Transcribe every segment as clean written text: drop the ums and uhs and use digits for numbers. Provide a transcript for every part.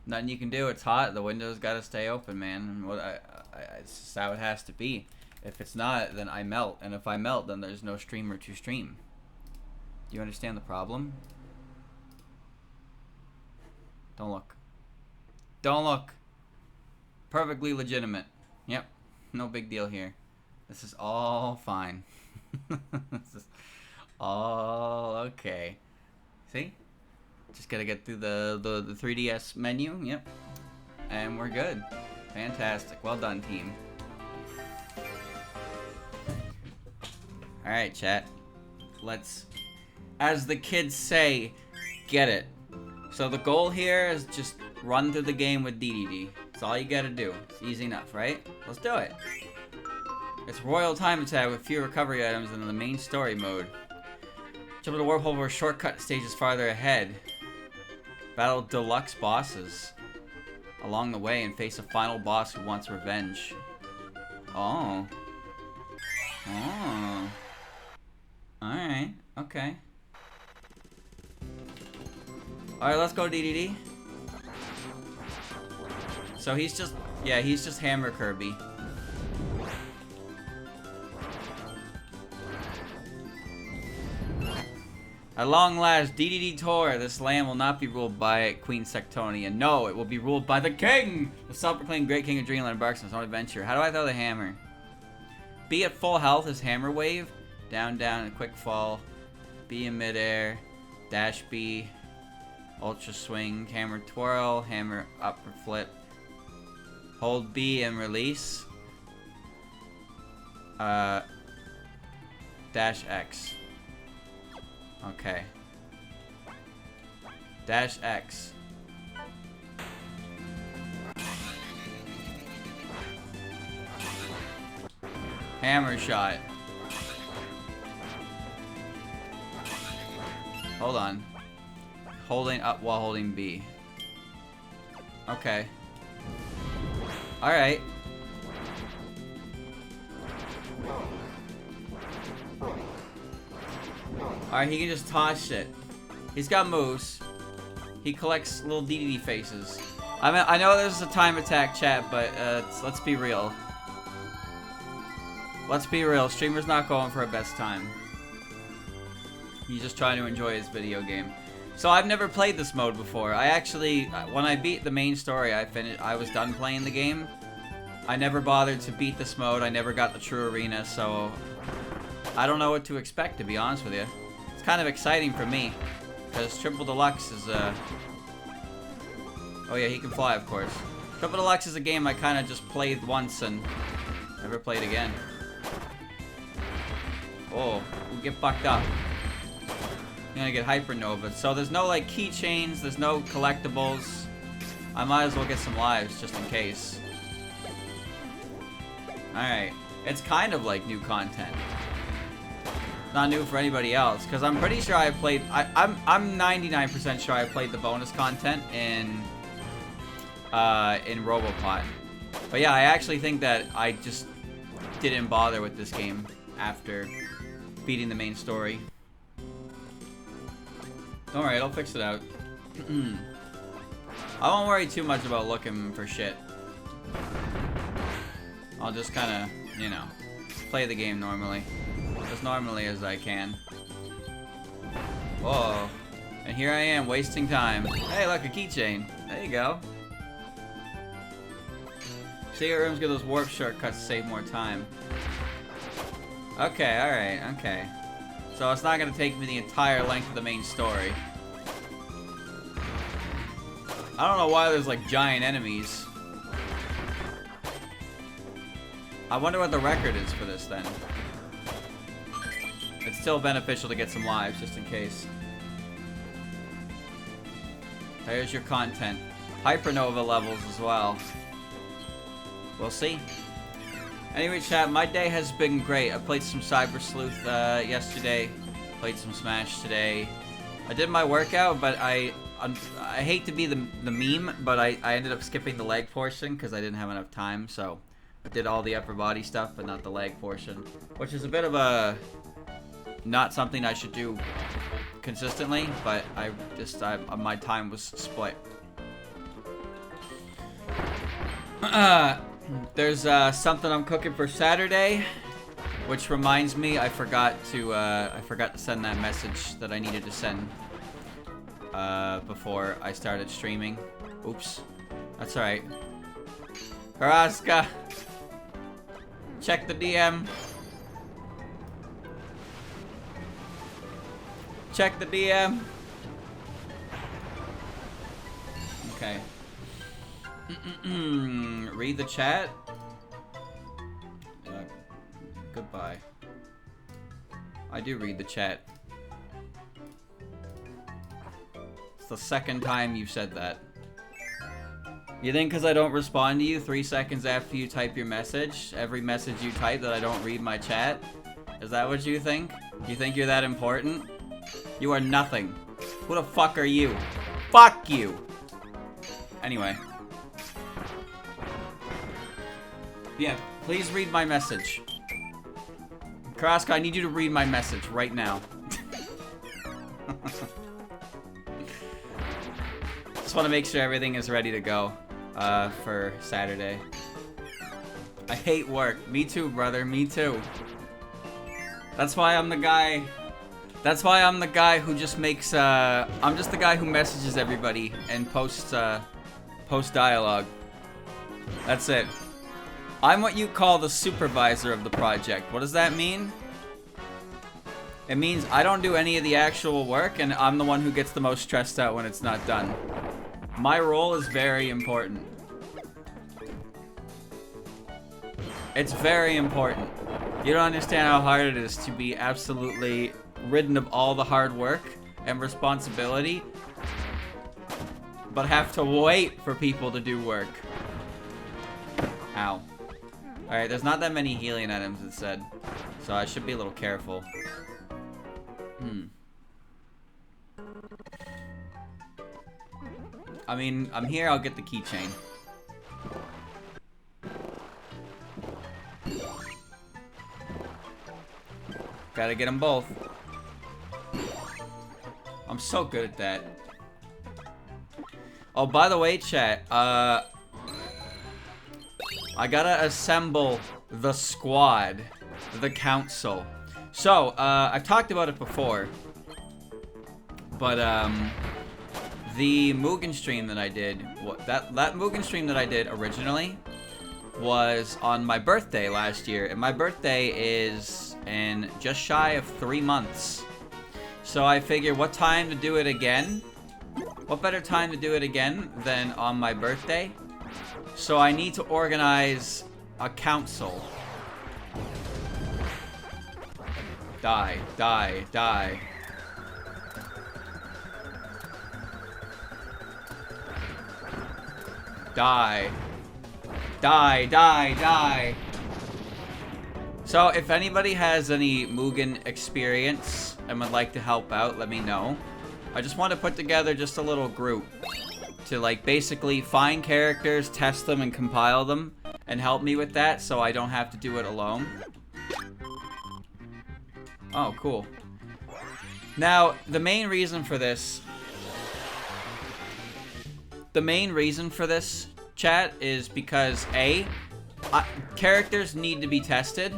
Nothing you can do. It's hot. The window's got to stay open, man. And it's just how it has to be. If it's not, then I melt. And if I melt, then there's no streamer to stream. Do you understand the problem? Don't look. Don't look. Perfectly legitimate. Yep. No big deal here. This is all fine. This is all okay. See? Just gotta get through the 3DS menu. Yep. And we're good. Fantastic. Well done, team. Alright, chat. Let's, as the kids say, get it. So the goal here is just run through the game with Dedede. That's all you gotta do. It's easy enough, right? Let's do it. It's Royal Time Attack with few recovery items in the main story mode. Jump into the warp where shortcut stages farther ahead. Battle Deluxe bosses along the way and face a final boss who wants revenge. Oh. Oh. Alright. Okay. Alright, let's go, Dedede. So he's just, yeah, he's just Hammer Kirby. At long last, Dedede Tor, this land will not be ruled by Queen Sectonia. No, it will be ruled by the King! The self-proclaimed Great King of Dreamland embarks on his own adventure. How do I throw the hammer? B at full health is Hammer Wave. Down, down, and quick fall. B in midair. Dash B. Ultra swing. Hammer twirl. Hammer upper flip. Hold B and release. Dash X. Okay. Dash X. Hammer shot. Hold on. Holding up while holding B. Okay. Alright. Alright, he can just toss shit. He's got moves. He collects little Dedede faces. I mean, I know there's a time attack chat, but let's be real. Let's be real. Streamer's not going for a best time. He's just trying to enjoy his video game. So I've never played this mode before. I actually, when I beat the main story, I was done playing the game. I never bothered to beat this mode. I never got the true arena, so I don't know what to expect, to be honest with you. It's kind of exciting for me, because Triple Deluxe is oh yeah, he can fly, of course. Triple Deluxe is a game I kind of just played once and never played again. Oh, we'll get fucked up. I'm gonna get Hypernova. So there's no like keychains, there's no collectibles. I might as well get some lives just in case. Alright. It's kind of like new content. Not new for anybody else, because I'm pretty sure I played I'm 99% sure I played the bonus content in Robopot. But yeah, I actually think that I just didn't bother with this game after beating the main story. Alright, I'll fix it out. I won't worry too much about looking for shit. I'll just kind of, you know, play the game normally. As normally as I can. Whoa. And here I am, wasting time. Hey, look, a keychain. There you go. Secret rooms give those warp shortcuts to save more time. Okay, alright, okay. So it's not going to take me the entire length of the main story. I don't know why there's like giant enemies. I wonder what the record is for this then. It's still beneficial to get some lives just in case. There's your content. Hypernova levels as well. We'll see. Anyway, chat, my day has been great. I played some Cyber Sleuth yesterday. Played some Smash today. I did my workout, but I hate to be the meme, but I ended up skipping the leg portion because I didn't have enough time. So I did all the upper body stuff, but not the leg portion, which is a bit of a not something I should do consistently. But my time was split. There's something I'm cooking for Saturday, which reminds me I forgot to send that message that I needed to send before I started streaming. Oops, that's all right. Haraska, check the DM. Check the DM. Okay. Read the chat. Goodbye. I do read the chat. It's the second time you've said that. You think because I don't respond to you 3 seconds after you type your message, every message you type, that I don't read my chat? Is that what you think? You think you're that important? You are nothing. Who the fuck are you? Fuck you! Anyway. Yeah, please read my message. Karaska, I need you to read my message right now. Just want to make sure everything is ready to go for Saturday. I hate work. Me too, brother. Me too. That's why I'm the guy... That's why I'm the guy who just makes, I'm just the guy who messages everybody and posts dialogue. That's it. I'm what you call the supervisor of the project. What does that mean? It means I don't do any of the actual work, and I'm the one who gets the most stressed out when it's not done. My role is very important. It's very important. You don't understand how hard it is to be absolutely ridden of all the hard work and responsibility, but have to wait for people to do work. Ow. Alright, there's not that many healing items, it said, so I should be a little careful. I mean, I'm here, I'll get the keychain. Gotta get them both. I'm so good at that. Oh, by the way, chat, I gotta assemble the squad, the council. So, I've talked about it before, but, the Mugen stream that I did, that Mugen stream that I did originally was on my birthday last year, and my birthday is in just shy of 3 months. So I figured, what time to do it again? What better time to do it again than on my birthday? So I need to organize a council. Die, die, die. Die. Die, die, die. So if anybody has any Mugen experience and would like to help out, let me know. I just want to put together just a little group to, like, basically find characters, test them, and compile them, and help me with that so I don't have to do it alone. Oh, cool. Now, the main reason for this, chat, is because characters need to be tested,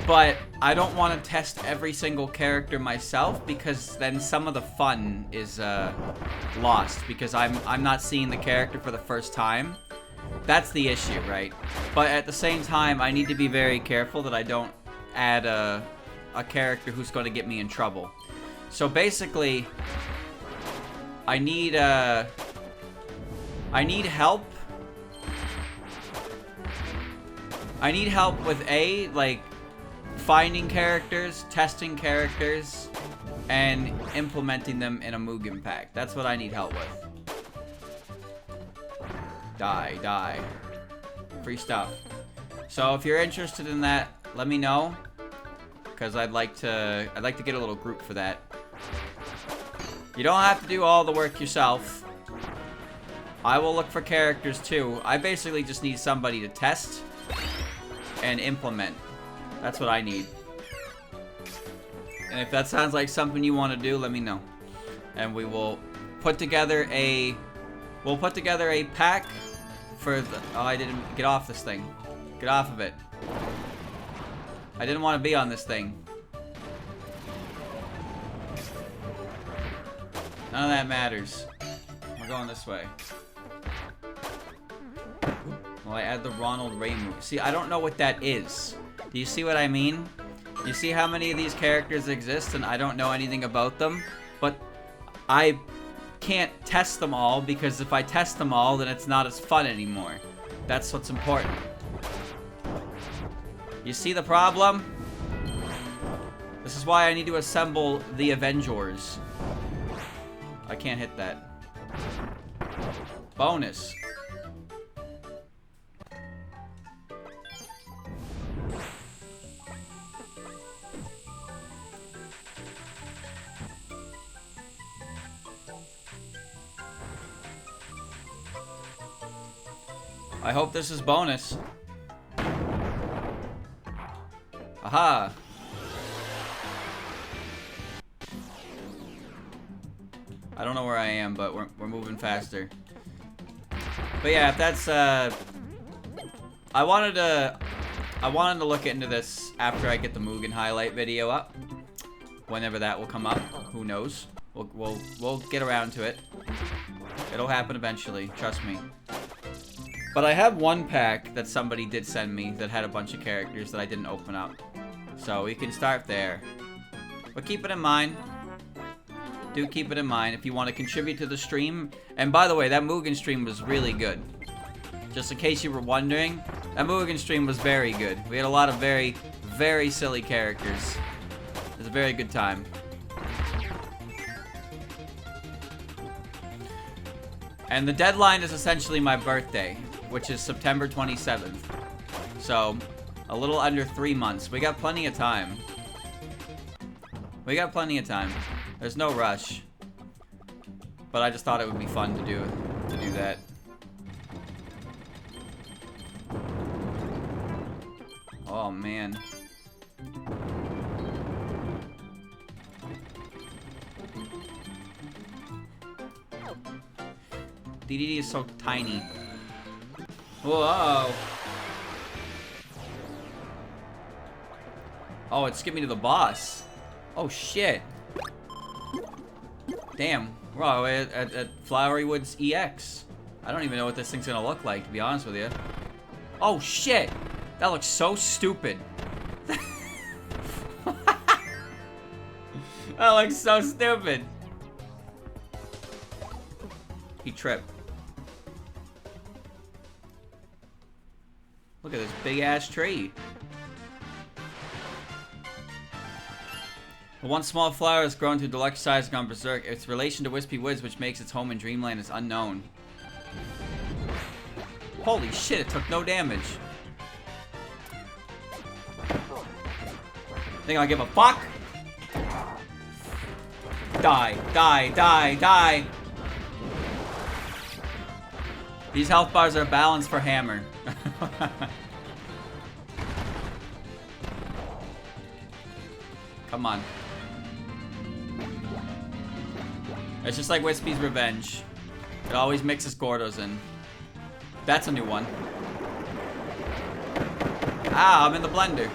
but I don't want to test every single character myself because then some of the fun is lost because I'm not seeing the character for the first time. That's the issue, right? But at the same time, I need to be very careful that I don't add a character who's going to get me in trouble. So basically, I need help. I need help with like, finding characters, testing characters, and implementing them in a Mugen pack. That's what I need help with. Die, die. Free stuff. So if you're interested in that, let me know, because I'd like to get a little group for that. You don't have to do all the work yourself. I will look for characters too. I basically just need somebody to test and implement. That's what I need. And if that sounds like something you want to do, let me know. And we will put together a pack for the... Oh, I didn't... Get off this thing. Get off of it. I didn't want to be on this thing. None of that matters. We're going this way. Well, I add the Ronald Ray move. See, I don't know what that is. Do you see what I mean? You see how many of these characters exist and I don't know anything about them? But I can't test them all because if I test them all, then it's not as fun anymore. That's what's important. You see the problem? This is why I need to assemble the Avengers. I can't hit that. Bonus. I hope this is bonus. Aha! I don't know where I am, but we're moving faster. But yeah, if that's I wanted to look into this after I get the Mugen highlight video up. Whenever that will come up, who knows? We'll get around to it. It'll happen eventually, trust me. But I have one pack that somebody did send me that had a bunch of characters that I didn't open up. So we can start there. But keep it in mind. Do keep it in mind if you want to contribute to the stream. And by the way, that Mugen stream was really good. Just in case you were wondering, that Mugen stream was very good. We had a lot of very, very silly characters. It was a very good time. And the deadline is essentially my birthday, which is September 27th. So, a little under 3 months. We got plenty of time. We got plenty of time. There's no rush. But I just thought it would be fun to do that. Oh, man. Dedede is so tiny. Whoa. Oh, it skipped me to the boss. Oh, shit. Damn. We're all the way at Flowery Woods EX. I don't even know what this thing's gonna look like, to be honest with you. Oh, shit. That looks so stupid. That looks so stupid. He tripped. Look at this big ass tree. The one small flower has grown to deluxe size and gone berserk. Its relation to Wispy Woods, which makes its home in Dreamland, is unknown. Holy shit, it took no damage. Think I'll give a fuck? Die, die, die, die. These health bars are balanced for hammer. Come on. It's just like Wispy's Revenge. It always mixes Gordos in. That's a new one. Ah, I'm in the blender.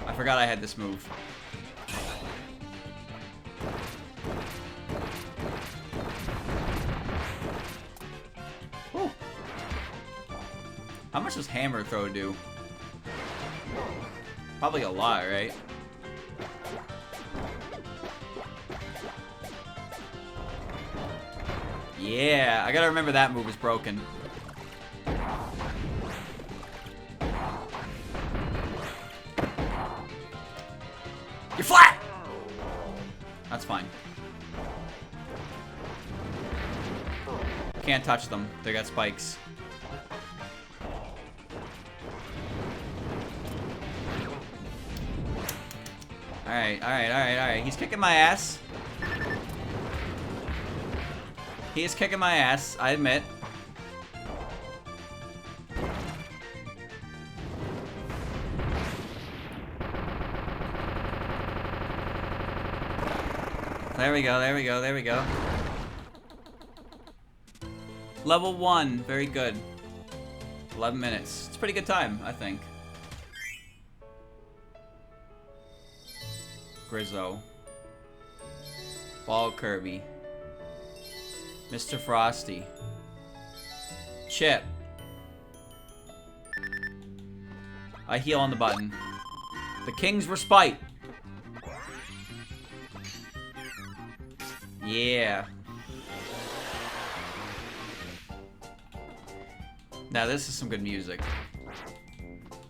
I forgot I had this move. Whew. How much does hammer throw do? Probably a lot, right? Yeah, I gotta remember that move is broken. You're flat! That's fine. Can't touch them. They got spikes. Alright, alright, alright, alright. He's kicking my ass. He is kicking my ass, I admit. There we go, there we go, there we go. Level 1. Very good. 11 minutes. It's a pretty good time, I think. Grizzo. Ball Kirby. Mr. Frosty. Chip. I heal on the button. The King's Respite. Yeah. Now this is some good music.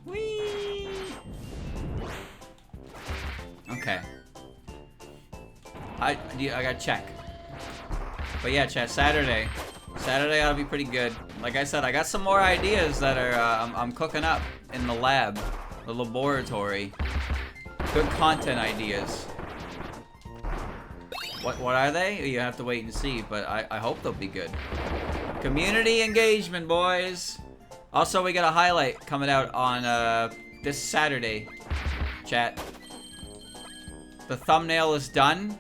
Whee! Okay. I gotta check. But yeah, chat, Saturday ought to be pretty good. Like I said, I got some more ideas that are I'm cooking up in the lab, the laboratory. Good content ideas. What are they? You have to wait and see, but I hope they'll be good. Community engagement, boys. Also, we got a highlight coming out on this Saturday, chat. The thumbnail is done.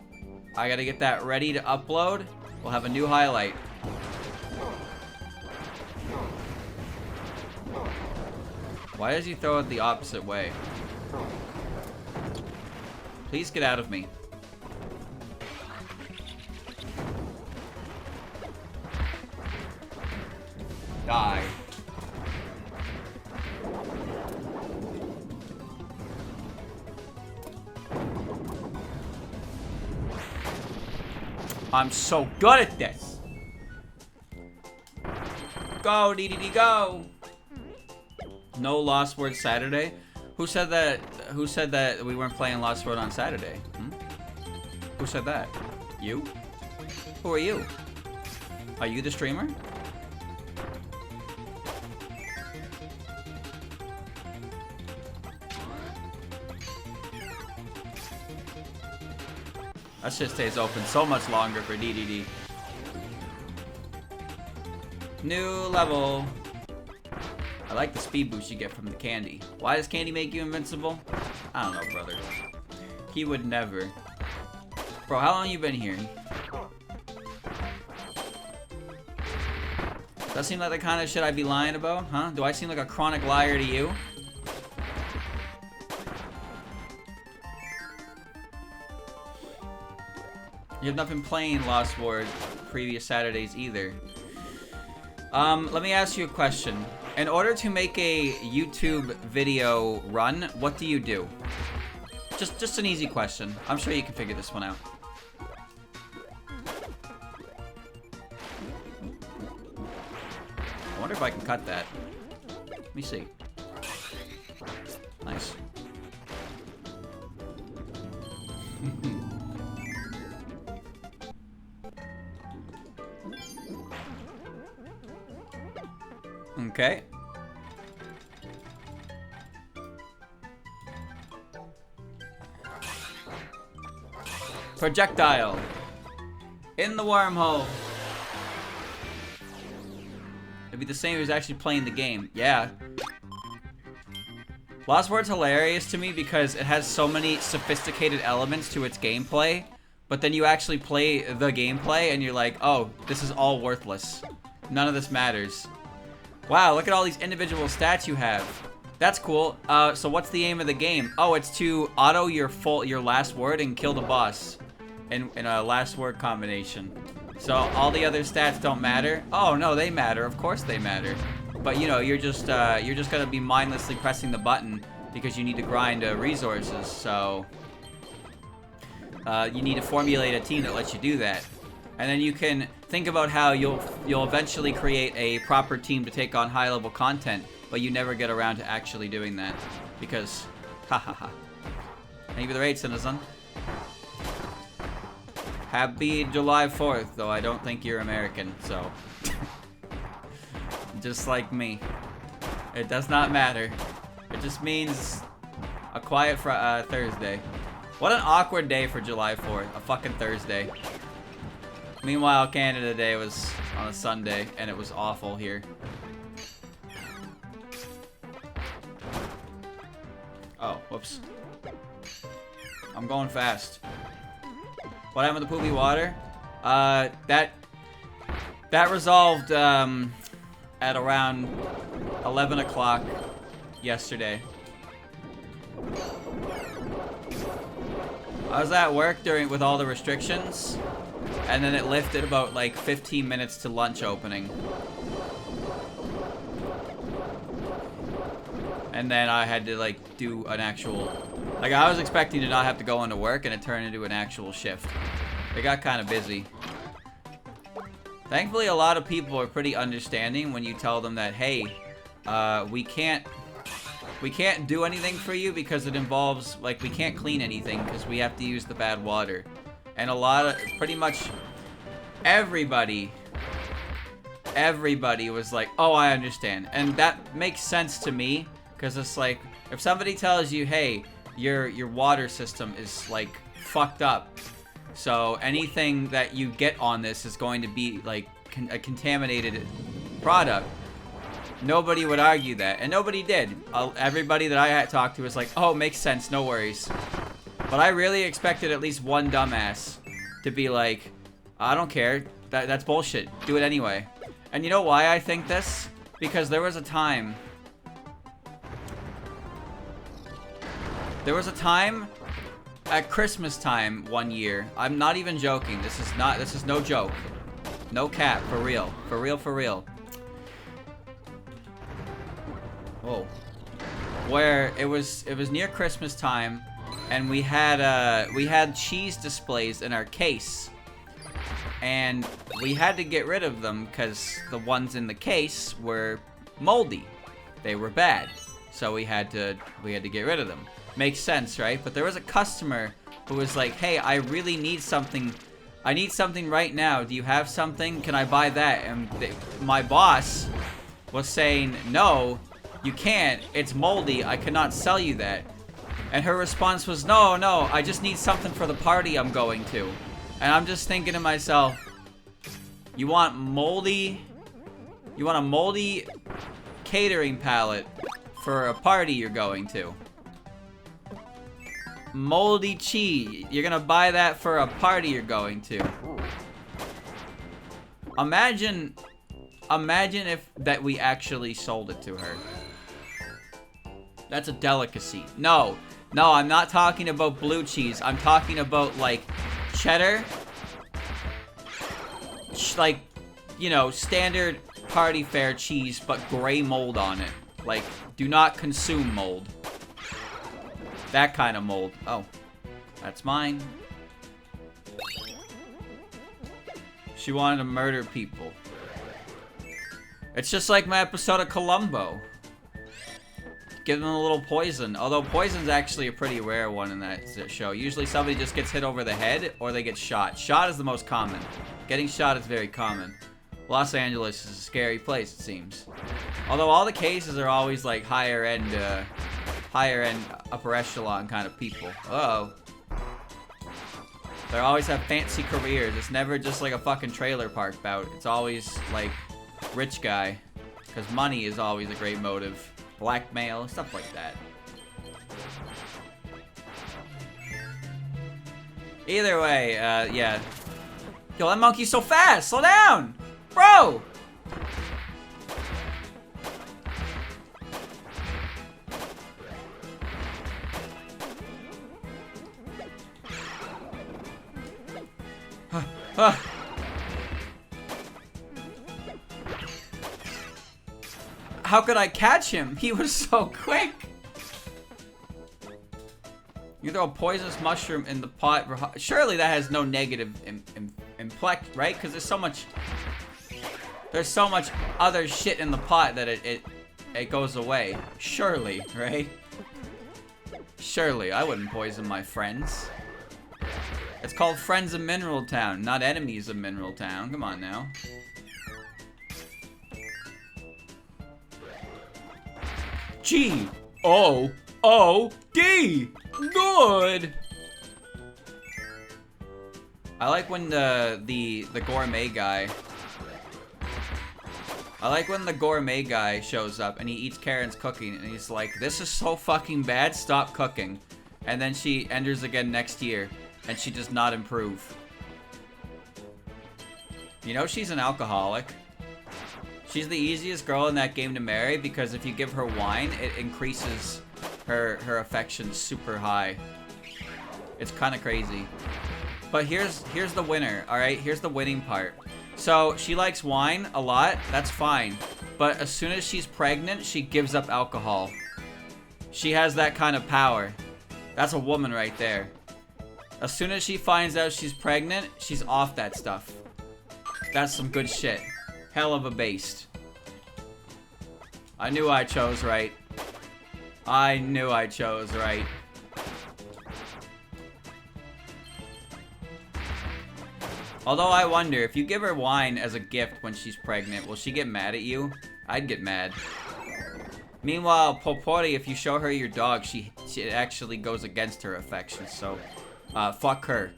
I gotta get that ready to upload. We'll have a new highlight. Why does he throw it the opposite way? Please get out of me. Die. I'm so good at this. Go, Dedede, go. No Lost Word Saturday? Who said that? Who said that we weren't playing Lost Word on Saturday? Who said that? You? Who are you? Are you the streamer? That shit stays open so much longer for Dedede. New level. I like the speed boost you get from the candy. Why does candy make you invincible? I don't know, brother. He would never. Bro, how long you been here? Does that seem like the kind of shit I'd be lying about? Huh? Do I seem like a chronic liar to you? You have not been playing Lost Word previous Saturdays either. Let me ask you a question. In order to make a YouTube video run, what do you do? Just an easy question. I'm sure you can figure this one out. I wonder if I can cut that. Let me see. Nice. Okay. Projectile. In the wormhole. It'd be the same as actually playing the game. Yeah. Lost Word's hilarious to me because it has so many sophisticated elements to its gameplay, but then you actually play the gameplay and you're like, oh, this is all worthless. None of this matters. Wow, look at all these individual stats you have. That's cool. So what's the aim of the game? Oh, it's to auto your last word and kill the boss in a last word combination. So all the other stats don't matter? Oh no, they matter. Of course they matter. But you know, you're just gonna be mindlessly pressing the button because you need to grind resources. So you need to formulate a team that lets you do that. And then you can think about how you'll eventually create a proper team to take on high-level content, but you never get around to actually doing that because, ha ha ha. Thank you for the raid, citizen. Happy July 4th, though I don't think you're American, so just like me, it does not matter. It just means a quiet Thursday. What an awkward day for July 4th, a fucking Thursday. Meanwhile, Canada Day was on a Sunday, and it was awful here. Oh, whoops. I'm going fast. What happened with the poopy water? That That resolved at around 11 o'clock yesterday. I was at work with all the restrictions, and then it lifted about like 15 minutes to lunch opening. And then I had to like do an actual, like I was expecting to not have to go into work, and it turned into an actual shift. It got kind of busy. Thankfully, a lot of people are pretty understanding when you tell them that, hey, we can't do anything for you because it involves, like, we can't clean anything because we have to use the bad water. And pretty much everybody was like, oh, I understand. And that makes sense to me, because it's like, if somebody tells you, hey, your water system is, like, fucked up, so anything that you get on this is going to be, like, a contaminated product, nobody would argue that, and nobody did. Everybody that I had talked to was like, oh, makes sense, no worries. But I really expected at least one dumbass to be like, I don't care, that's bullshit, do it anyway. And you know why I think this? Because there was a time at Christmas time one year, I'm not even joking, this is no joke, no cap, for real, for real, for real. Whoa. Where it was near Christmas time, and we had cheese displays in our case, and we had to get rid of them because the ones in the case were moldy. They were bad, so we had to get rid of them. Makes sense, right? But there was a customer who was like, hey, I really need something. I need something right now. Do you have something? Can I buy that? And my boss was saying, no, you can't. It's moldy. I cannot sell you that. And her response was, no, I just need something for the party I'm going to. And I'm just thinking to myself, you want a moldy catering palette for a party you're going to? Moldy cheese. You're gonna buy that for a party you're going to. Imagine if that we actually sold it to her. That's a delicacy. No, I'm not talking about blue cheese. I'm talking about, like, cheddar. Like, you know, standard party fare cheese, but gray mold on it. Like, do not consume mold. That kind of mold. Oh, that's mine. She wanted to murder people. It's just like my episode of Columbo. Give them a little poison. Although poison's actually a pretty rare one in that show. Usually somebody just gets hit over the head or they get shot. Shot is the most common. Getting shot is very common. Los Angeles is a scary place, it seems. Although all the cases are always like higher end, upper echelon kind of people. Uh-oh. They always have fancy careers. It's never just like a fucking trailer park bout. It's always like rich guy. Because money is always a great motive. Blackmail, stuff like that. Either way, yeah. Yo, that monkey's so fast! Slow down! Bro! How could I catch him? He was so quick. You throw a poisonous mushroom in the pot. Surely that has no negative impact, right? Because there's so much other shit in the pot that it goes away. Surely, right? Surely, I wouldn't poison my friends. It's called Friends of Mineral Town, not Enemies of Mineral Town. Come on now. G-O-O-D! Good! I like when the gourmet guy... I like when the gourmet guy shows up and he eats Karen's cooking and he's like, this is so fucking bad, stop cooking. And then she enters again next year and she does not improve. You know she's an alcoholic. She's the easiest girl in that game to marry because if you give her wine, it increases her affection super high. It's kind of crazy. But here's the winner, alright? Here's the winning part. So, she likes wine a lot, that's fine. But as soon as she's pregnant, she gives up alcohol. She has that kind of power. That's a woman right there. As soon as she finds out she's pregnant, she's off that stuff. That's some good shit. Hell of a based. I knew I chose right. I knew I chose right. Although I wonder, if you give her wine as a gift when she's pregnant, will she get mad at you? I'd get mad. Meanwhile, Popori, if you show her your dog, she actually goes against her affection, so fuck her.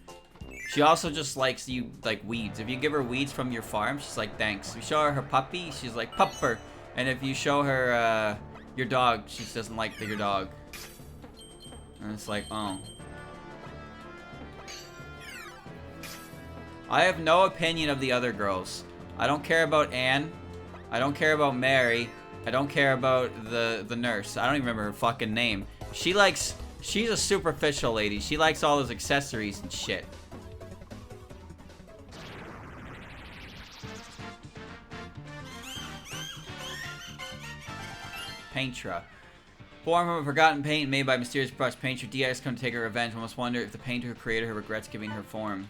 She also just likes you like weeds. If you give her weeds from your farm, she's like, thanks. If you show her puppy, she's like, pupper. And if you show her your dog, she doesn't like your dog. And it's like, oh. I have no opinion of the other girls. I don't care about Anne. I don't care about Mary. I don't care about the nurse. I don't even remember her fucking name. She's a superficial lady. She likes all those accessories and shit. Paintra. Form of a forgotten paint made by mysterious brush painter. DX come to take her revenge. One must wonder if the painter who created her regrets giving her form.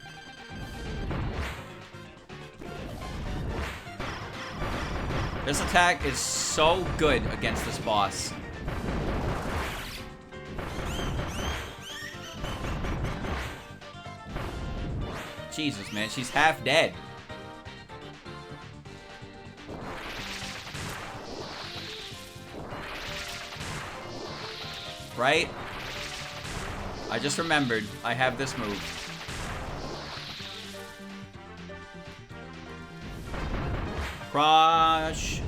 This attack is so good against this boss. Jesus, man, she's half dead. Right? I just remembered. I have this move. Crush.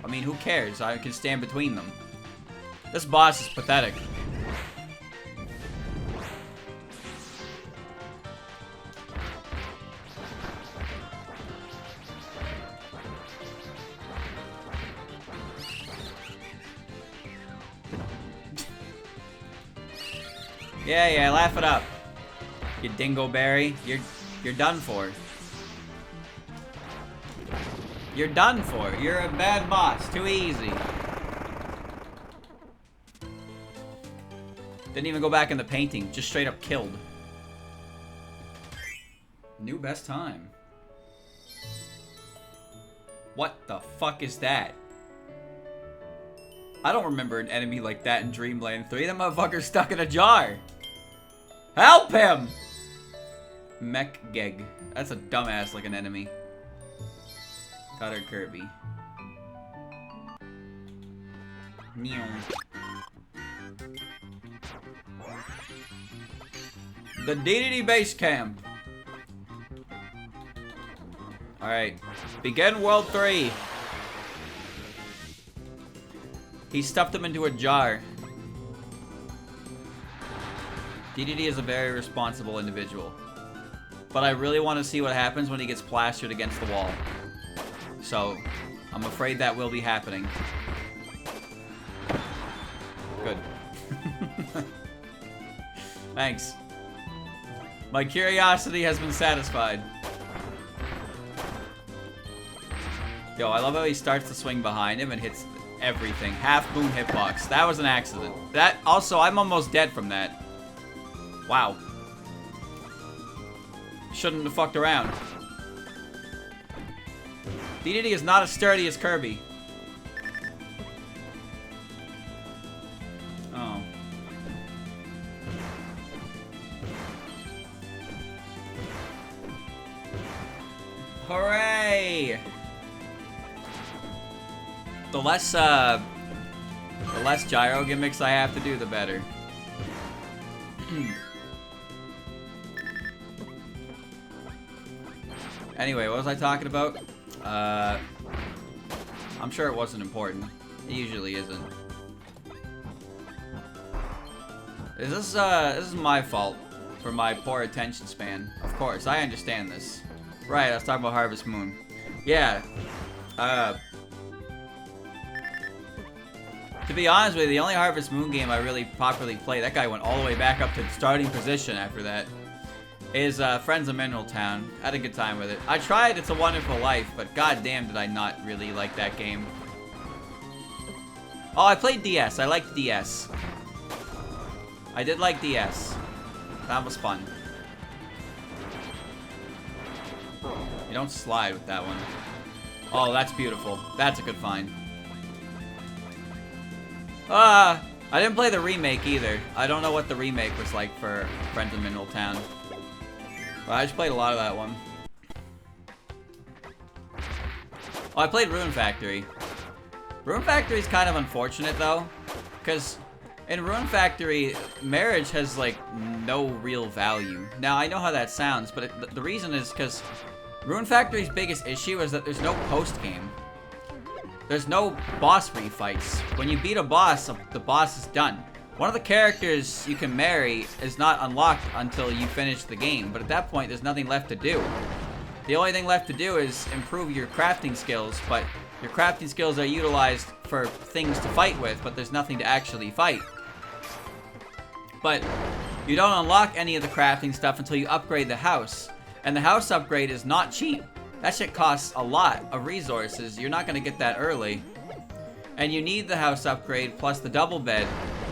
I mean, who cares? I can stand between them. This boss is pathetic. Yeah, laugh it up. You dingleberry. You're done for. You're done for. You're a bad boss. Too easy. Didn't even go back in the painting. Just straight up killed. New best time. What the fuck is that? I don't remember an enemy like that in Dreamland 3. That motherfucker's stuck in a jar. Help him! Mech Geg. That's a dumbass like an enemy. Cutter Kirby. Neon. The Dedede base camp. Alright. Begin World 3. He stuffed him into a jar. Dedede is a very responsible individual. But I really want to see what happens when he gets plastered against the wall. So, I'm afraid that will be happening. Good. Thanks. My curiosity has been satisfied. Yo, I love how he starts to swing behind him and hits everything. Half moon hitbox. That was an accident. That, also, I'm almost dead from that. Wow. Shouldn't have fucked around. Dedede is not as sturdy as Kirby. Oh. Hooray! The less gyro gimmicks I have to do, the better. Anyway, what was I talking about? I'm sure it wasn't important. It usually isn't. This is my fault for my poor attention span. Of course, I understand this. Right, I was talking about Harvest Moon. Yeah. To be honest with you, the only Harvest Moon game I really popularly played, that guy went all the way back up to the starting position after that, is Friends of Mineral Town. I had a good time with it. I tried It's a Wonderful Life, but goddamn did I not really like that game. Oh, I played DS. I liked DS. I did like DS. That was fun. You don't slide with that one. Oh, that's beautiful. That's a good find. I didn't play the remake either. I don't know what the remake was like for Friends of Mineral Town. But I just played a lot of that one. Oh, I played Rune Factory. Rune Factory is kind of unfortunate though, because in Rune Factory, marriage has like no real value. Now I know how that sounds, but the reason is because Rune Factory's biggest issue is that there's no post-game. There's no boss refights. When you beat a boss, the boss is done. One of the characters you can marry is not unlocked until you finish the game, but at that point, there's nothing left to do. The only thing left to do is improve your crafting skills, but your crafting skills are utilized for things to fight with, but there's nothing to actually fight. But you don't unlock any of the crafting stuff until you upgrade the house. And the house upgrade is not cheap. That shit costs a lot of resources. You're not going to get that early. And you need the house upgrade plus the double bed,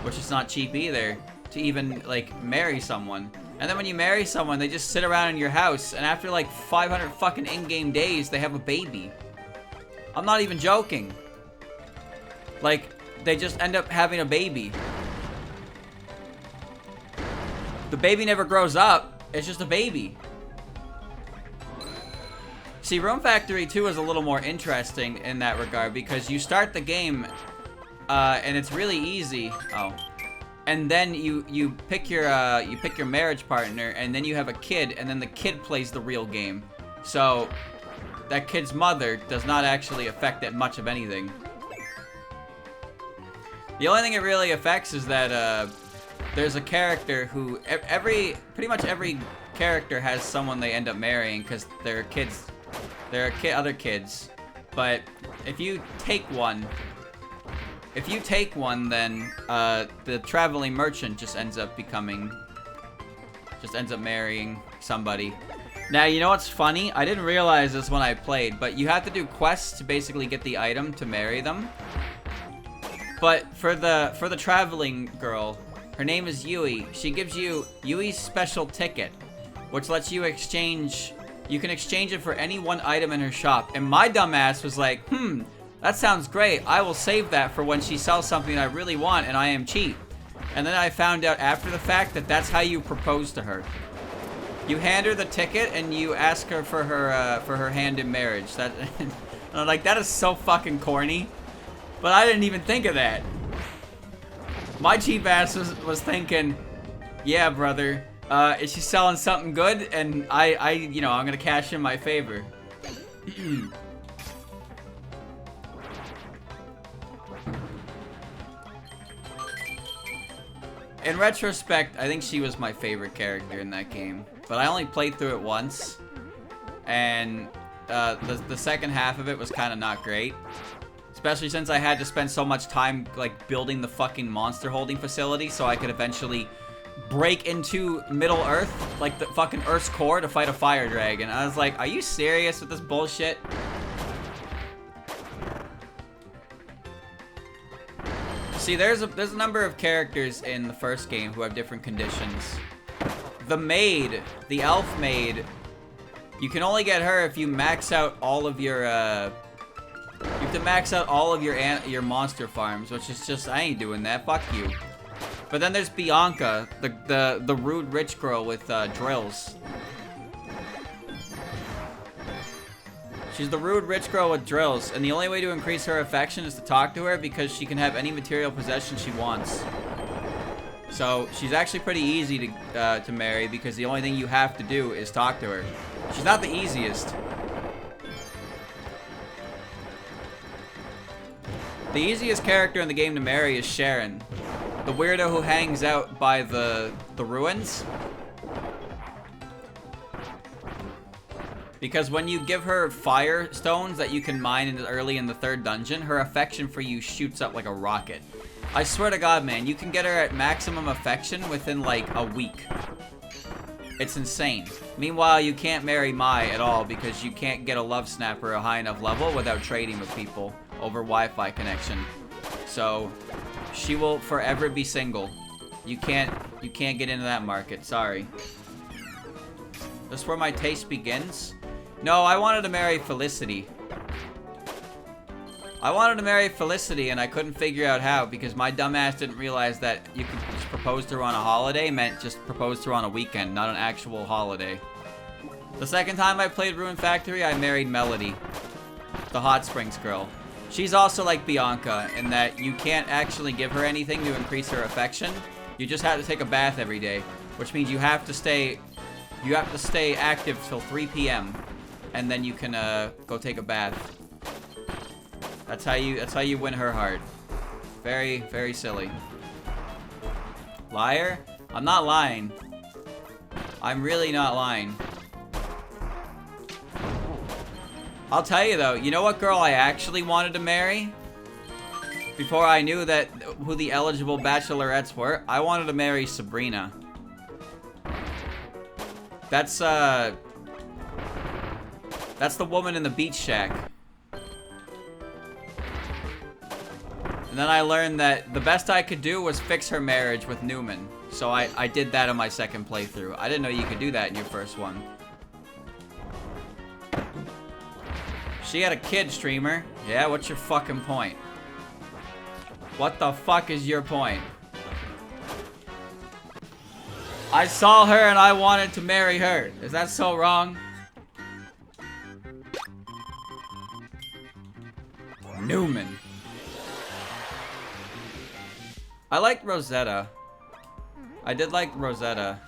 which is not cheap either, to even, like, marry someone. And then when you marry someone, they just sit around in your house, and after, like, 500 fucking in-game days, they have a baby. I'm not even joking. Like, they just end up having a baby. The baby never grows up. It's just a baby. See, Rune Factory 2 is a little more interesting in that regard because you start the game, and it's really easy. Oh, and then you pick your marriage partner, and then you have a kid, and then the kid plays the real game. So that kid's mother does not actually affect it much of anything. The only thing it really affects is that there's a character who pretty much every character has someone they end up marrying because they're kids. There are other kids, but if you take one, then the traveling merchant just ends up marrying somebody. Now, you know what's funny? I didn't realize this when I played, but you have to do quests to basically get the item to marry them. But for the traveling girl, her name is Yui. She gives you Yui's special ticket, which lets you exchange. You can exchange it for any one item in her shop. And my dumbass was like, that sounds great. I will save that for when she sells something I really want and I am cheap. And then I found out after the fact that that's how you propose to her. You hand her the ticket and you ask her for her hand in marriage. That, and I'm like, that is so fucking corny. But I didn't even think of that. My cheap ass was thinking, yeah, brother. Is she selling something good? And I'm gonna cash in my favor. In retrospect, I think she was my favorite character in that game. But I only played through it once. And the second half of it was kind of not great. Especially since I had to spend so much time, like, building the fucking monster holding facility so I could eventually break into Middle Earth, like the fucking Earth's core, to fight a fire dragon. I was like, are you serious with this bullshit? See, there's a number of characters in the first game who have different conditions. The maid, the elf maid, you can only get her if you max out all of your, you have to max out all of your monster farms, which is just, I ain't doing that, fuck you. But then there's Bianca, the rude rich girl with drills. She's the rude rich girl with drills, and the only way to increase her affection is to talk to her because she can have any material possession she wants. So she's actually pretty easy to marry because the only thing you have to do is talk to her. She's not the easiest. The easiest character in the game to marry is Sharon. The weirdo who hangs out by the ruins. Because when you give her fire stones that you can mine early in the 3rd dungeon, her affection for you shoots up like a rocket. I swear to God, man, you can get her at maximum affection within like a week. It's insane. Meanwhile, you can't marry Mai at all because you can't get a love snapper a high enough level without trading with people over Wi-Fi connection. So, she will forever be single. You can't get into that market, sorry. That's where my taste begins. No, I wanted to marry Felicity. I wanted to marry Felicity and I couldn't figure out how because my dumbass didn't realize that you could just propose to her on a holiday meant just propose to her on a weekend, not an actual holiday. The second time I played Rune Factory, I married Melody, the Hot Springs girl. She's also like Bianca in that you can't actually give her anything to increase her affection. You just have to take a bath every day, which means you have to stay active till 3 p.m. and then you can go take a bath. That's how you win her heart. Very, very silly. Liar? I'm not lying. I'm really not lying. I'll tell you though, you know what girl I actually wanted to marry? Before I knew that who the eligible bachelorettes were, I wanted to marry Sabrina. That's the woman in the beach shack. And then I learned that the best I could do was fix her marriage with Newman. So I did that on my second playthrough. I didn't know you could do that in your first one. She had a kid, streamer. Yeah, what's your fucking point? What the fuck is your point? I saw her and I wanted to marry her. Is that so wrong? Newman. I liked Rosetta. I did like Rosetta.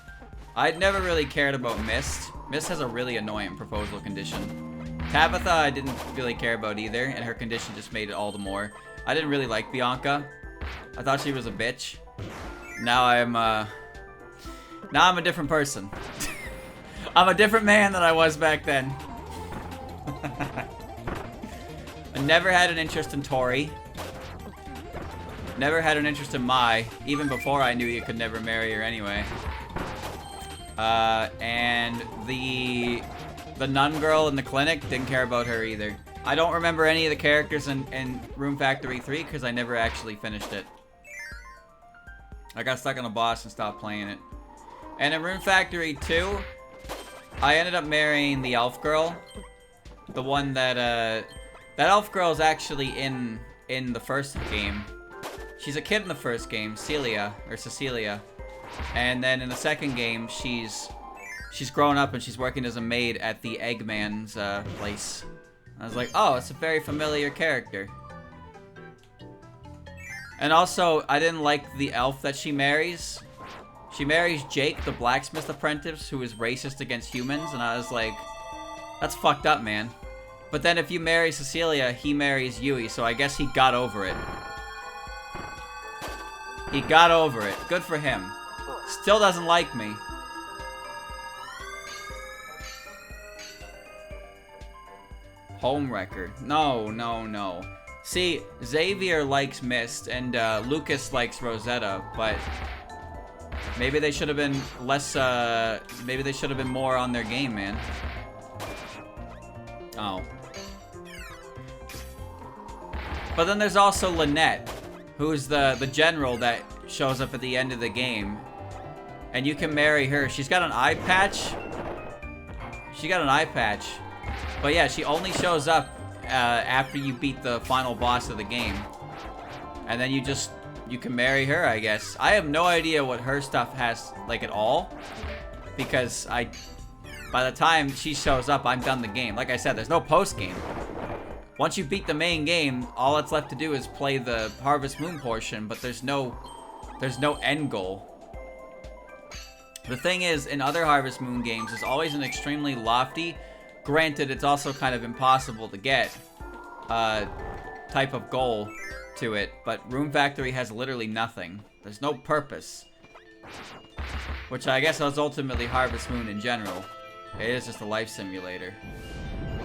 I'd never really cared about Mist. Mist has a really annoying proposal condition. Tabitha I didn't really care about either, and her condition just made it all the more. I didn't really like Bianca. I thought she was a bitch. Now I'm a different person. I'm a different man than I was back then. I never had an interest in Tori. Never had an interest in Mai, even before I knew you could never marry her anyway. And the nun girl in the clinic, didn't care about her either. I don't remember any of the characters in Rune Factory 3 because I never actually finished it. I got stuck on a boss and stopped playing it. And in Rune Factory 2, I ended up marrying the elf girl. The one that, that elf girl is actually in the first game. She's a kid in the first game, Cecilia. And then in the second game, she's grown up and she's working as a maid at the Eggman's place. I was like, oh, it's a very familiar character. And also, I didn't like the elf that she marries. She marries Jake, the blacksmith apprentice, who is racist against humans, and I was like, that's fucked up, man. But then if you marry Cecilia, he marries Yui, so I guess he got over it. He got over it. Good for him. Still doesn't like me. Homewrecker. No. See, Xavier likes Mist, and Lucas likes Rosetta, but maybe they should have been less, maybe they should have been more on their game, man. Oh. But then there's also Lynette, who's the general that shows up at the end of the game. And you can marry her. She's got an eye patch. But yeah, she only shows up after you beat the final boss of the game. And then you can marry her, I guess. I have no idea what her stuff has, like, at all. Because by the time she shows up, I'm done the game. Like I said, there's no post-game. Once you beat the main game, all that's left to do is play the Harvest Moon portion, but there's no end goal. The thing is, in other Harvest Moon games, there's always an extremely lofty, granted it's also kind of impossible to get, type of goal to it, but Rune Factory has literally nothing. There's no purpose. Which I guess is ultimately Harvest Moon in general. It is just a life simulator.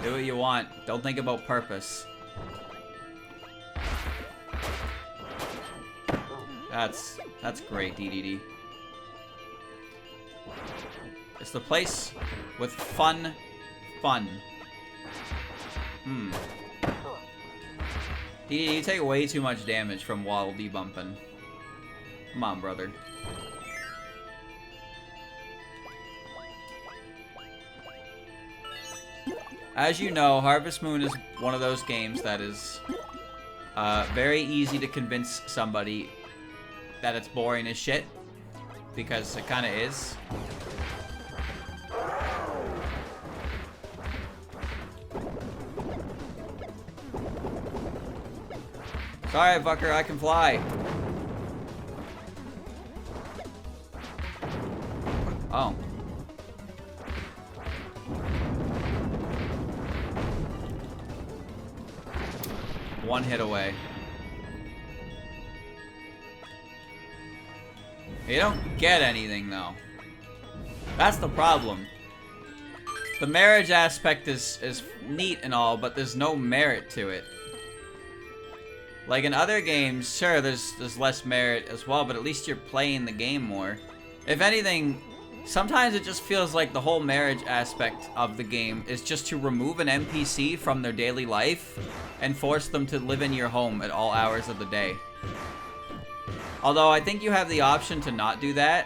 Do what you want. Don't think about purpose. That's great, Dedede. It's the place with fun. Dedede, you take way too much damage from waddle debumping. Come on, brother. As you know, Harvest Moon is one of those games that is very easy to convince somebody that it's boring as shit, because it kind of is. Sorry, fucker, I can fly. Oh. One hit away. You don't get anything, though. That's the problem. The marriage aspect is neat and all, but there's no merit to it. Like in other games, sure, there's less merit as well, but at least you're playing the game more. If anything, sometimes it just feels like the whole marriage aspect of the game is just to remove an NPC from their daily life and force them to live in your home at all hours of the day. Although I think you have the option to not do that.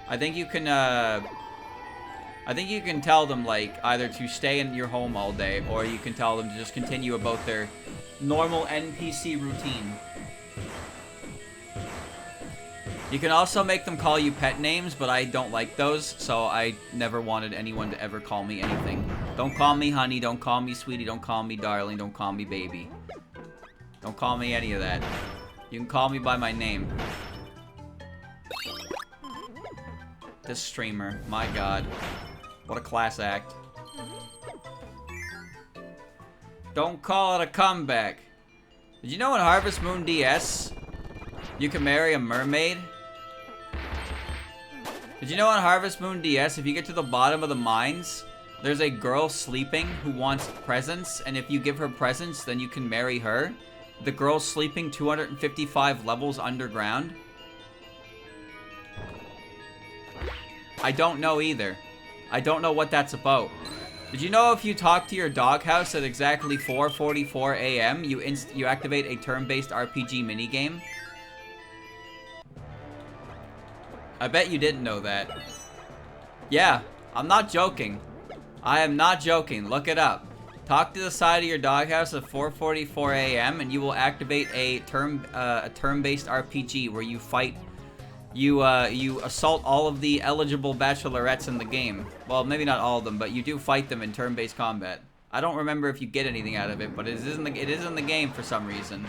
I think you can tell them, like, either to stay in your home all day, or you can tell them to just continue about their normal NPC routine. You can also make them call you pet names, but I don't like those, so I never wanted anyone to ever call me anything. Don't call me honey, don't call me sweetie, don't call me darling, don't call me baby. Don't call me any of that. You can call me by my name. This streamer, my god. What a class act. Don't call it a comeback. Did you know in Harvest Moon DS, you can marry a mermaid? Did you know in Harvest Moon DS, if you get to the bottom of the mines, there's a girl sleeping who wants presents, and if you give her presents, then you can marry her? The girl's sleeping 255 levels underground? I don't know either. I don't know what that's about. Did you know if you talk to your doghouse at exactly 4:44 a.m., you activate a turn-based RPG minigame? I bet you didn't know that. Yeah, I'm not joking. I am not joking. Look it up. Talk to the side of your doghouse at 4:44 a.m. and you will activate a turn-based RPG where you fight. You assault all of the eligible bachelorettes in the game. Well, maybe not all of them, but you do fight them in turn-based combat. I don't remember if you get anything out of it, but it is in the game for some reason.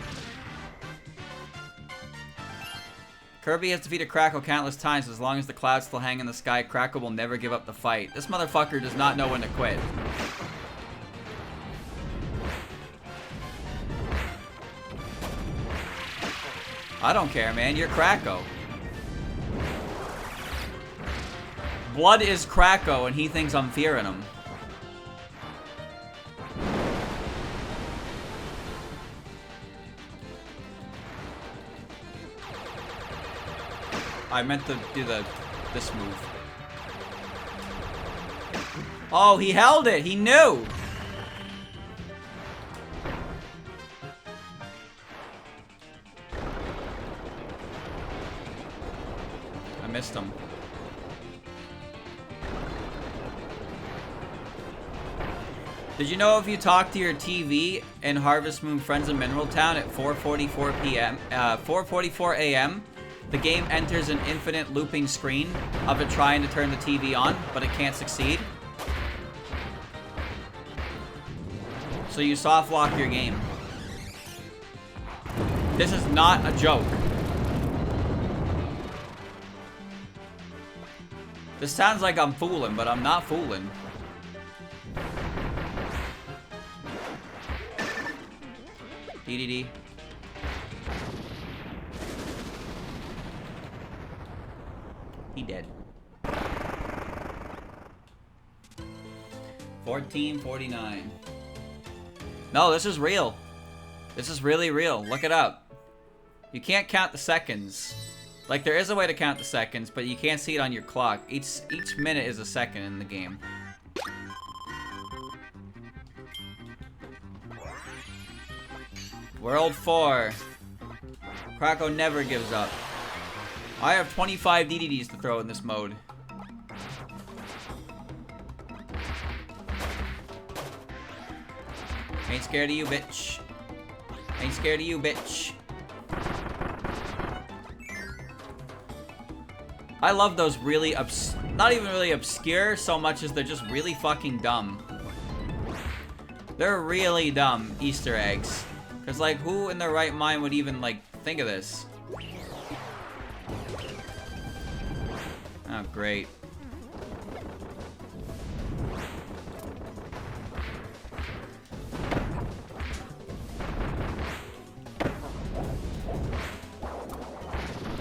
Kirby has defeated Crackle countless times. As long as the clouds still hang in the sky, Crackle will never give up the fight. This motherfucker does not know when to quit. I don't care, man. You're Crackle. Blood is Crackle, and he thinks I'm fearing him. I meant to do this move. Oh, he held it. He knew. I missed him. Did you know if you talk to your TV in Harvest Moon Friends of Mineral Town at 4:44 a.m., the game enters an infinite looping screen of it trying to turn the TV on, but it can't succeed? So you soft lock your game. This is not a joke. This sounds like I'm fooling, but I'm not fooling. Dedede. He dead. 1449. No, this is real. This is really real. Look it up. You can't count the seconds. Like, there is a way to count the seconds, but you can't see it on your clock. Each minute is a second in the game. World 4. Krako never gives up. I have 25 DDDs to throw in this mode. Ain't scared of you, bitch. Ain't scared of you, bitch. I love those really not even really obscure so much as they're just really fucking dumb. They're really dumb Easter eggs. Cause like, who in their right mind would even like think of this? Oh, great.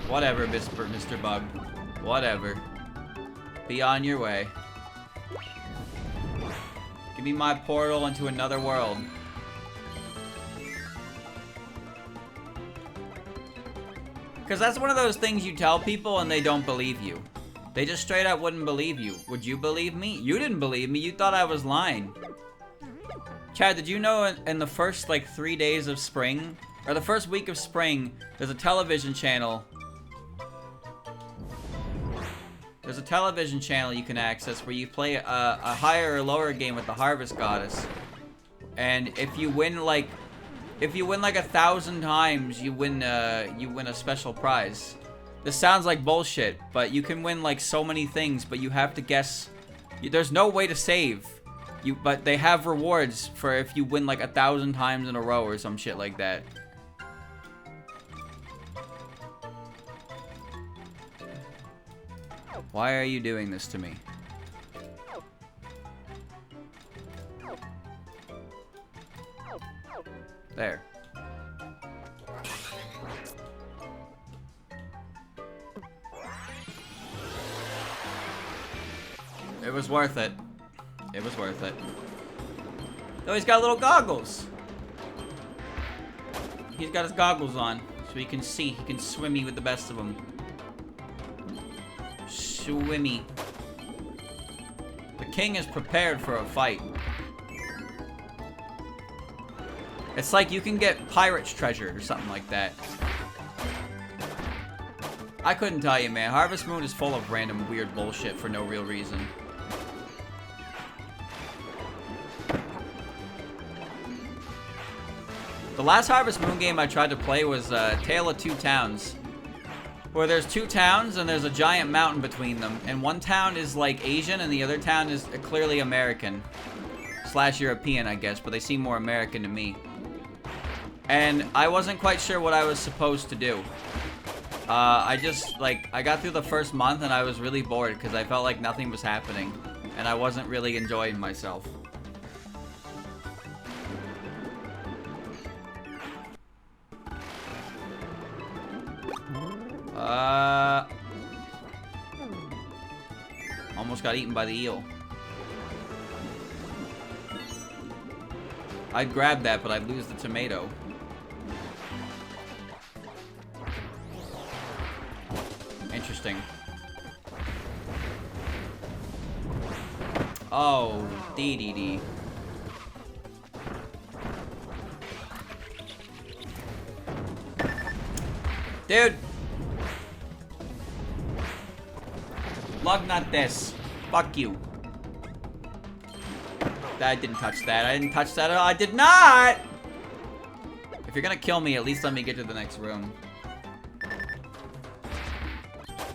Whatever, Mr. Bug. Whatever. Be on your way. Give me my portal into another world. Because that's one of those things you tell people and they don't believe you. They just straight up wouldn't believe you. Would you believe me? You didn't believe me. You thought I was lying. Chad, did you know in the first like 3 days of spring, or the first week of spring, there's a television channel. There's a television channel you can access where you play a higher or lower game with the Harvest Goddess. And if you win like 1,000 times, you win a special prize. This sounds like bullshit, but you can win like so many things, but you have to guess. There's no way to save. But they have rewards for if you win like 1,000 times in a row or some shit like that. Why are you doing this to me? There. It was worth it. It was worth it. Oh, he's got little goggles. He's got his goggles on, so he can see. He can swimmy with the best of them. Swimmy. The king is prepared for a fight. It's like you can get pirate's treasure or something like that. I couldn't tell you, man. Harvest Moon is full of random weird bullshit for no real reason. The last Harvest Moon game I tried to play was Tale of Two Towns. Where there's two towns and there's a giant mountain between them. And one town is like Asian and the other town is clearly American. / European, I guess, but they seem more American to me. And I wasn't quite sure what I was supposed to do. I got through the first month and I was really bored because I felt like nothing was happening. And I wasn't really enjoying myself. Almost got eaten by the eel. I'd grab that, but I'd lose the tomato. Interesting. Oh, Dedede. Dude! Lug not this. Fuck you. I didn't touch that. I didn't touch that at all. I did not! If you're gonna kill me, at least let me get to the next room.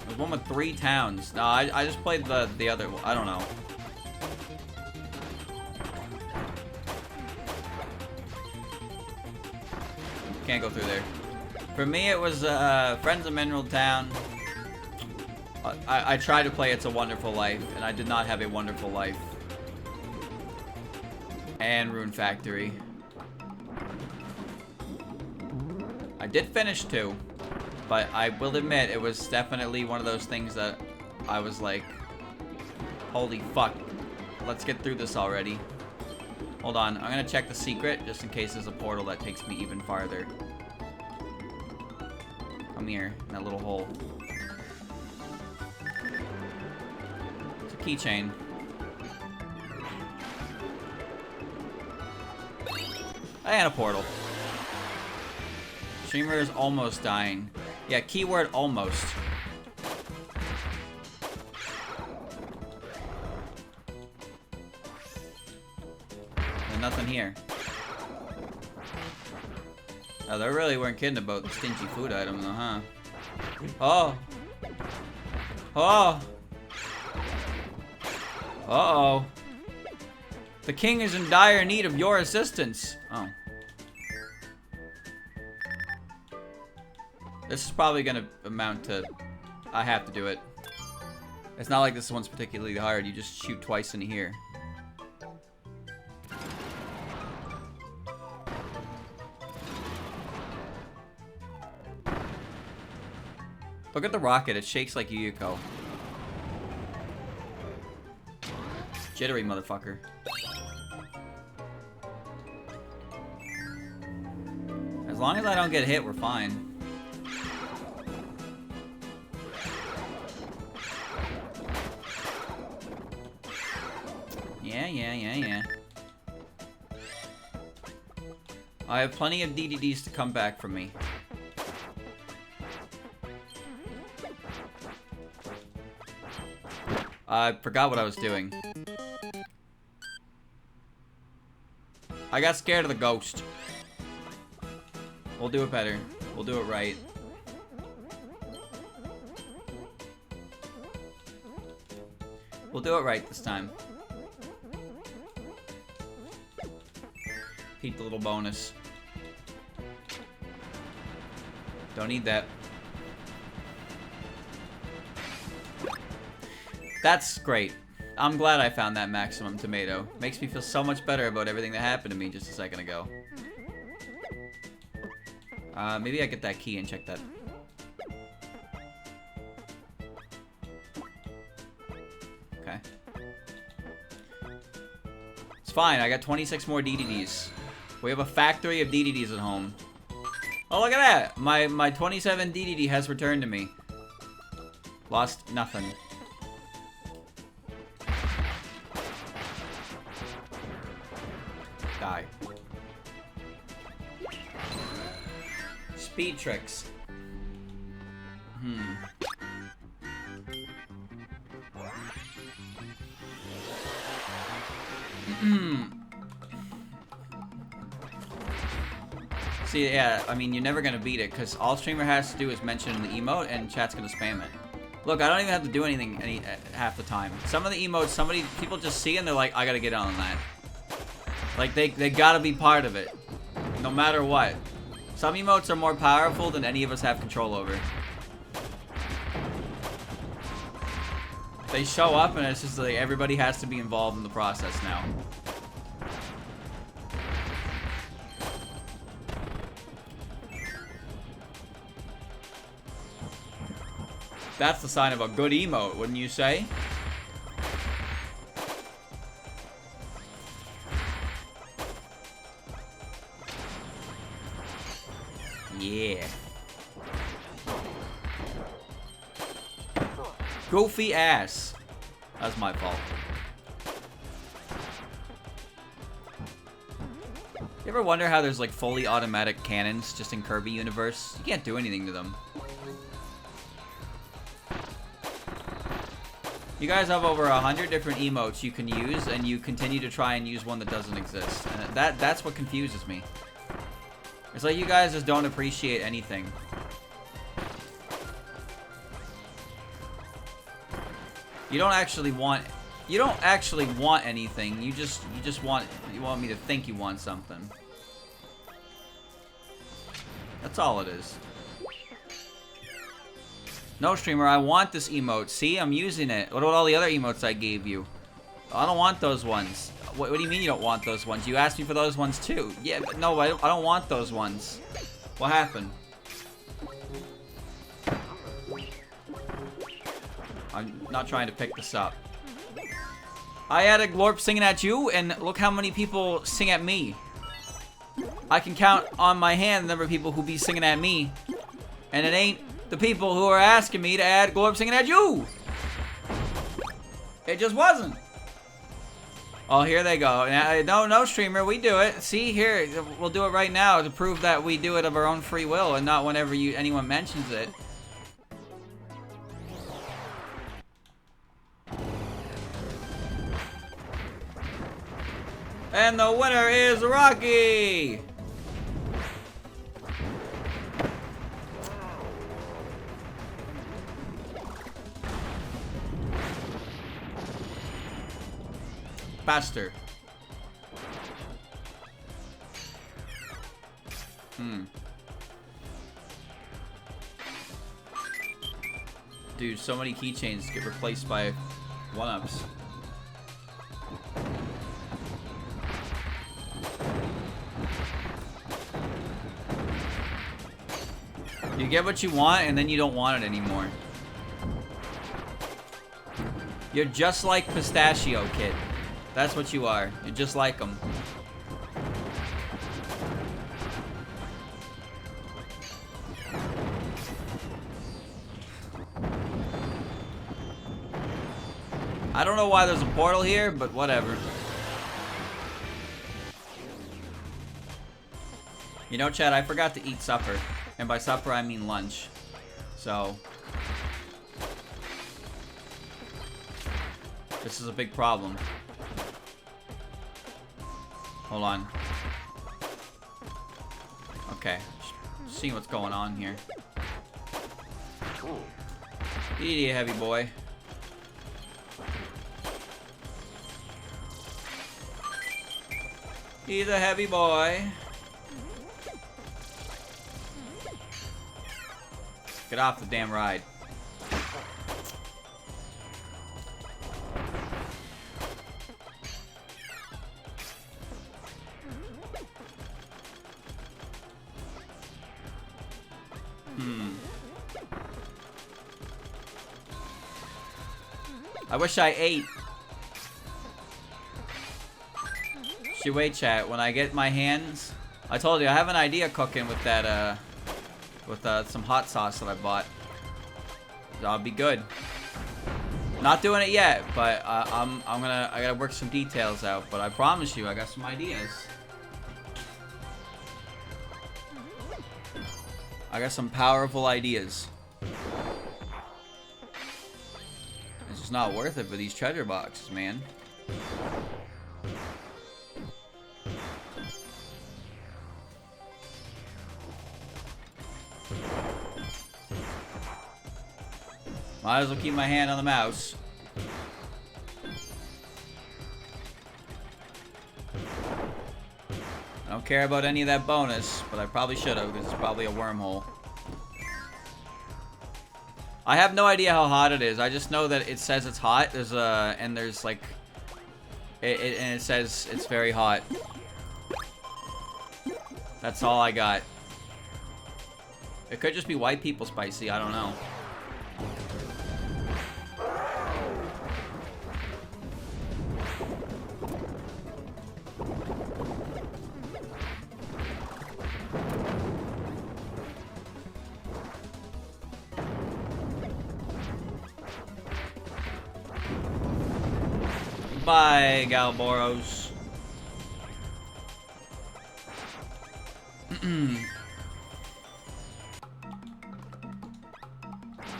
There's one with 3 towns. No, I just played the other one. I don't know. Can't go through there. For me, it was Friends of Mineral Town. I tried to play It's a Wonderful Life, and I did not have a wonderful life. And Rune Factory. I did finish 2, but I will admit it was definitely one of those things that I was like, holy fuck. Let's get through this already. Hold on, I'm gonna check the secret just in case there's a portal that takes me even farther. Come here, in that little hole. It's a keychain. And a portal. Streamer is almost dying. Yeah, keyword almost. There's nothing here. Oh, they really weren't kidding about the stingy food items, though, huh? Oh. Oh. Uh-oh. The king is in dire need of your assistance. Oh. This is probably gonna amount to... I have to do it. It's not like this one's particularly hard. You just shoot twice in here. Look at the rocket. It shakes like Yuyuko. Jittery motherfucker. As long as I don't get hit, we're fine. Yeah. I have plenty of DDDs to come back from me. I forgot what I was doing. I got scared of the ghost. We'll do it better. We'll do it right. We'll do it right this time. Keep the little bonus. Don't need that. That's great. I'm glad I found that maximum tomato. Makes me feel so much better about everything that happened to me just a second ago. Maybe I get that key and check that. Okay. It's fine, I got 26 more DDDs. We have a factory of DDDs at home. Oh, look at that! My 27 DDD has returned to me. Lost nothing. Die. Speed tricks. See, yeah, I mean, you're never gonna beat it, because all streamer has to do is mention the emote, and chat's gonna spam it. Look, I don't even have to do anything half the time. Some of the emotes, people just see and they're like, I gotta get on that. Like, they gotta be part of it. No matter what. Some emotes are more powerful than any of us have control over. They show up and it's just like everybody has to be involved in the process now. That's the sign of a good emote, wouldn't you say? Yeah. Goofy ass. That's my fault. You ever wonder how there's like fully automatic cannons just in Kirby universe? You can't do anything to them. You guys have over 100 different emotes you can use, and you continue to try and use one that doesn't exist. And that's what confuses me. It's like you guys just don't appreciate anything. You don't actually want anything. You want me to think you want something. That's all it is. No, streamer, I want this emote. See, I'm using it. What about all the other emotes I gave you? I don't want those ones. What do you mean you don't want those ones? You asked me for those ones too. Yeah, but no, I don't want those ones. What happened? I'm not trying to pick this up. I had a glorp singing at you, and look how many people sing at me. I can count on my hand the number of people who be singing at me. And it ain't the people who are asking me to add glorp singing at you. It just wasn't. Oh, here they go. No, streamer, we do it. See, here, we'll do it right now to prove that we do it of our own free will and not whenever anyone mentions it. And the winner is Rocky! Faster. Dude, so many keychains get replaced by one-ups. You get what you want, and then you don't want it anymore. You're just like Pistachio Kid. That's what you are. You're just like them. I don't know why there's a portal here, but whatever. You know, Chad, I forgot to eat supper. And by supper, I mean lunch. So... this is a big problem. Hold on. Okay. Just seeing what's going on here. Eat, heavy boy. He's a heavy boy. Get off the damn ride. I wish I ate. Wait, chat. When I get my hands, I told you I have an idea cooking with that, some hot sauce that I bought. That'll be good. Not doing it yet, but I gotta work some details out. But I promise you, I got some ideas. I got some powerful ideas. It's just not worth it for these treasure boxes, man. Might as well keep my hand on the mouse. I don't care about any of that bonus, but I probably should have, because it's probably a wormhole. I have no idea how hot it is. I just know that it says it's hot. There's like, it says it's very hot. That's all I got. It could just be white people spicy. I don't know. Bye, Galboros.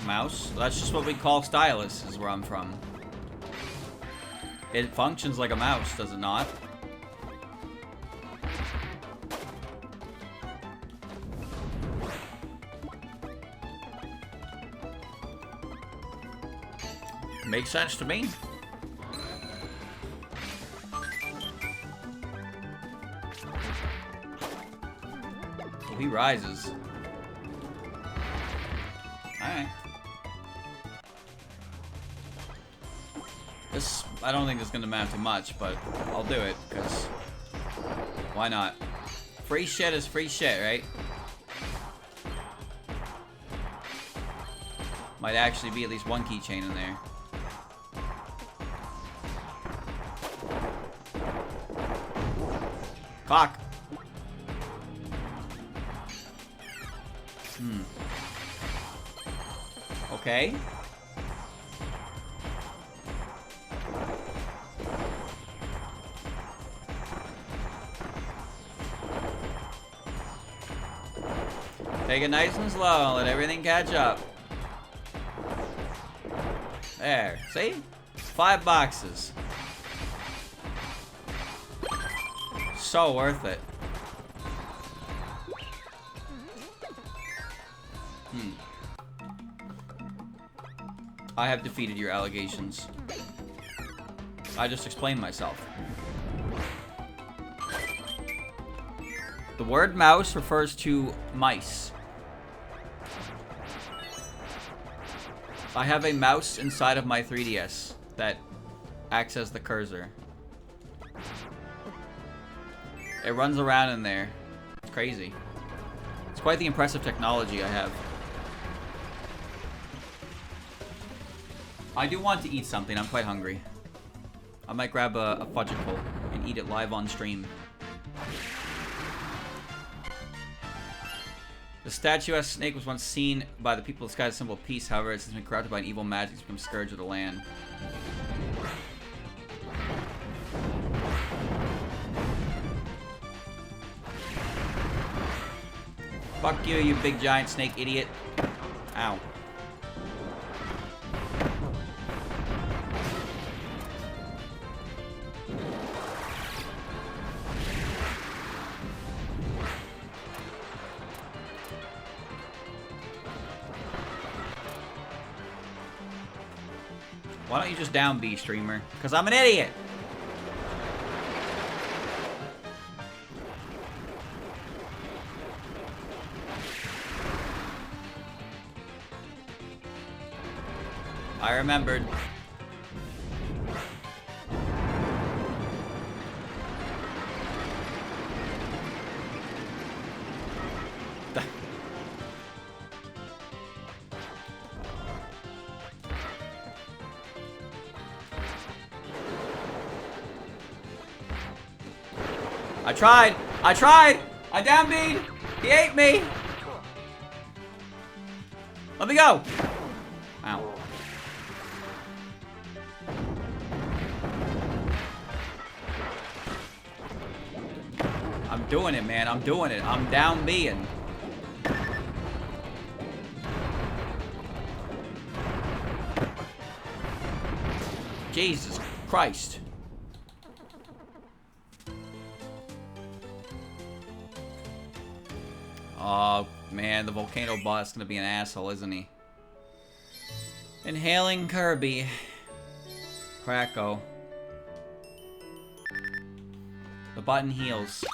Mouse? That's just what we call stylus, is where I'm from. It functions like a mouse, does it not? Makes sense to me. He rises. Alright. This, I don't think it's gonna amount to much, but I'll do it, because why not? Free shit is free shit, right? Might actually be at least one keychain in there. Clock. Okay. Take it nice and slow, let everything catch up. There, see? 5 boxes. So worth it. I have defeated your allegations. I just explained myself. The word mouse refers to mice. I have a mouse inside of my 3DS that acts as the cursor. It runs around in there. It's crazy. It's quite the impressive technology I have. I do want to eat something. I'm quite hungry. I might grab a fudgicle and eat it live on stream. The statuesque snake was once seen by the people of the sky as a symbol of peace. However, it has been corrupted by an evil magic to become scourge of the land. Fuck you, you big giant snake idiot. Ow. Why don't you just down B, streamer? Because I'm an idiot! I remembered. I tried! I tried! I down B'd! He ate me! Let me go! Ow. I'm doing it, man. I'm doing it. I'm down B'ing. Jesus Christ. Oh, man, the volcano boss is gonna be an asshole, isn't he? Inhaling Kirby. Cracko. The button heals.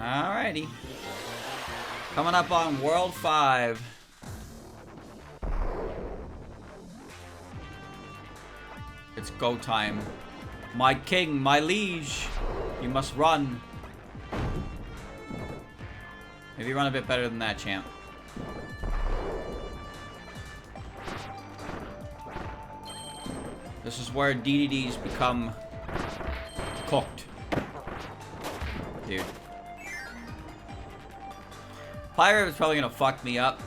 Alrighty. Coming up on World 5. It's go time. My king, my liege, you must run. Maybe run a bit better than that, champ. This is where DDDs become cooked. Dude. Pirate is probably gonna fuck me up.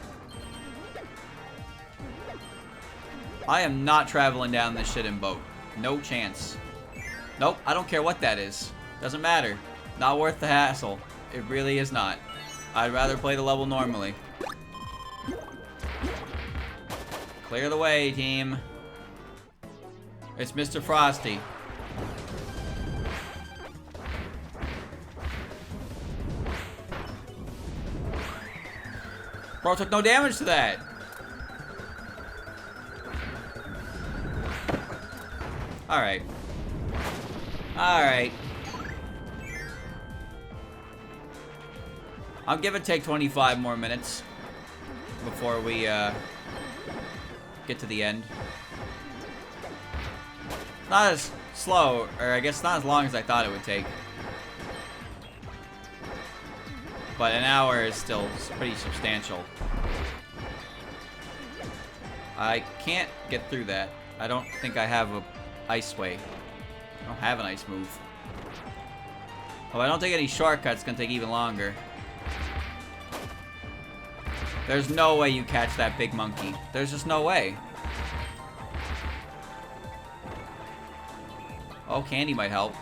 I am not traveling down this shit in boat. No chance. Nope, I don't care what that is. Doesn't matter. Not worth the hassle. It really is not. I'd rather play the level normally. Clear the way, team. It's Mr. Frosty. Bro took no damage to that. Alright. Alright. I'll give it take 25 more minutes before we get to the end. Not as slow, or I guess not as long as I thought it would take. But an hour is still pretty substantial. I can't get through that. I don't think I have a ice way. I don't have an ice move. Oh, I don't take any shortcuts. It's gonna take even longer. There's no way you catch that big monkey. There's just no way. Oh, candy might help.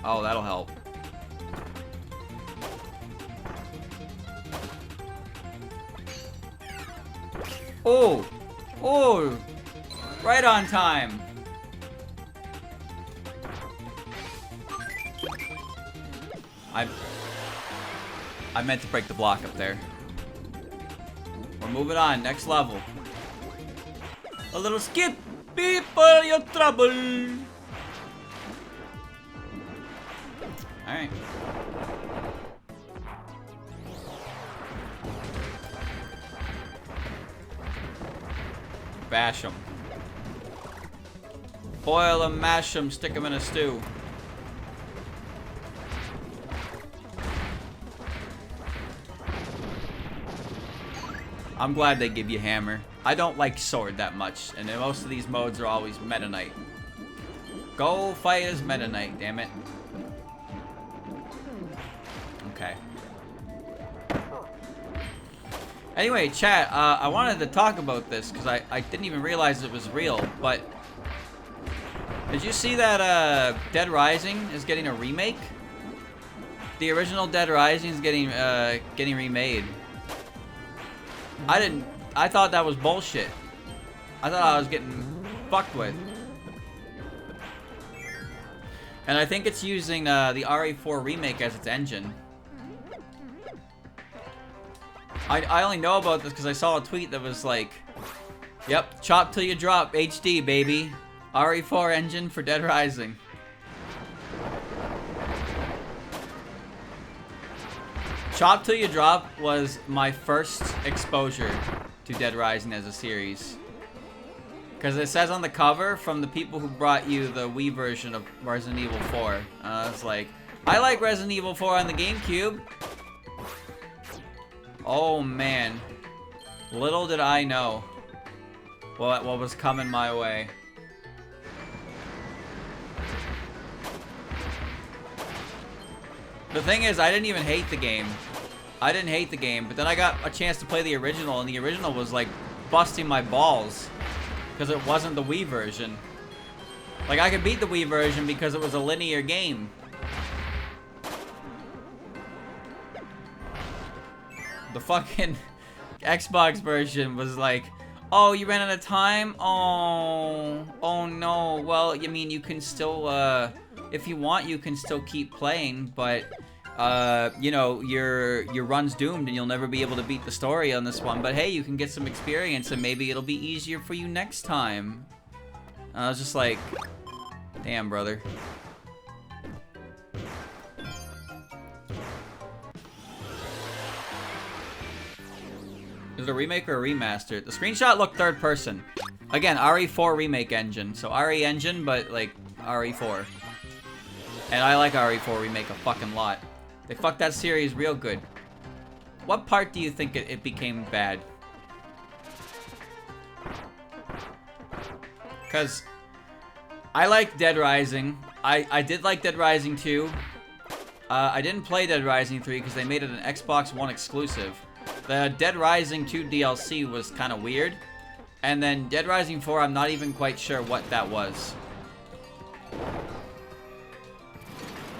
Oh, that'll help. Oh! Oh! Right on time! I meant to break the block up there. We're moving on, next level. A little skip! People, your trouble! Alright. Bash them. Boil them, mash them, stick them in a stew. I'm glad they give you hammer. I don't like sword that much, and in most of these modes are always Meta Knight. Go fight as Meta Knight, damn it. Okay. Anyway, chat, I wanted to talk about this because I didn't even realize it was real, but did you see that Dead Rising is getting a remake? The original Dead Rising is getting remade. I thought that was bullshit. I thought I was getting fucked with. And I think it's using the RE4 remake as its engine. I only know about this because I saw a tweet that was like, yep, chop till you drop, HD, baby. RE4 engine for Dead Rising. Chop Till You Drop was my first exposure to Dead Rising as a series. Because it says on the cover, from the people who brought you the Wii version of Resident Evil 4. It's like, I like Resident Evil 4 on the GameCube. Oh man. Little did I know what was coming my way. The thing is, I didn't even hate the game. I didn't hate the game, but then I got a chance to play the original, and the original was like busting my balls because it wasn't the Wii version. Like, I could beat the Wii version because it was a linear game. The fucking Xbox version was like, oh, you ran out of time? Oh no. Well, I mean, you can still, if you want, you can still keep playing, but, you know, your run's doomed and you'll never be able to beat the story on this one. But hey, you can get some experience and maybe it'll be easier for you next time. I was just like, damn, brother. Is it a remake or a remaster? The screenshot looked third person. Again, RE4 remake engine. So RE engine, but like RE4. And I like RE4 remake a fucking lot. They fucked that series real good. What part do you think it became bad? Because I like Dead Rising. I did like Dead Rising 2. I didn't play Dead Rising 3 because they made it an Xbox One exclusive. The Dead Rising 2 DLC was kind of weird. And then Dead Rising 4, I'm not even quite sure what that was.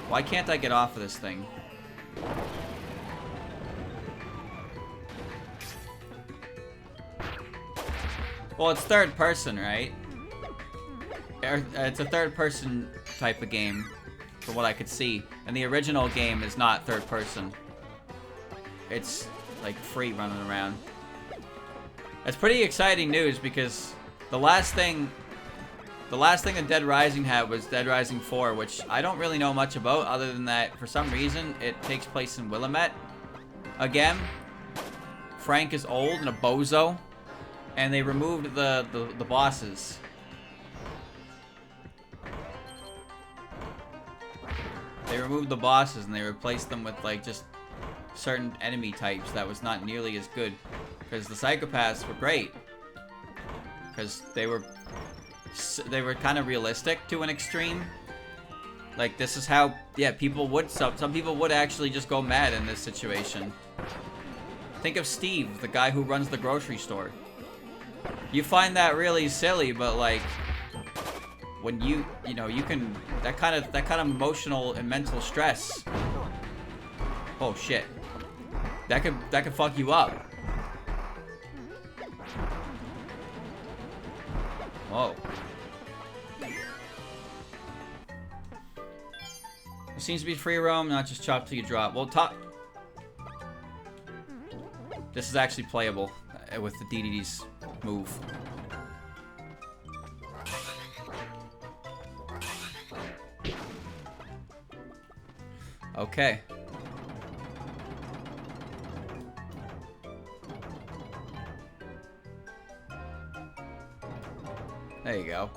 Why can't I get off of this thing? Well, it's third person, right? It's a third person type of game, from what I could see. And the original game is not third person. It's like free running around. It's pretty exciting news because the last thing that Dead Rising had was Dead Rising 4, which I don't really know much about other than that for some reason it takes place in Willamette. Again, Frank is old and a bozo, and they removed the bosses. They removed the bosses and they replaced them with like just certain enemy types that was not nearly as good. Because the psychopaths were great. Because they were kind of realistic to an extreme. Like, this is how, yeah, people would, some people would actually just go mad in this situation. Think of Steve, the guy who runs the grocery store. You find that really silly, but like, when you know, you can, that kind of emotional and mental stress. Oh shit. That could fuck you up. Whoa. It seems to be free roam, not just chop till you drop. Well, this is actually playable with the Dedede's move. Okay. There you go.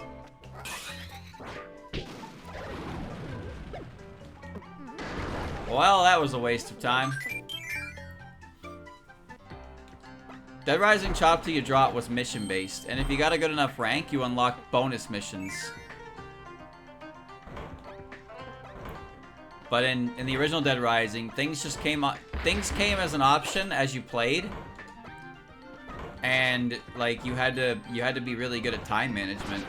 Well, that was a waste of time. Dead Rising Chop Till You Drop was mission-based, and if you got a good enough rank, you unlock bonus missions. But in the original Dead Rising, things just came as an option as you played. And like you had to be really good at time management.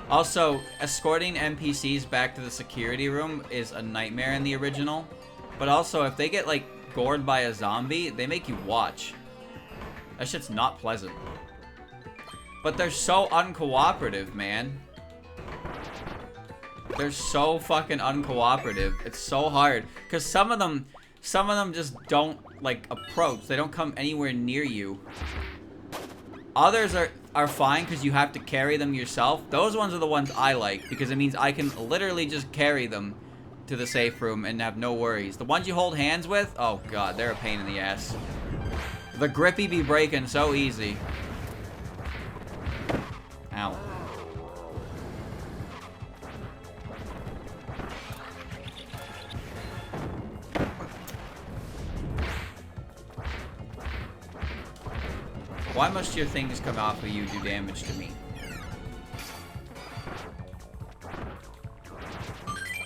Also, escorting NPCs back to the security room is a nightmare in the original. But also, if they get like gored by a zombie, they make you watch. That shit's not pleasant. But they're so uncooperative, man. They're so fucking uncooperative. It's so hard. Because some of them just don't like approach. They don't come anywhere near you. Others are fine because you have to carry them yourself. Those ones are the ones I like because it means I can literally just carry them to the safe room and have no worries. The ones you hold hands with, oh god, they're a pain in the ass. The grippy be breaking so easy. Ow. Why must your things come off of you do damage to me?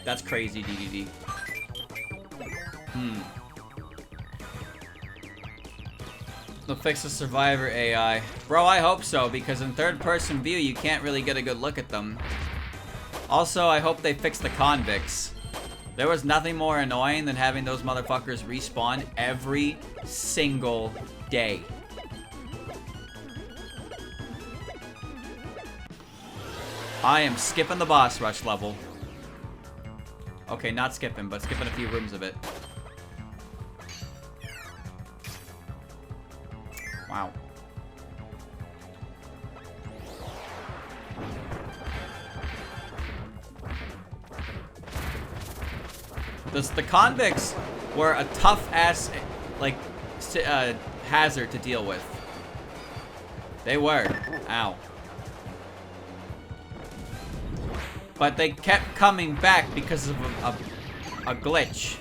That's crazy, Dedede. They'll fix the survivor AI. Bro, I hope so, because in third-person view, you can't really get a good look at them. Also, I hope they fix the convicts. There was nothing more annoying than having those motherfuckers respawn every single day. I am skipping the boss rush level. Okay, not skipping, but skipping a few rooms of it. Wow. The convicts were a tough-ass, like, hazard to deal with. They were. Ow. But they kept coming back because of a glitch.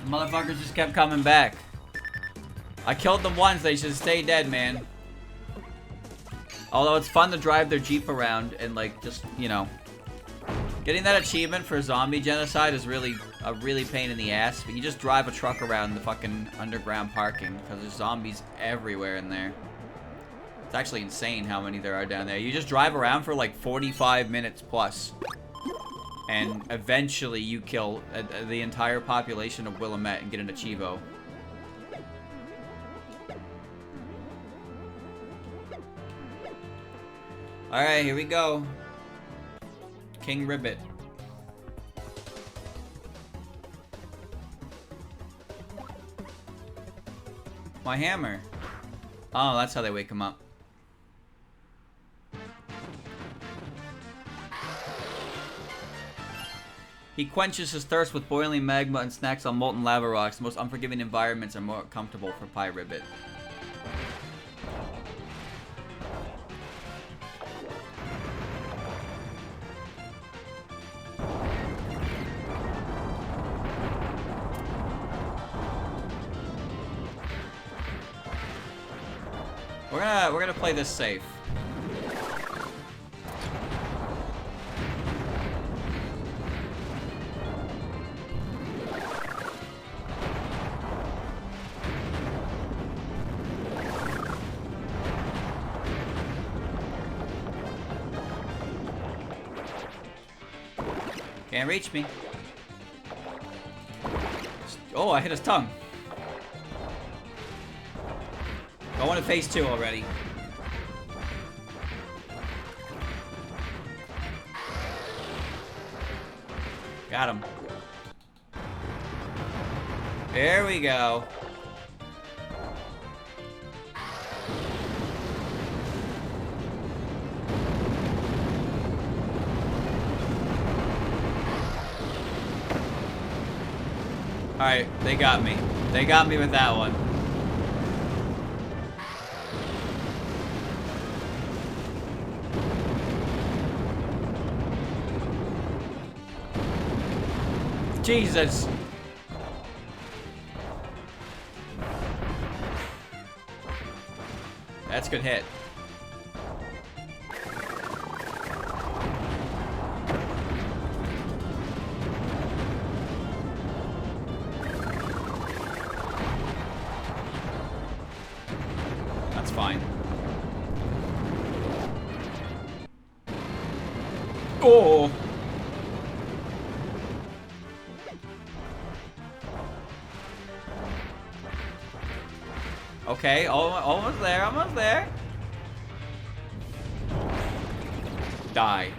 Motherfuckers just kept coming back. I killed them once, they should stay dead, man. Although it's fun to drive their Jeep around and like just, you know. Getting that achievement for zombie genocide is really a pain in the ass. But you just drive a truck around the fucking underground parking because there's zombies everywhere in there. It's actually insane how many there are down there. You just drive around for like 45 minutes plus. And eventually you kill the entire population of Willamette and get an Achievo. Alright, here we go. King Ribbit. My hammer. Oh, that's how they wake him up. He quenches his thirst with boiling magma and snacks on molten lava rocks. The most unforgiving environments are more comfortable for Pie Ribbit. We're gonna play this safe. Can't reach me. Oh, I hit his tongue. Going to phase 2 already. Got him. There we go. Alright, they got me. They got me with that one. Jesus. That's a good hit. That's fine. Oh! Okay, almost there, almost there. Die.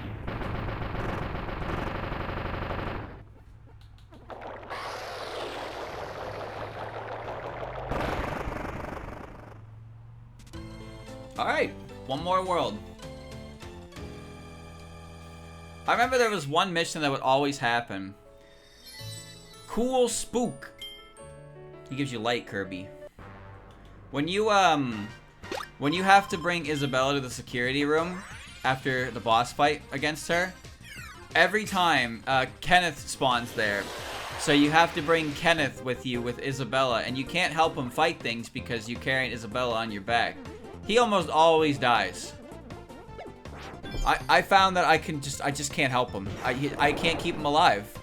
Alright, one more world. I remember there was one mission that would always happen. Cool Spook. He gives you light, Kirby. When you have to bring Isabella to the security room after the boss fight against her, every time Kenneth spawns there. So you have to bring Kenneth with you with Isabella, and you can't help him fight things because you're carrying Isabella on your back. He almost always dies. I found that I just can't help him. I can't keep him alive.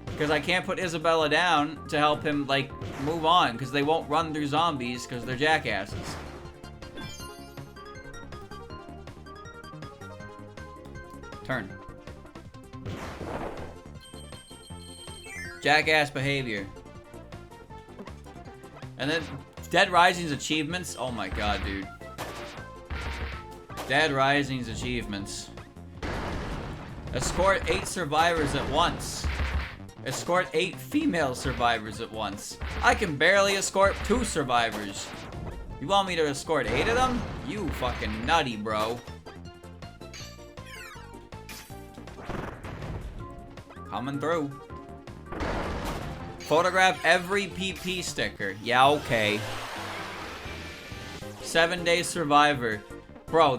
Because I can't put Isabella down to help him, like, move on. Because they won't run through zombies because they're jackasses. Turn. Jackass behavior. And then Dead Rising's achievements. Oh my god, dude. Dead Rising's achievements. Escort 8 survivors at once. Escort 8 female survivors at once. I can barely escort 2 survivors. You want me to escort 8 of them? You fucking nutty, bro. Coming through. Photograph every PP sticker. Yeah, okay. 7-day survivor. Bro,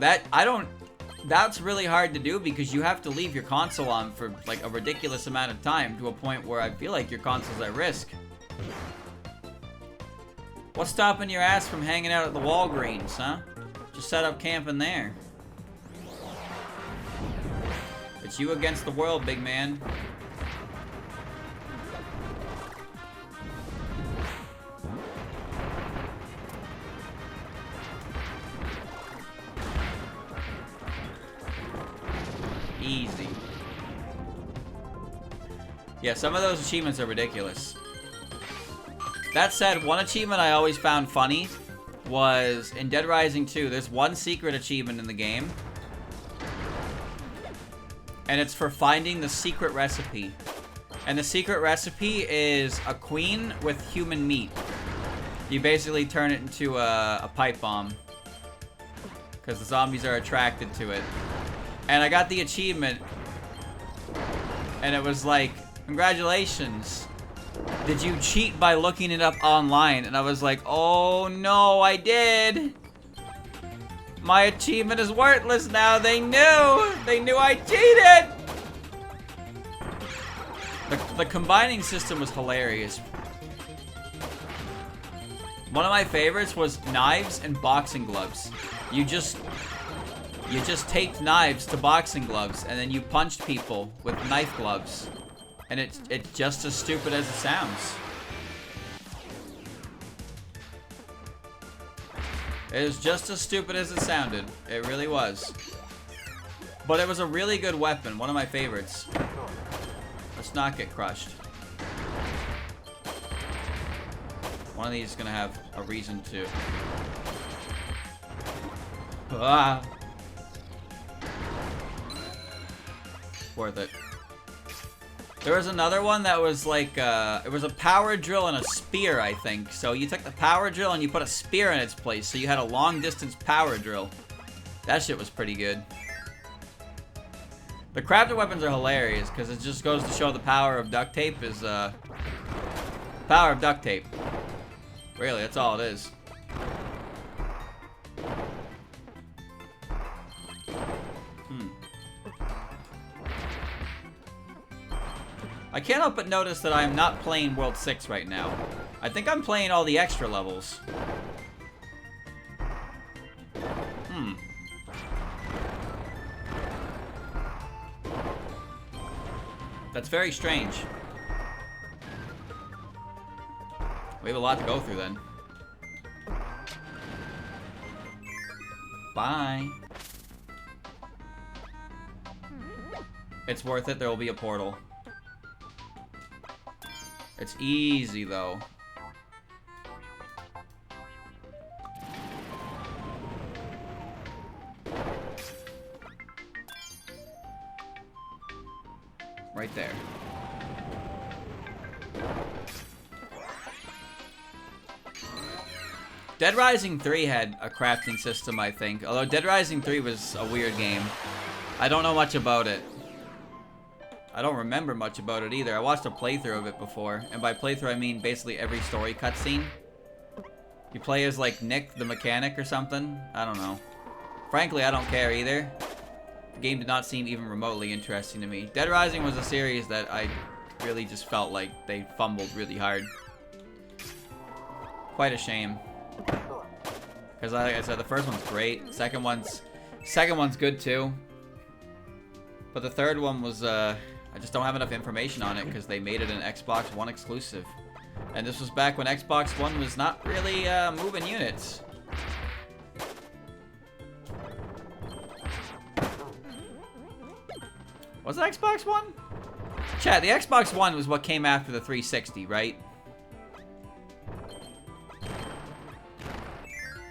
that's really hard to do because you have to leave your console on for like a ridiculous amount of time to a point where I feel like your console's at risk. What's stopping your ass from hanging out at the Walgreens, huh? Just set up camp in there. It's you against the world, big man. Easy. Yeah, some of those achievements are ridiculous. That said, one achievement I always found funny was in Dead Rising 2, there's one secret achievement in the game. And it's for finding the secret recipe. And the secret recipe is a queen with human meat. You basically turn it into a pipe bomb. Because the zombies are attracted to it. And I got the achievement, and it was like, congratulations. Did you cheat by looking it up online? And I was like, oh no, I did. My achievement is worthless now. They knew. They knew I cheated. The combining system was hilarious. One of my favorites was knives and boxing gloves. You just taped knives to boxing gloves, and then you punched people with knife gloves. And it's just as stupid as it sounds. It was just as stupid as it sounded. It really was. But it was a really good weapon. One of my favorites. Let's not get crushed. One of these is gonna have a reason to. Ah. Worth it. There was another one that was like, it was a power drill and a spear, I think. So you took the power drill and you put a spear in its place, so you had a long distance power drill. That shit was pretty good. The crafted weapons are hilarious, because it just goes to show the power of duct tape is, power of duct tape. Really, that's all it is. I can't help but notice that I am not playing World 6 right now. I think I'm playing all the extra levels. That's very strange. We have a lot to go through then. Bye. It's worth it. There will be a portal. It's easy, though. Right there. Dead Rising 3 had a crafting system, I think. Although Dead Rising 3 was a weird game. I don't know much about it. I don't remember much about it either. I watched a playthrough of it before. And by playthrough, I mean basically every story cutscene. You play as, like, Nick the mechanic or something? I don't know. Frankly, I don't care either. The game did not seem even remotely interesting to me. Dead Rising was a series that I really just felt like they fumbled really hard. Quite a shame. Because like I said, the first one's great. Second one's good too. But the third one was, I just don't have enough information on it because they made it an Xbox One exclusive. And this was back when Xbox One was not really moving units. Was it Xbox One? Chat, the Xbox One was what came after the 360, right?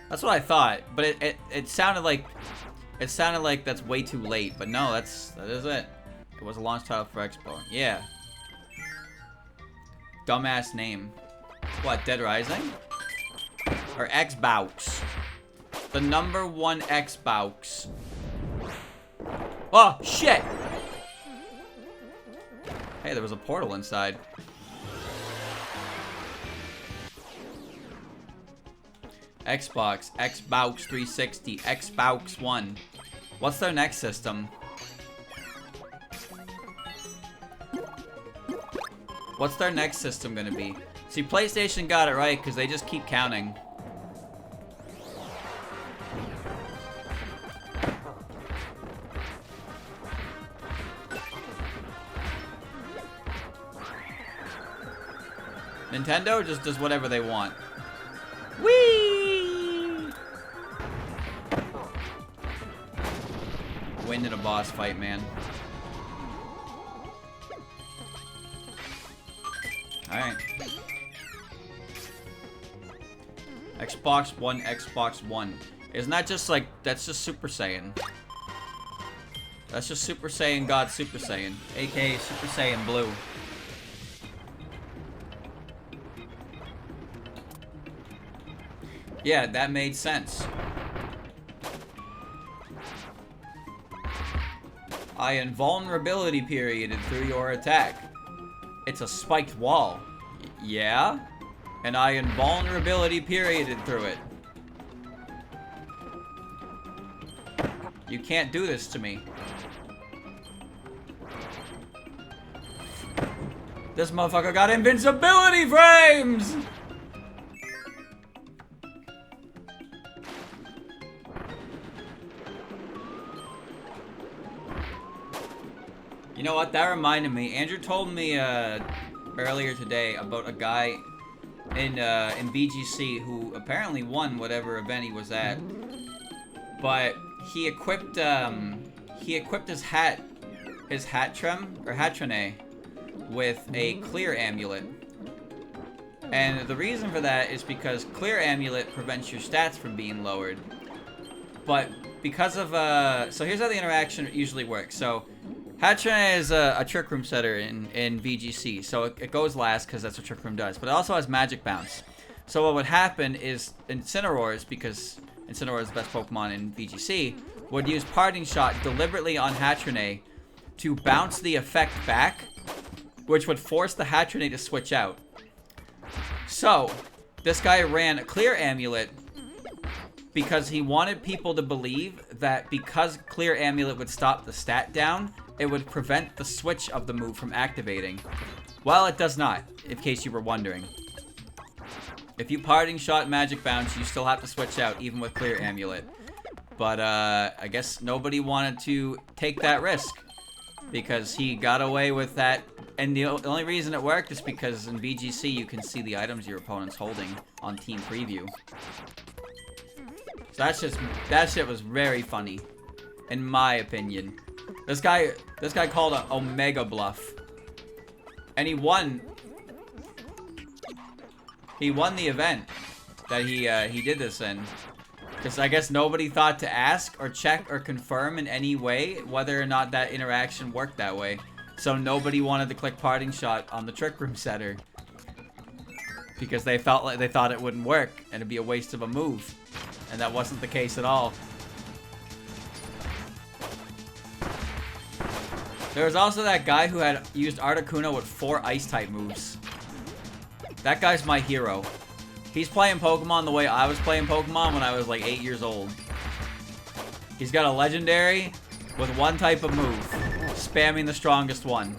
That's what I thought, but it sounded like that's way too late. But no, that is it. It was a launch title for Xbox. Yeah. Dumbass name. What, Dead Rising? Or Xbox? The #1 Xbox. Oh shit! Hey, there was a portal inside. Xbox, Xbox 360, Xbox One. What's their next system? What's their next system gonna be? See, PlayStation got it right because they just keep counting. Nintendo just does whatever they want. Whee! Win in a boss fight, man. Alright. Xbox One, Xbox One. Isn't that just like, that's just Super Saiyan. That's just Super Saiyan God Super Saiyan, aka Super Saiyan Blue. Yeah, that made sense. I invulnerability perioded through your attack. It's a spiked wall. Yeah? And I invulnerability perioded through it. You can't do this to me. This motherfucker got invincibility frames! You know what? That reminded me. Andrew told me earlier today about a guy in BGC who apparently won whatever event he was at, but he equipped his hat trim or hat trine with a clear amulet. And the reason for that is because clear amulet prevents your stats from being lowered. But because of so here's how the interaction usually works. So hat trine is a trick room setter in VGC, so it goes last because that's what trick room does. But it also has magic bounce. So what would happen is Incineroars, because Incineroar is the best Pokemon in VGC, would use Parting Shot deliberately on hat trine to bounce the effect back, which would force the hat trine to switch out. So this guy ran a clear amulet because he wanted people to believe that because clear amulet would stop the stat down, it would prevent the switch of the move from activating. Well, it does not, in case you were wondering. If you Parting Shot Magic Bounce, you still have to switch out, even with clear amulet. But I guess nobody wanted to take that risk, because he got away with that. And the only reason it worked is because in VGC you can see the items your opponent's holding on Team Preview. So that shit was very funny, in my opinion. This guy called an Omega Bluff, and he won. He won the event that he did this in, because I guess nobody thought to ask or check or confirm in any way whether or not that interaction worked that way. So nobody wanted to click Parting Shot on the Trick Room setter because they thought it wouldn't work and it'd be a waste of a move, and that wasn't the case at all. There was also that guy who had used Articuno with 4 Ice-type moves. That guy's my hero. He's playing Pokemon the way I was playing Pokemon when I was like 8 years old. He's got a Legendary with 1 type of move, spamming the strongest one.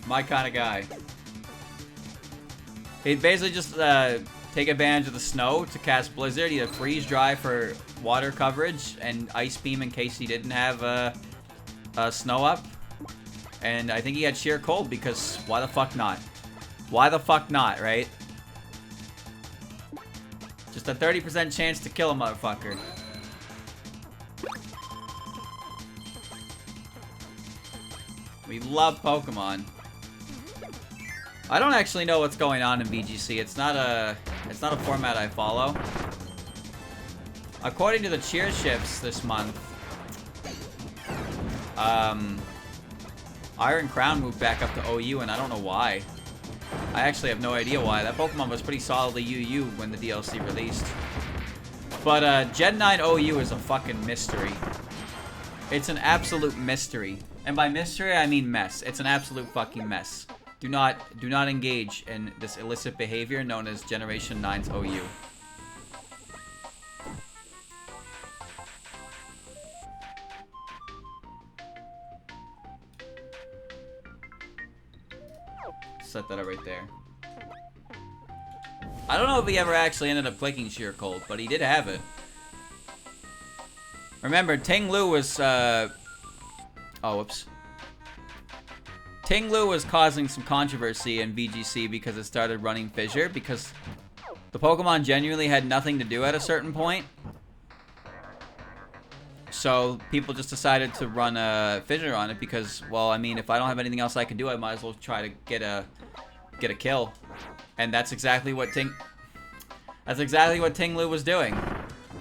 My kind of guy. He'd basically just take advantage of the snow to cast Blizzard. He had Freeze Dry for water coverage and Ice Beam in case he didn't have snow up. And I think he had Sheer Cold because why the fuck not? Why the fuck not, right? Just a 30% chance to kill a motherfucker. We love Pokemon. I don't actually know what's going on in VGC. It's not a format I follow. According to the cheer shifts this month, Iron Crown moved back up to OU, and I don't know why. I actually have no idea why. That Pokemon was pretty solidly UU when the DLC released. But Gen 9 OU is a fucking mystery. It's an absolute mystery. And by mystery, I mean mess. It's an absolute fucking mess. Do not engage in this illicit behavior known as Generation 9's OU. Set that up right there. I don't know if he ever actually ended up clicking Sheer Cold, but he did have it. Remember, Ting Lu was, oh, whoops. Ting Lu was causing some controversy in VGC because it started running Fissure, because the Pokemon genuinely had nothing to do at a certain point. So people just decided to run a Fissure on it because, well, I mean, if I don't have anything else I can do, I might as well try to get a kill. And that's exactly what Ting Lu was doing.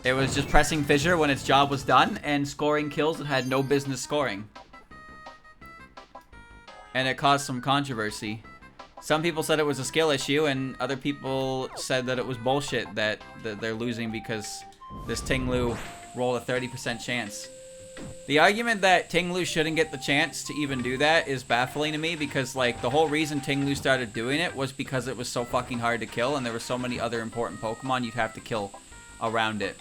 It was just pressing Fissure when its job was done and scoring kills it had no business scoring. And it caused some controversy. Some people said it was a skill issue, and other people said that it was bullshit that they're losing because this Ting Lu rolled a 30% chance. The argument that Ting Lu shouldn't get the chance to even do that is baffling to me because, like, the whole reason Ting Lu started doing it was because it was so fucking hard to kill and there were so many other important Pokemon you'd have to kill around it.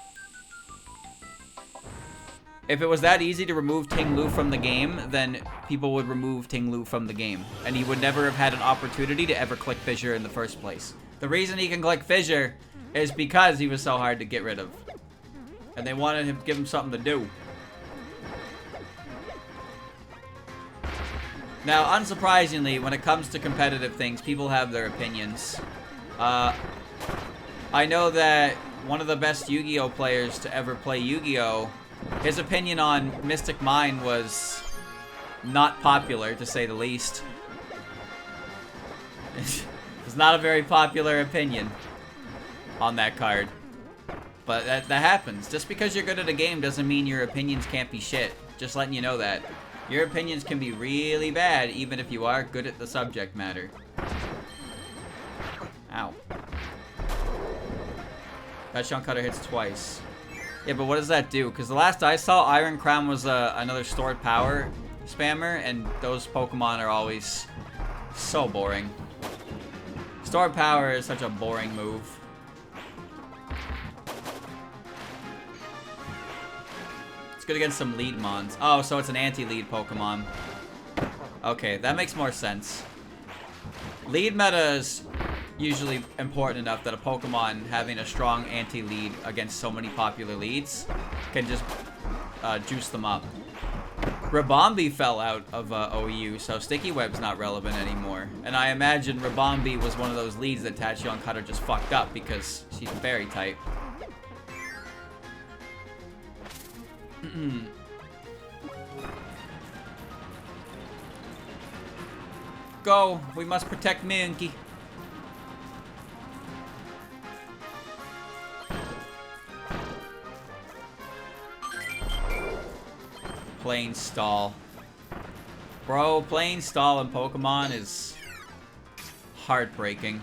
If it was that easy to remove Ting Lu from the game, then people would remove Ting Lu from the game. And he would never have had an opportunity to ever click Fissure in the first place. The reason he can click Fissure is because he was so hard to get rid of. And they wanted him to give him something to do. Now, unsurprisingly, when it comes to competitive things, people have their opinions. I know that one of the best Yu-Gi-Oh players to ever play Yu-Gi-Oh, his opinion on Mystic Mine was not popular, to say the least. It's not a very popular opinion on that card. But that happens. Just because you're good at a game doesn't mean your opinions can't be shit. Just letting you know that. Your opinions can be really bad, even if you are good at the subject matter. Ow. That Shun Cutter hits twice. Yeah, but what does that do? Because the last I saw, Iron Crown was another stored power spammer, and those Pokemon are always so boring. Stored power is such a boring move. It's good against some lead mons. Oh, so it's an anti-lead Pokemon. Okay, that makes more sense. Lead meta is usually important enough that a Pokemon having a strong anti-lead against so many popular leads can just juice them up. Rabombi fell out of OU, so Sticky Web's not relevant anymore. And I imagine Rabombi was one of those leads that Tachion Cutter just fucked up because she's a fairy type. Go! We must protect Monkey. Playing stall. Bro, playing stall in Pokemon is heartbreaking.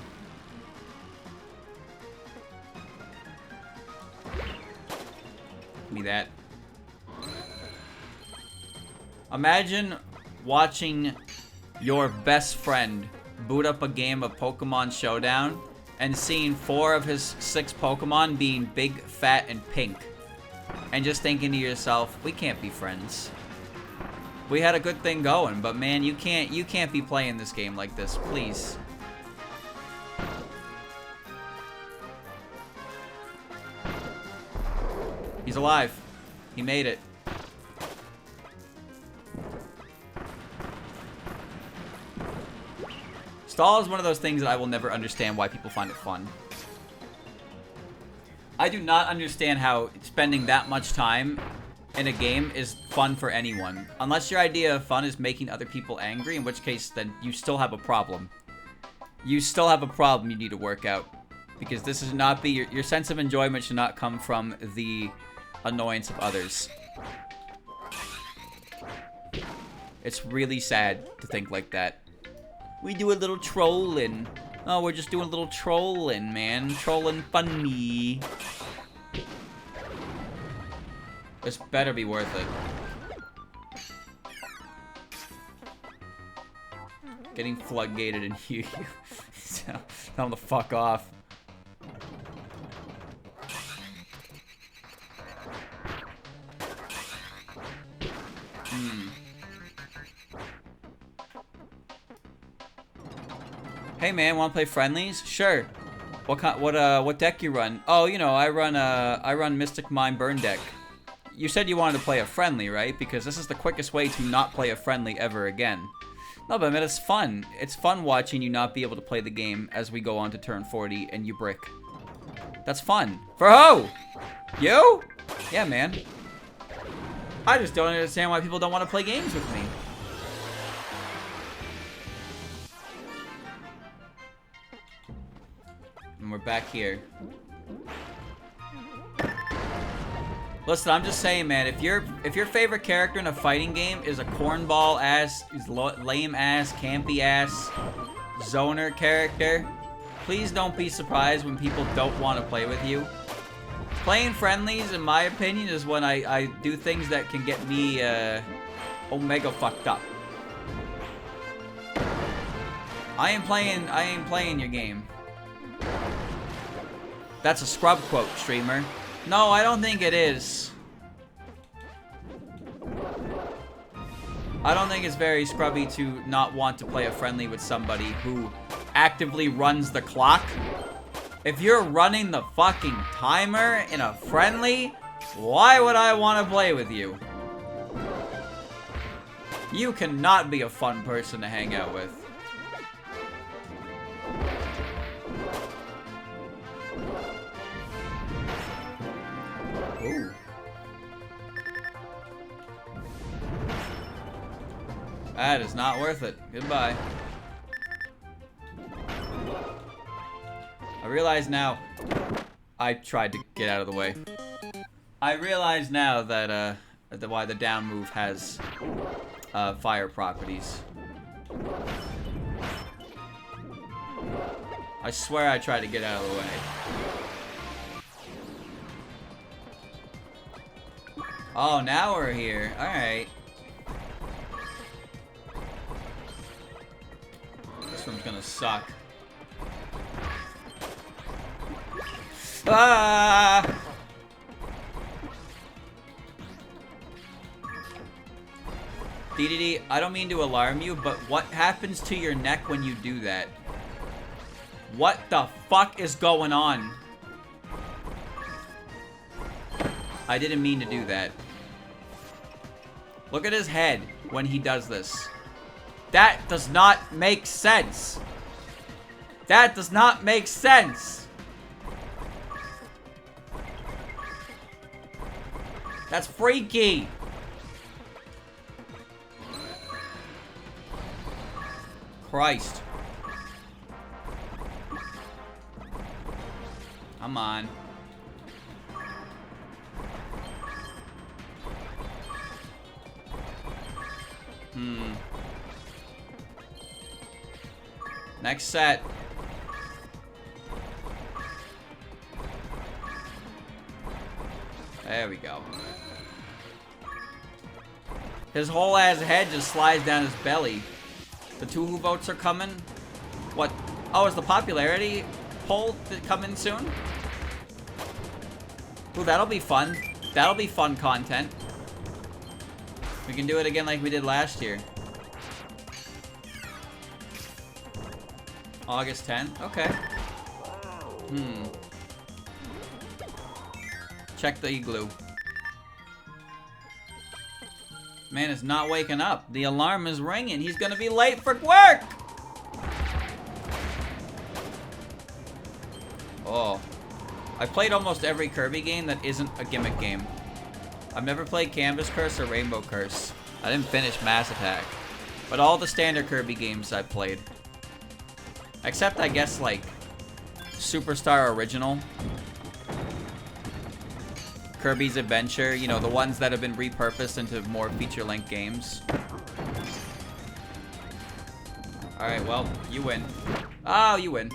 Give me that. Imagine watching your best friend boot up a game of Pokemon Showdown and seeing 4 of his 6 Pokemon being big, fat, and pink. And just thinking to yourself, we can't be friends. We had a good thing going, but man, you can't be playing this game like this, please. He's alive. He made it. Stall is one of those things that I will never understand why people find it fun. I do not understand how spending that much time in a game is fun for anyone. Unless your idea of fun is making other people angry, in which case then you still have a problem. You still have a problem you need to work out. Because this is not be your sense of enjoyment should not come from the annoyance of others. It's really sad to think like that. We do a little trolling. Oh, we're just doing a little trolling, man. Trolling funny. This better be worth it. Getting floodgated in Yu-Gi-Oh! Tell him to fuck off. Hey man, wanna play friendlies? Sure. What deck you run? Oh, you know, I run Mystic Mine Burn deck. You said you wanted to play a friendly, right? Because this is the quickest way to not play a friendly ever again. No, but man, it's fun. It's fun watching you not be able to play the game as we go on to turn 40 and you brick. That's fun. For who? You? Yeah, man. I just don't understand why people don't want to play games with me. And we're back here. Listen, I'm just saying, man, if your favorite character in a fighting game is a cornball ass, lame ass, campy ass, zoner character, please don't be surprised when people don't want to play with you. Playing friendlies, in my opinion, is when I do things that can get me omega fucked up. I ain't playing your game. That's a scrub quote, streamer. No, I don't think it is. I don't think it's very scrubby to not want to play a friendly with somebody who actively runs the clock. If you're running the fucking timer in a friendly, why would I want to play with you? You cannot be a fun person to hang out with. Ooh. That is not worth it. Goodbye. I realize now... I tried to get out of the way. I realize now that, why the down move has, fire properties. I swear I tried to get out of the way. Oh, now we're here. Alright. This one's gonna suck. Ah! Dedede, I don't mean to alarm you, but what happens to your neck when you do that? What the fuck is going on? I didn't mean to do that. Look at his head when he does this. That does not make sense. That does not make sense. That's freaky. Christ. Come on. Next set. There we go. His whole ass head just slides down his belly. The 2 who votes are coming. What? Oh, is the popularity poll coming soon? Ooh, that'll be fun. That'll be fun content. We can do it again like we did last year. August 10th? Okay. Check the igloo. Man is not waking up. The alarm is ringing. He's gonna be late for work! Oh. I played almost every Kirby game that isn't a gimmick game. I've never played Canvas Curse or Rainbow Curse. I didn't finish Mass Attack. But all the standard Kirby games I've played. Except, I guess, like, Superstar Original. Kirby's Adventure, you know, the ones that have been repurposed into more feature-length games. Alright, well, you win. Oh, you win.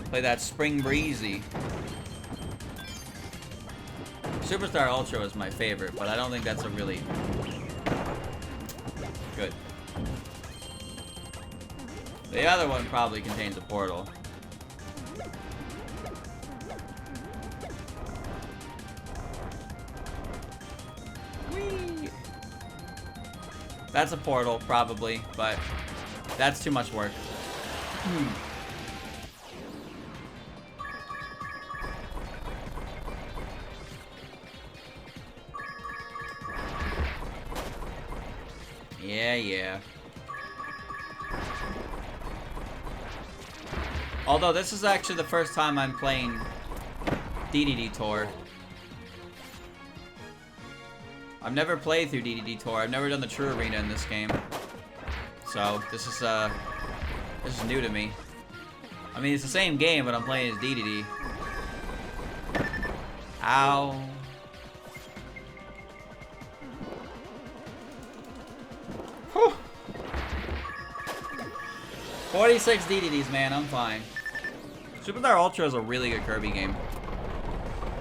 Play that Spring Breezy. Superstar Ultra was my favorite, but I don't think that's a really good. The other one probably contains a portal. Whee! That's a portal, probably, but that's too much work. Yeah. Although this is actually the first time I'm playing Dedede Tour. I've never played through Dedede Tour. I've never done the true arena in this game. So this is new to me. I mean, it's the same game, but I'm playing as Dedede. Ow. 46 DDDs, man, I'm fine. Superstar Ultra is a really good Kirby game.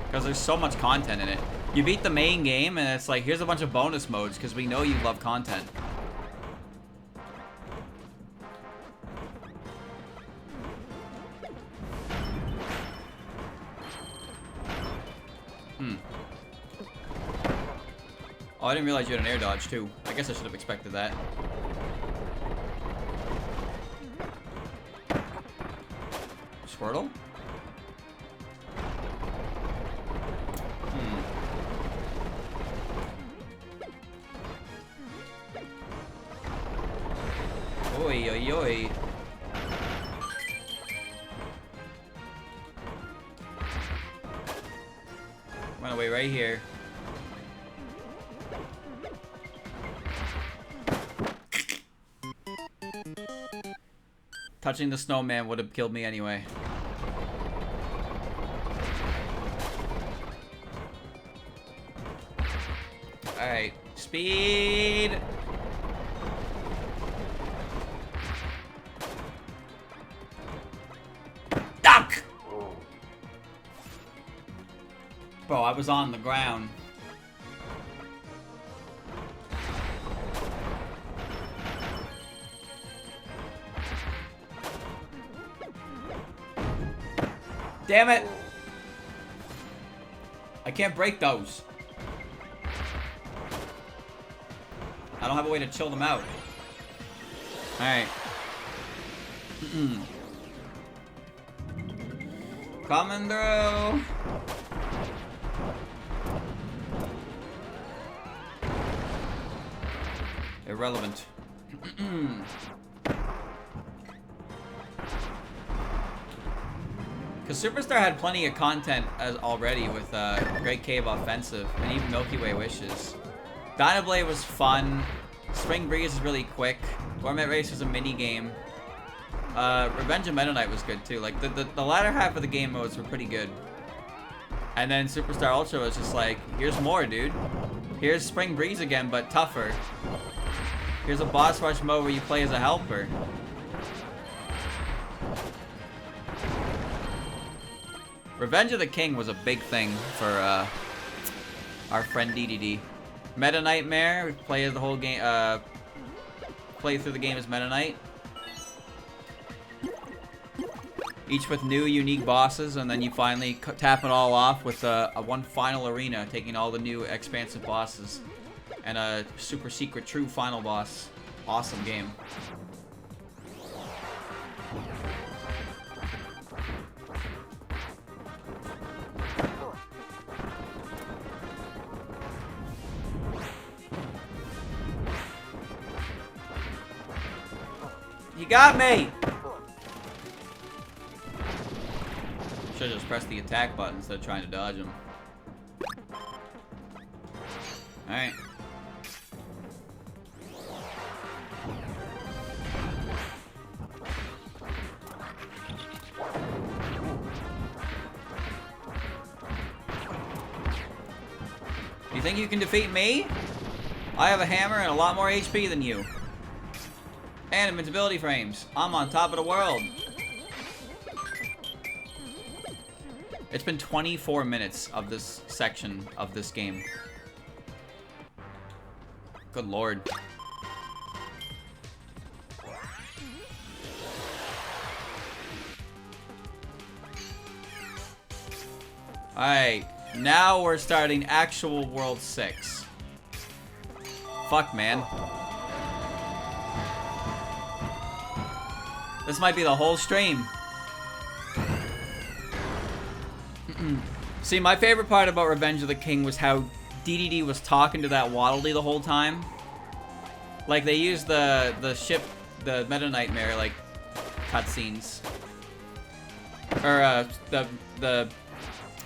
Because there's so much content in it. You beat the main game, and it's like, here's a bunch of bonus modes, because we know you love content. Oh, I didn't realize you had an air dodge, too. I guess I should have expected that. Squirtle? Oi, oi, oi. Run away right here. Touching the snowman would have killed me anyway. Alright. Speed! Duck! Bro, I was on the ground. Damn it! I can't break those. I don't have a way to chill them out. Alright. Coming through. Irrelevant. Because Superstar had plenty of content already with Great Cave Offensive and even Milky Way Wishes. Dynablade was fun. Spring Breeze is really quick. Gourmet Race was a mini game. Revenge of Meta Knight was good too. Like the latter half of the game modes were pretty good. And then Superstar Ultra was just like, here's more, dude. Here's Spring Breeze again, but tougher. Here's a boss rush mode where you play as a helper. Revenge of the King was a big thing for our friend Dedede. Meta Nightmare, we play the whole game, play through the game as Meta Knight. Each with new, unique bosses, and then you finally tap it all off with a one final arena, taking all the new expansive bosses. And a super secret true final boss. Awesome game. You got me! Should've just pressed the attack button instead of trying to dodge him. Alright. You think you can defeat me? I have a hammer and a lot more HP than you. And invincibility frames. I'm on top of the world. It's been 24 minutes of this section of this game. Good lord. Alright, now we're starting actual World 6. Fuck, man. This might be the whole stream. See, my favorite part about Revenge of the King was how Dedede was talking to that Waddle Dee the whole time. Like, they used the ship, the Meta Nightmare, like, cutscenes. Or, I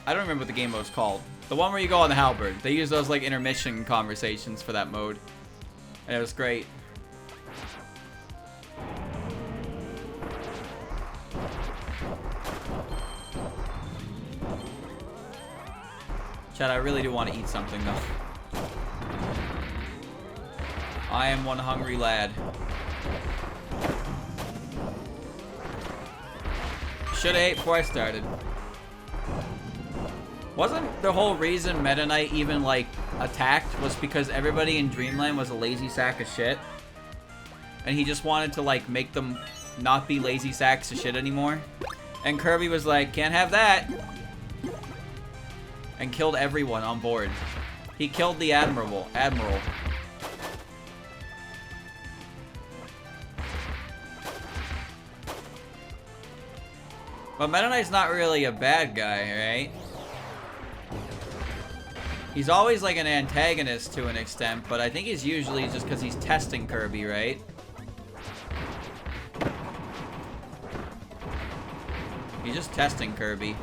don't remember what the game mode was called. The one where you go on the halberd. They used those, like, intermission conversations for that mode. And it was great. Chad, I really do want to eat something, though. I am one hungry lad. Should've ate before I started. Wasn't the whole reason Meta Knight even, like, attacked was because everybody in Dreamland was a lazy sack of shit? And he just wanted to, like, make them not be lazy sacks of shit anymore? And Kirby was like, can't have that! And killed everyone on board. He killed the Admiral. But Meta Knight's not really a bad guy, right? He's always like an antagonist to an extent, but I think he's usually just because he's testing Kirby, right? He's just testing Kirby.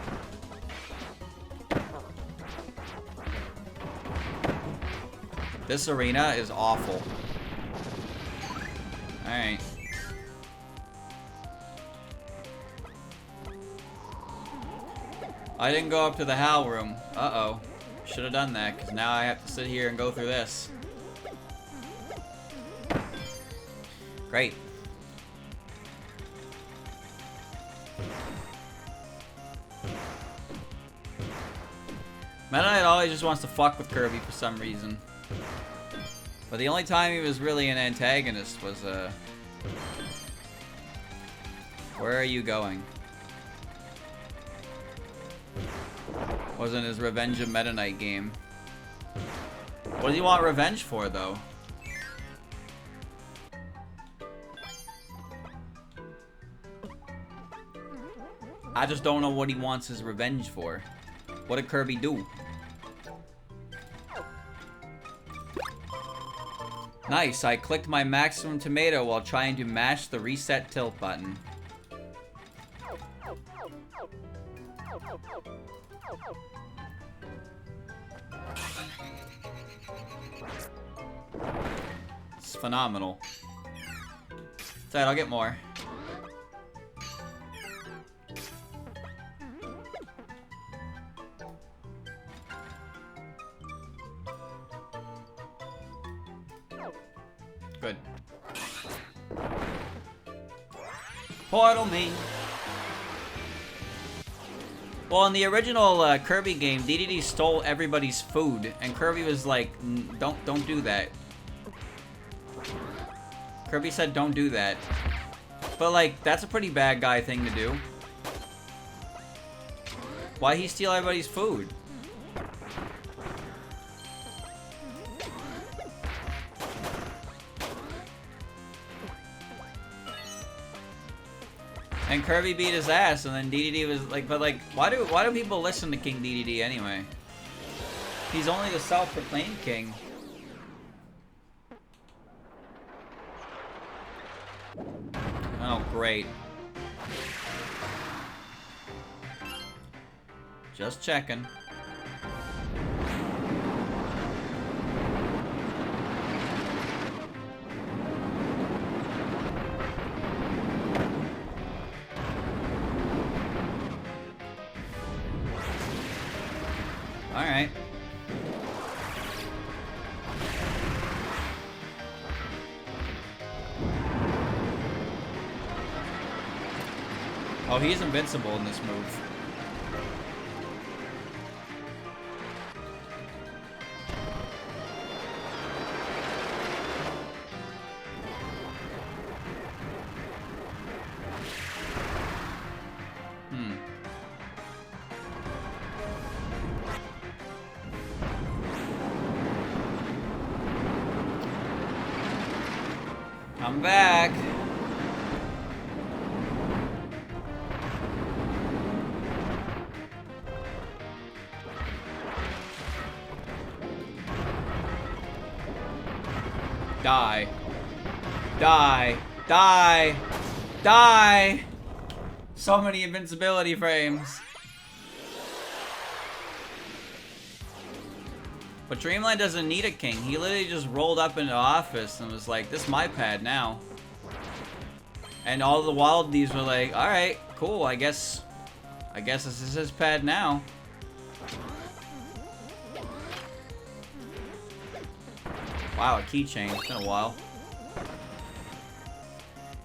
This arena is awful. Alright. I didn't go up to the HAL room. Uh-oh. Should have done that, because now I have to sit here and go through this. Great. Meta Knight always just wants to fuck with Kirby for some reason. But the only time he was really an antagonist was, where are you going? Wasn't his Revenge of Meta Knight game. What does he want revenge for, though? I just don't know what he wants his revenge for. What did Kirby do? Nice, I clicked my maximum tomato while trying to mash the reset tilt button. It's phenomenal. It's alright, I'll get more. Good. Portal me. Well, in the original Kirby game, Dedede stole everybody's food, and Kirby was like, "Don't do that." Kirby said, "Don't do that." But like, that's a pretty bad guy thing to do. Why he steal everybody's food? And Kirby beat his ass, and then Dedede was like, but like, why do people listen to King Dedede anyway? He's only the self-proclaimed king. Oh, great. Just checking. Alright. Oh, he's invincible in this move. I'm back. Die. Die. Die. Die. So many invincibility frames. But Dreamland doesn't need a king. He literally just rolled up into office and was like, this is my pad now. And all the Wildies were like, alright, cool, I guess this is his pad now. Wow, a keychain. It's been a while.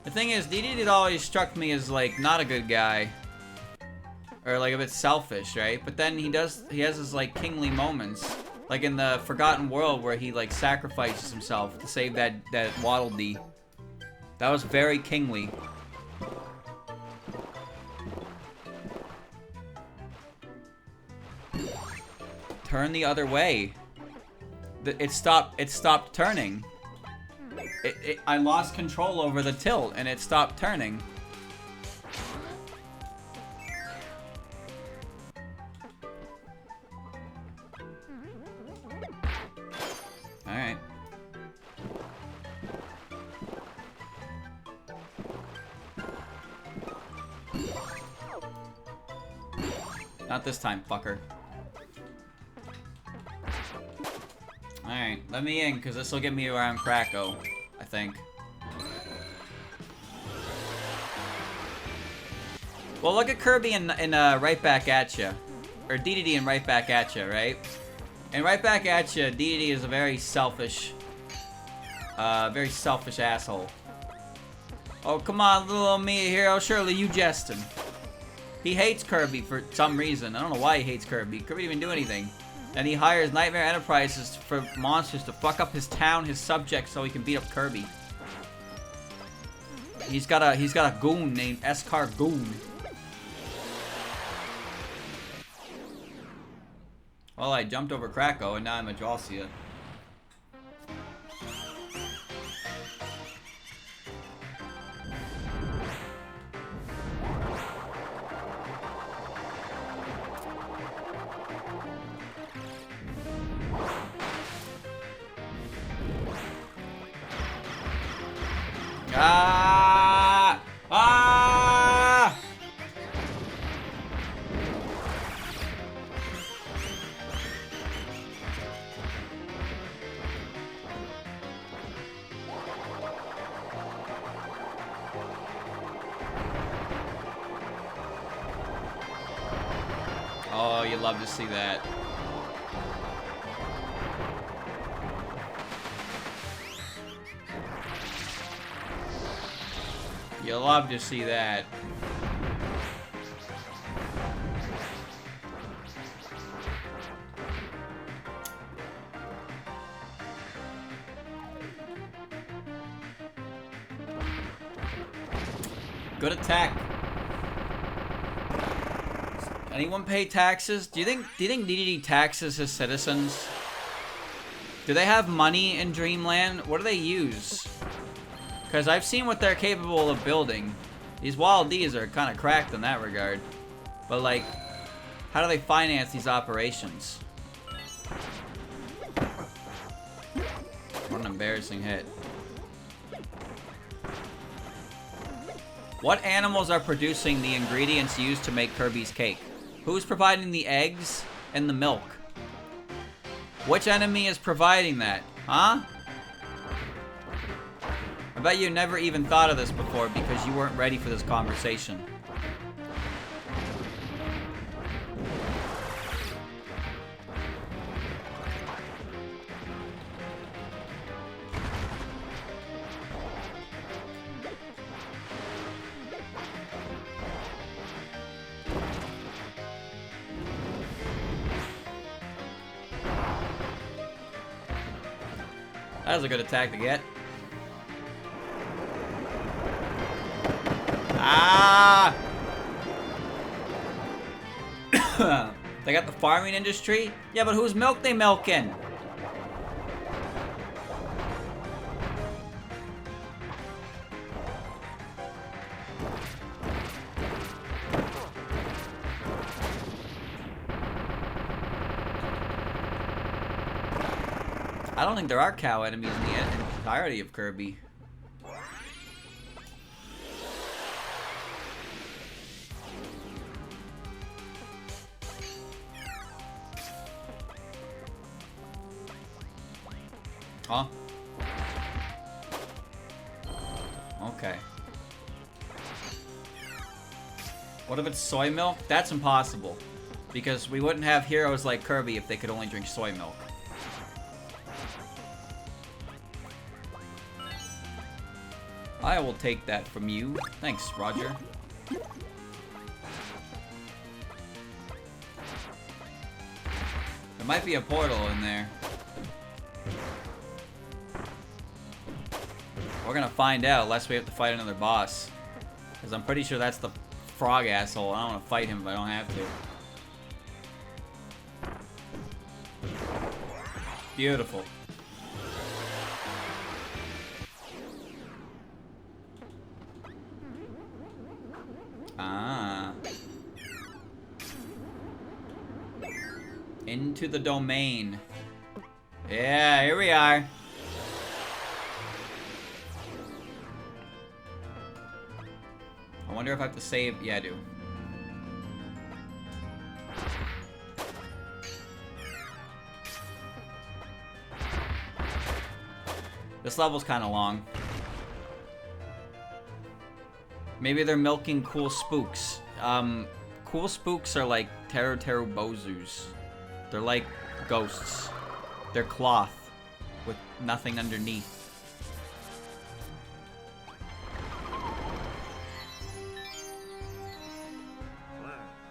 The thing is, Dedede always struck me as like not a good guy. Or like a bit selfish, right? But then he has his like kingly moments. Like in the Forgotten World where he like sacrifices himself to save that Waddle Dee. That was very kingly. Turn the other way. It stopped turning. I lost control over the tilt and it stopped turning. Not this time, fucker. Alright, let me in, because this will get me around Kracko, I think. Well, look at Kirby in Right Back At Ya. Or Dedede in Right Back At Ya, right? And Right Back At Ya, Dedede is a very selfish asshole. Oh, come on, little old me here. Oh, Shirley, you jesting. He hates Kirby for some reason. I don't know why he hates Kirby. Kirby didn't even do anything. And he hires Nightmare Enterprises for monsters to fuck up his town, his subjects, so he can beat up Kirby. He's got a goon named Eskar Goon. Well, I jumped over Kracko, and now I'm a Jalsia. Ah! Ah! Oh, you'd love to see that. You love to see that. Good attack. Anyone pay taxes? Do you think Dedede taxes his citizens? Do they have money in Dreamland? What do they use? Because I've seen what they're capable of building. These Wild D's are kind of cracked in that regard. But, like, how do they finance these operations? What an embarrassing hit. What animals are producing the ingredients used to make Kirby's cake? Who's providing the eggs and the milk? Which enemy is providing that? Huh? I bet you never even thought of this before because you weren't ready for this conversation. That was a good attack to get. Ah! They got the farming industry? Yeah, but whose milk they milking? I don't think there are cow enemies in the entirety of Kirby. Huh? Okay. What if it's soy milk? That's impossible. Because we wouldn't have heroes like Kirby if they could only drink soy milk. I will take that from you. Thanks, Roger. There might be a portal in there. We're gonna find out unless we have to fight another boss. Because I'm pretty sure that's the frog asshole. I don't want to fight him if I don't have to. Beautiful. Ah. Into the domain. Yeah, here we are. I wonder if I have to save. Yeah, I do. This level's kind of long. Maybe they're milking cool spooks. Cool spooks are like Teru Teru Bozus. They're like ghosts. They're cloth with nothing underneath.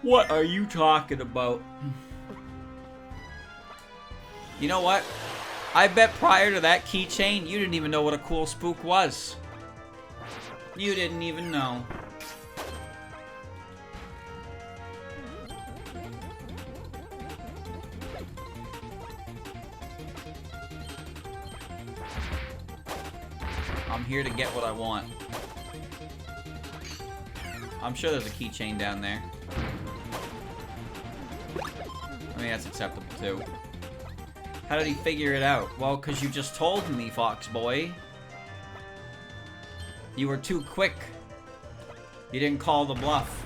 What are you talking about? You know what? I bet prior to that keychain, you didn't even know what a cool spook was. You didn't even know. I'm here to get what I want. I'm sure there's a keychain down there. I mean, that's acceptable too. How did he figure it out? Well, because you just told me, Fox Boy. You were too quick. You didn't call the bluff.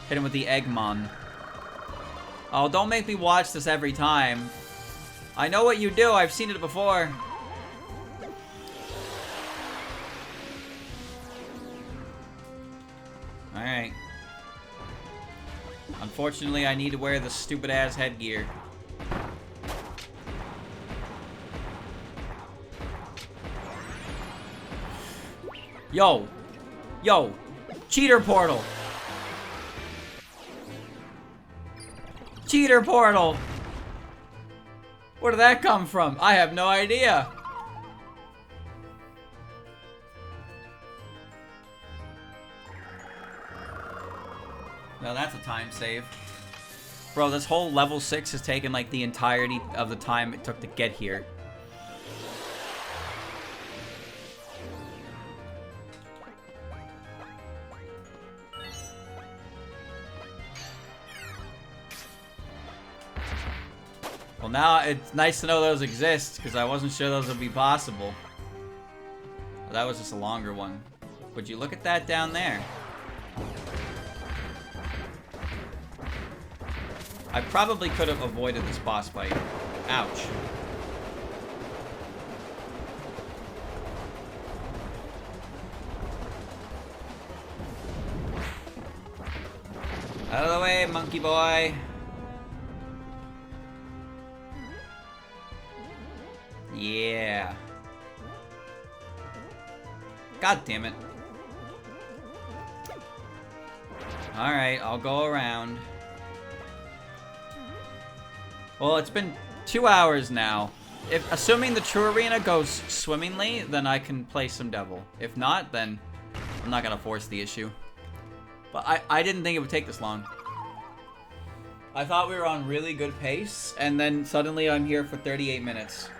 Hit him with the Eggman. Oh, don't make me watch this every time. I know what you do. I've seen it before. Alright. Unfortunately, I need to wear the stupid-ass headgear. Yo! Yo! Cheater portal! Cheater portal! Where did that come from? I have no idea. Well, that's a time save. Bro, this whole level 6 has taken like the entirety of the time it took to get here. Well, now it's nice to know those exist, because I wasn't sure those would be possible. Well, that was just a longer one. Would you look at that down there? I probably could have avoided this boss fight. Ouch. Out of the way, monkey boy. Yeah. God damn it. Alright, I'll go around. Well, it's been 2 hours now. If assuming the true arena goes swimmingly, then I can play some devil. If not, then I'm not gonna force the issue. But I didn't think it would take this long. I thought we were on really good pace, and then suddenly I'm here for 38 minutes.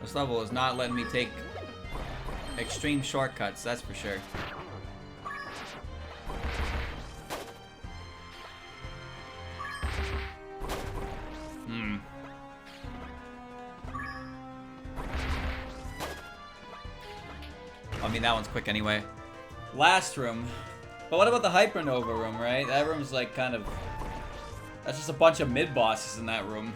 This level is not letting me take extreme shortcuts, that's for sure. I mean, that one's quick anyway. Last room. But what about the Hypernova room, right? That room's like kind of... That's just a bunch of mid-bosses in that room.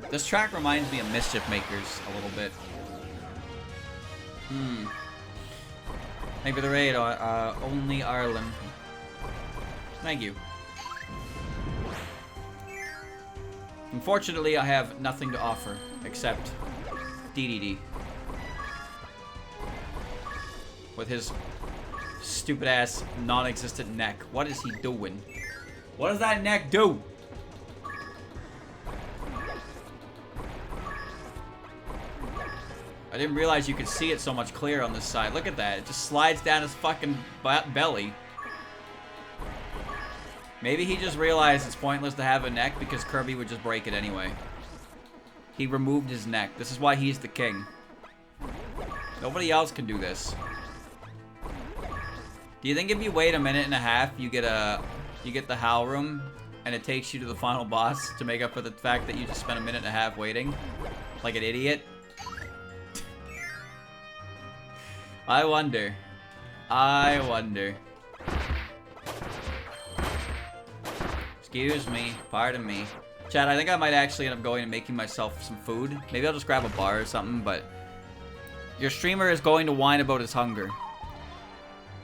This track reminds me of Mischief Makers a little bit. Thank you for the raid, only Ireland. Thank you. Unfortunately, I have nothing to offer except Dedede. With his stupid ass non-existent neck. What is he doing? What does that neck do? I didn't realize you could see it so much clearer on this side. Look at that. It just slides down his fucking belly. Maybe he just realized it's pointless to have a neck because Kirby would just break it anyway. He removed his neck. This is why he's the king. Nobody else can do this. Do you think if you wait a minute and a half, you get the Howl Room, and it takes you to the final boss to make up for the fact that you just spent a minute and a half waiting? Like an idiot? I wonder. I wonder. Excuse me. Pardon me. Chad, I think I might actually end up going and making myself some food. Maybe I'll just grab a bar or something, but your streamer is going to whine about his hunger.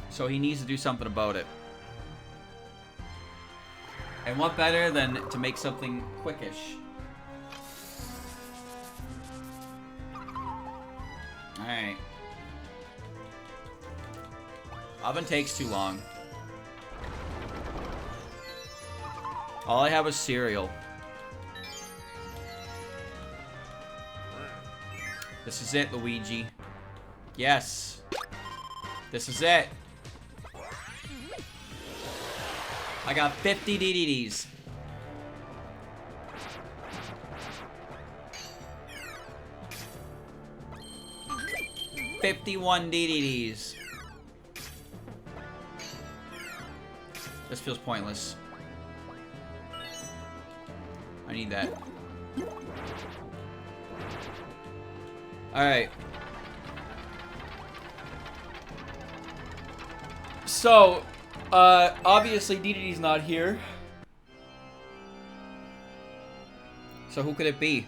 So he needs to do something about it. And what better than to make something quickish? Alright. Oven takes too long. All I have is cereal. This is it, Luigi. Yes. This is it. I got 50 DDDs. $51 DDDs. This feels pointless. I need that. Alright. So, obviously DDD's not here. So who could it be?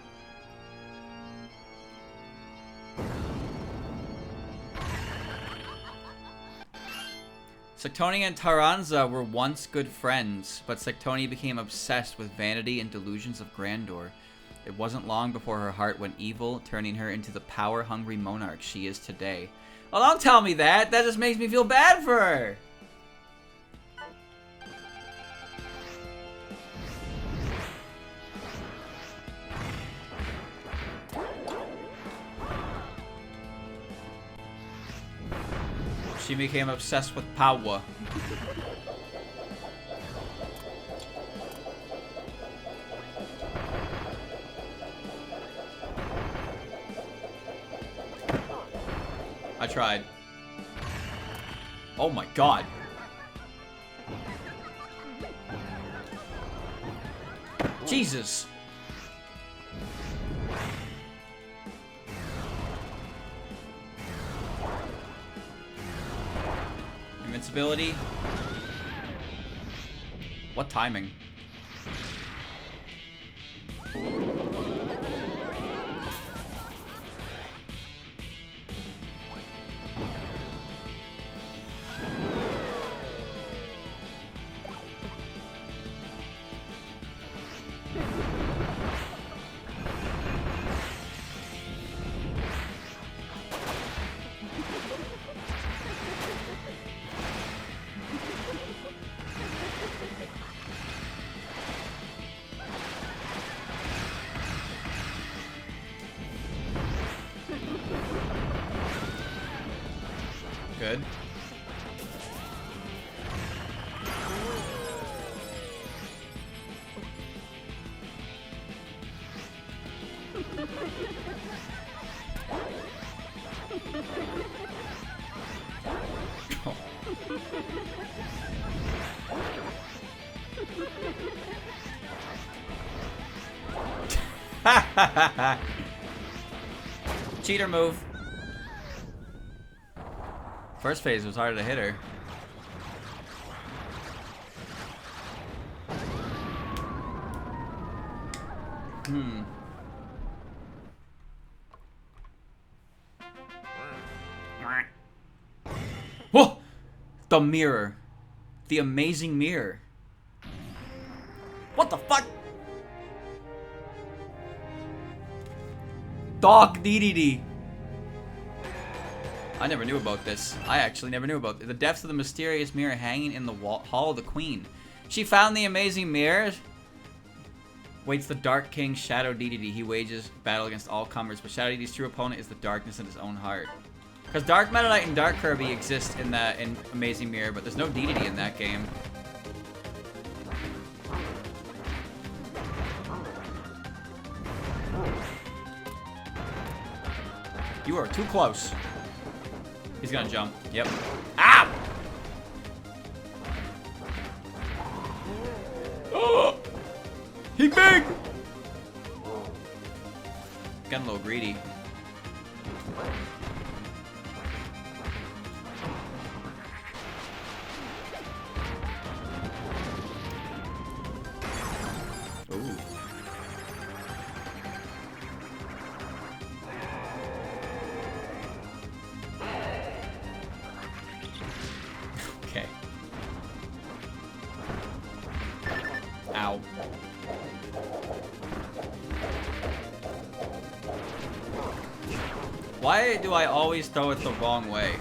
Sectoni and Taranza were once good friends, but Sectoni became obsessed with vanity and delusions of grandeur. It wasn't long before her heart went evil, turning her into the power-hungry monarch she is today. Well, don't tell me that! That just makes me feel bad for her! She became obsessed with power. I tried. Oh my god. Jesus. Invincibility. What timing? Good. Cheater move. First phase was harder to hit her. Whoa! The mirror. The amazing mirror. What the fuck? Dog DDD. I never knew about this. I actually never knew about the depths of the mysterious mirror hanging in the Hall of the Queen. She found the amazing mirror. Waits the Dark King, Shadow Dedede. He wages battle against all comers, but Shadow Dedede's true opponent is the darkness in his own heart. Because Dark Meta Knight and Dark Kirby exist in Amazing Mirror, but there's no Dedede in that game. You are too close. He's gonna jump. Yep. Ow! Oh! He big! Getting a little greedy. Ooh. Okay. Ow. Why do I always throw it the wrong way?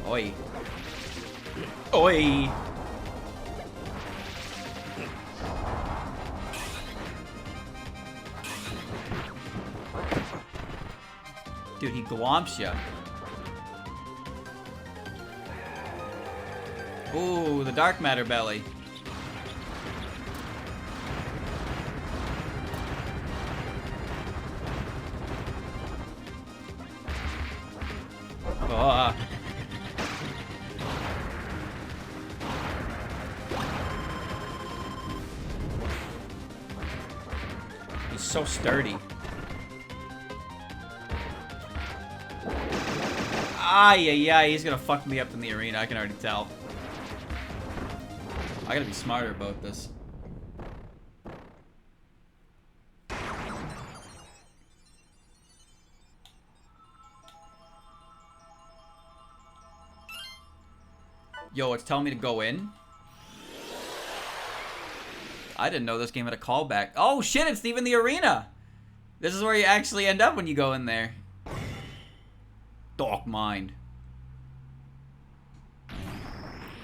Oi. Oi. Dude, he glomps ya. Ooh, the dark matter belly. Oh. He's so sturdy. Yeah, he's gonna fuck me up in the arena, I can already tell. I gotta be smarter about this. Yo, it's telling me to go in? I didn't know this game had a callback. Oh shit, it's even the arena! This is where you actually end up when you go in there. Dark Mind.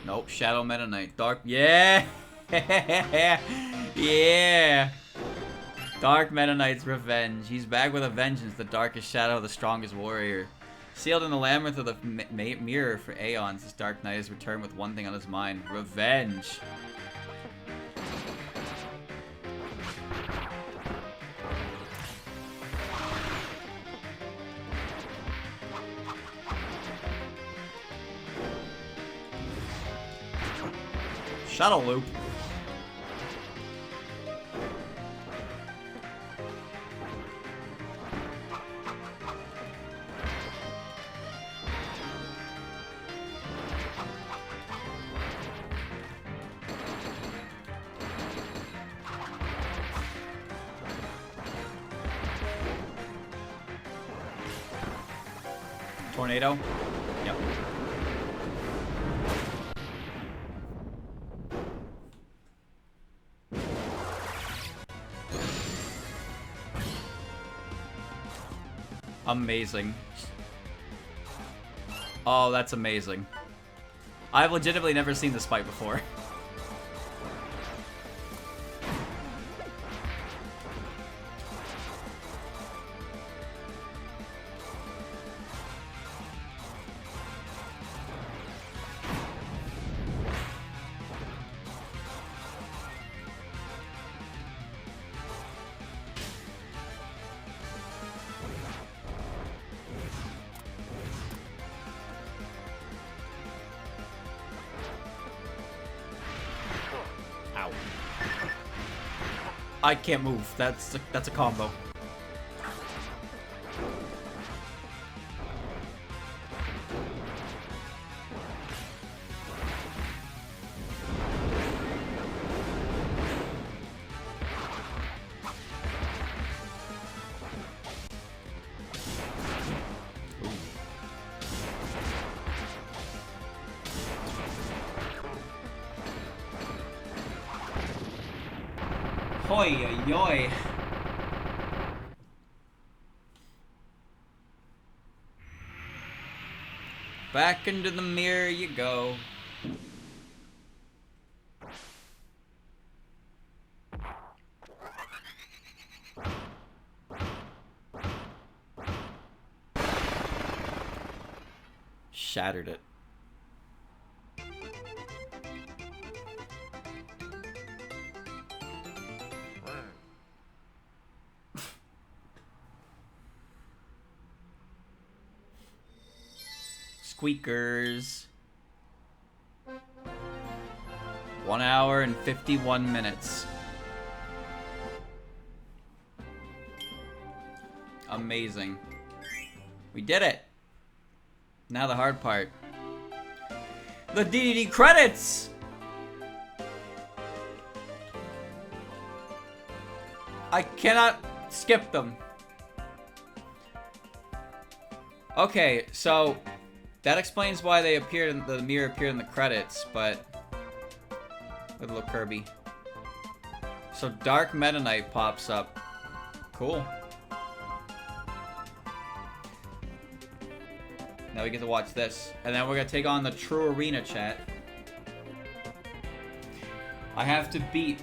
Nope, Shadow Meta Knight. Dark. Yeah! Yeah! Dark Meta Knight's revenge. He's back with a vengeance, the darkest shadow, the strongest warrior. Sealed in the labyrinth of the mirror for aeons, this Dark Knight has returned with one thing on his mind. Revenge. Shadow Loop. Tornado. Yep. Amazing. Oh, that's amazing. I've legitimately never seen this fight before. Ow. I can't move. That's a combo. Hoi yoy. Back into the mirror you go. shattered it. Squeakers. 1 hour and 51 minutes. Amazing. We did it. Now the hard part. The Dedede credits! I cannot skip them. Okay, so that explains why they appeared in the mirror appeared in the credits, but with a little Kirby. So Dark Meta Knight pops up. Cool. Now we get to watch this. And then we're gonna take on the True Arena chat. I have to beat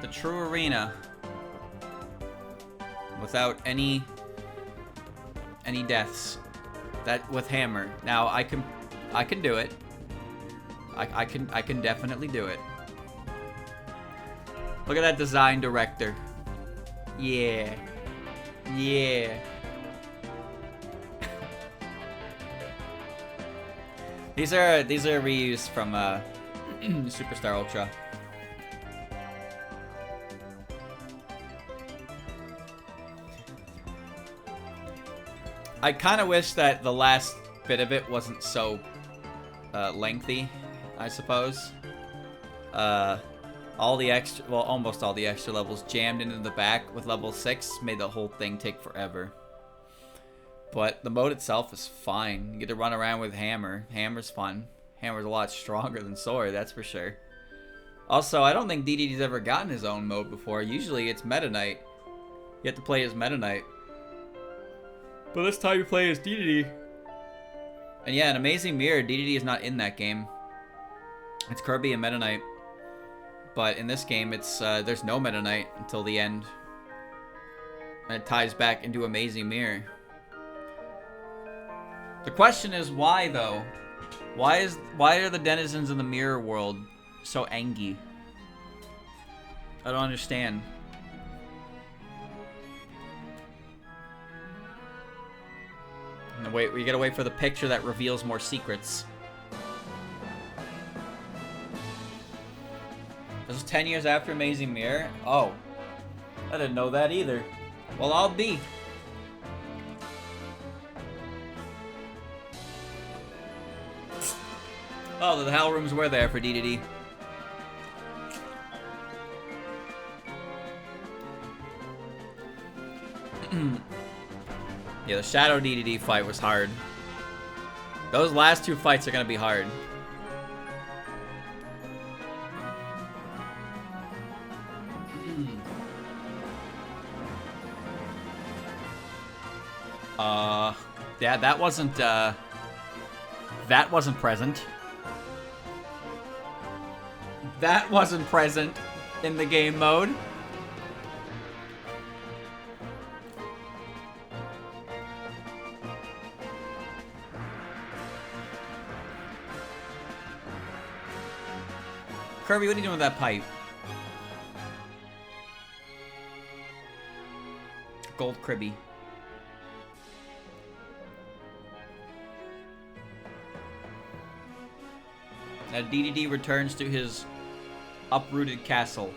the True Arena without any deaths. That with hammer. Now I can do it. I can definitely do it. Look at that design director. Yeah. Yeah. These are reused from Superstar Ultra. I kind of wish that the last bit of it wasn't so lengthy, I suppose. All the extra, well, almost all the extra levels jammed into the back with level 6 made the whole thing take forever. But the mode itself is fine. You get to run around with Hammer. Hammer's fun. Hammer's a lot stronger than Sword, that's for sure. Also, I don't think Dedede's ever gotten his own mode before. Usually it's Meta Knight. You have to play as Meta Knight. But this time you play as Dedede. And yeah, in Amazing Mirror, Dedede is not in that game. It's Kirby and Meta Knight. But in this game, it's there's no Meta Knight until the end. And it ties back into Amazing Mirror. The question is why, though? Why are the denizens in the mirror world so angry? I don't understand. And wait, we gotta wait for the picture that reveals more secrets. This is 10 years after Amazing Mirror? Oh. I didn't know that either. Well, I'll be. Oh, the Hell Rooms were there for Dedede. Yeah, the Shadow Dedede fight was hard. Those last two fights are gonna be hard. Yeah, that wasn't present. That wasn't present in the game mode. Kirby, what are you doing with that pipe? Gold Kirby. Now Dedede returns to his uprooted castle.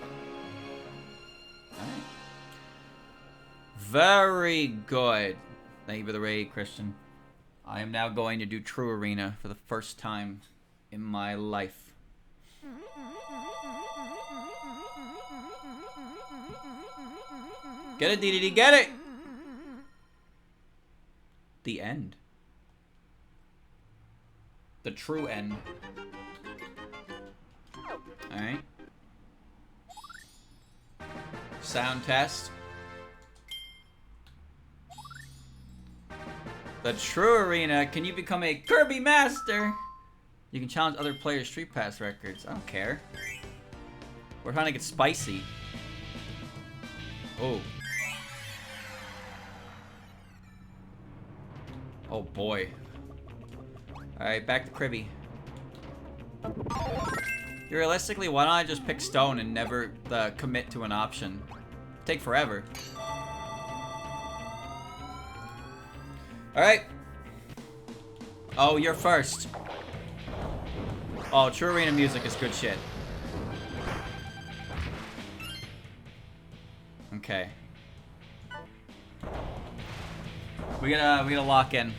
Alright. Very good. Thank you for the raid, Christian. I am now going to do True Arena for the first time in my life. Get it, Dedede, get it! The end. The true end. Alright. Sound test. The True Arena. Can you become a Kirby Master? You can challenge other players' Street Pass records. I don't care. We're trying to get spicy. Oh. Oh boy. Alright, back to Kirby. Realistically, why don't I just pick stone and never commit to an option? Take forever. Alright. Oh, you're first. Oh, True Arena music is good shit. Okay. We gotta lock in.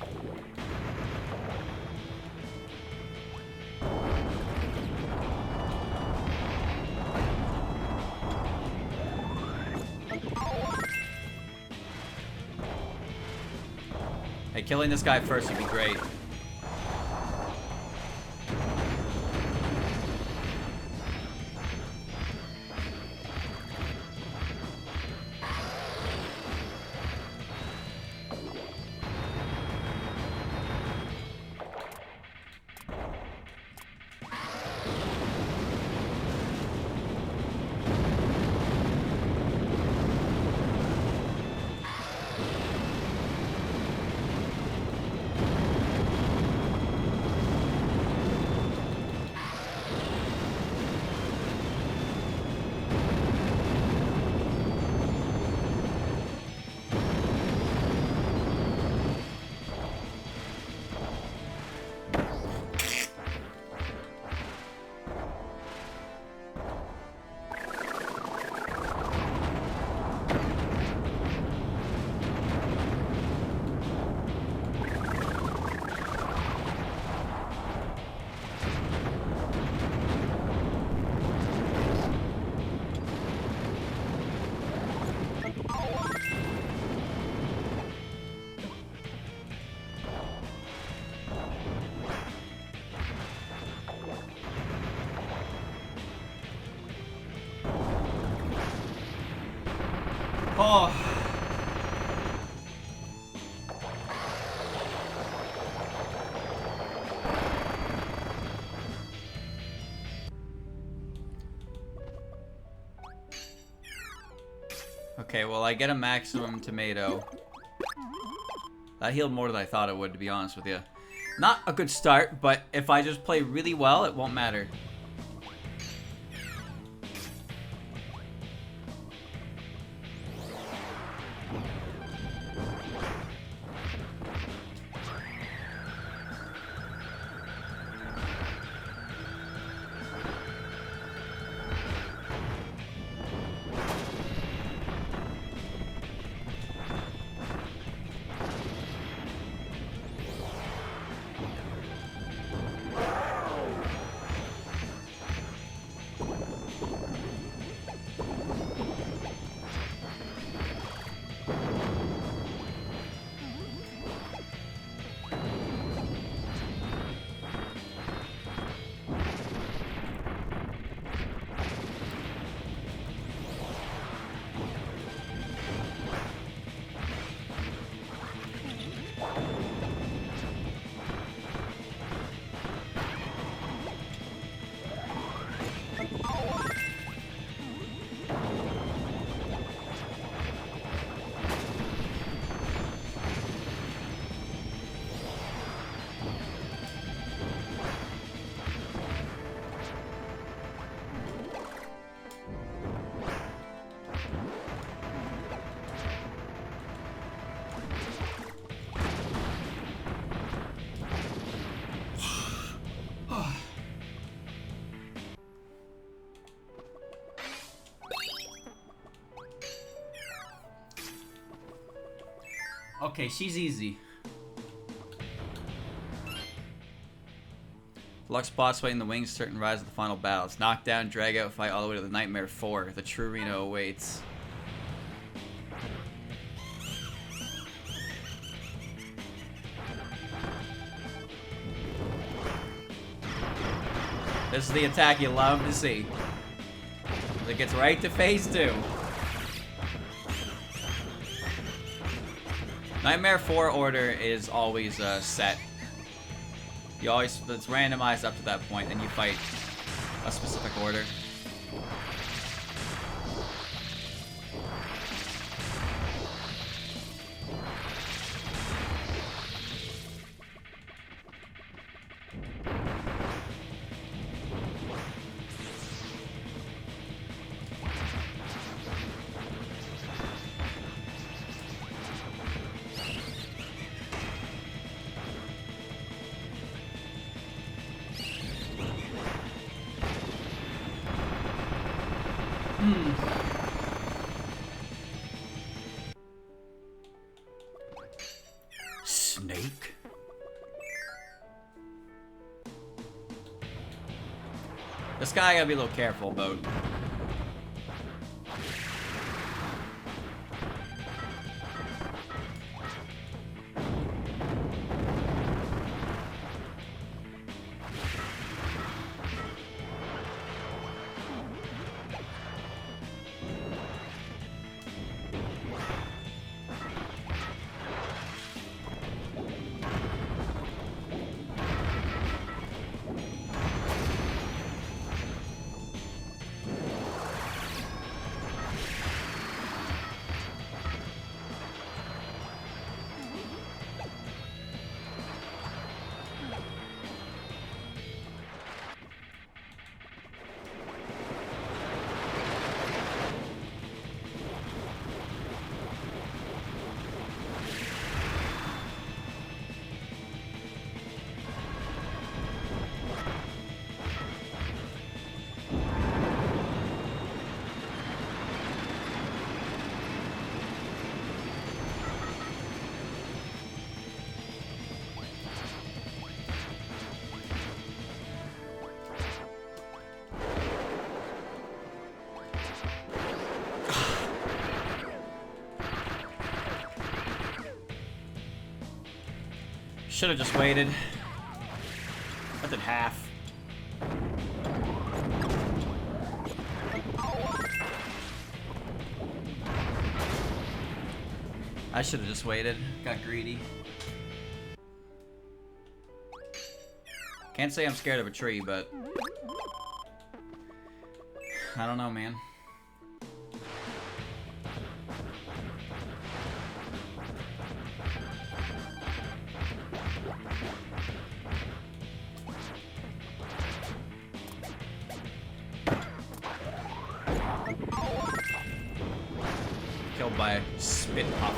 Hey, killing this guy first would be great. Oh. Okay, well, I get a maximum tomato. That healed more than I thought it would, to be honest with you. Not a good start, but if I just play really well, it won't matter. Okay, she's easy. Deluxe boss fight in the wings, certain rise of the final battles. Knockdown, drag out, fight all the way to the Nightmare 4. The true Reno awaits. This is the attack you love to see. It gets right to phase 2. Nightmare 4 order is always set. You always, it's randomized up to that point, and you fight a specific order. Snake? This guy I gotta be a little careful about. Should have just waited. I did half. I should have just waited. Got greedy. Can't say I'm scared of a tree, but I don't know, man. Killed by a spit pop.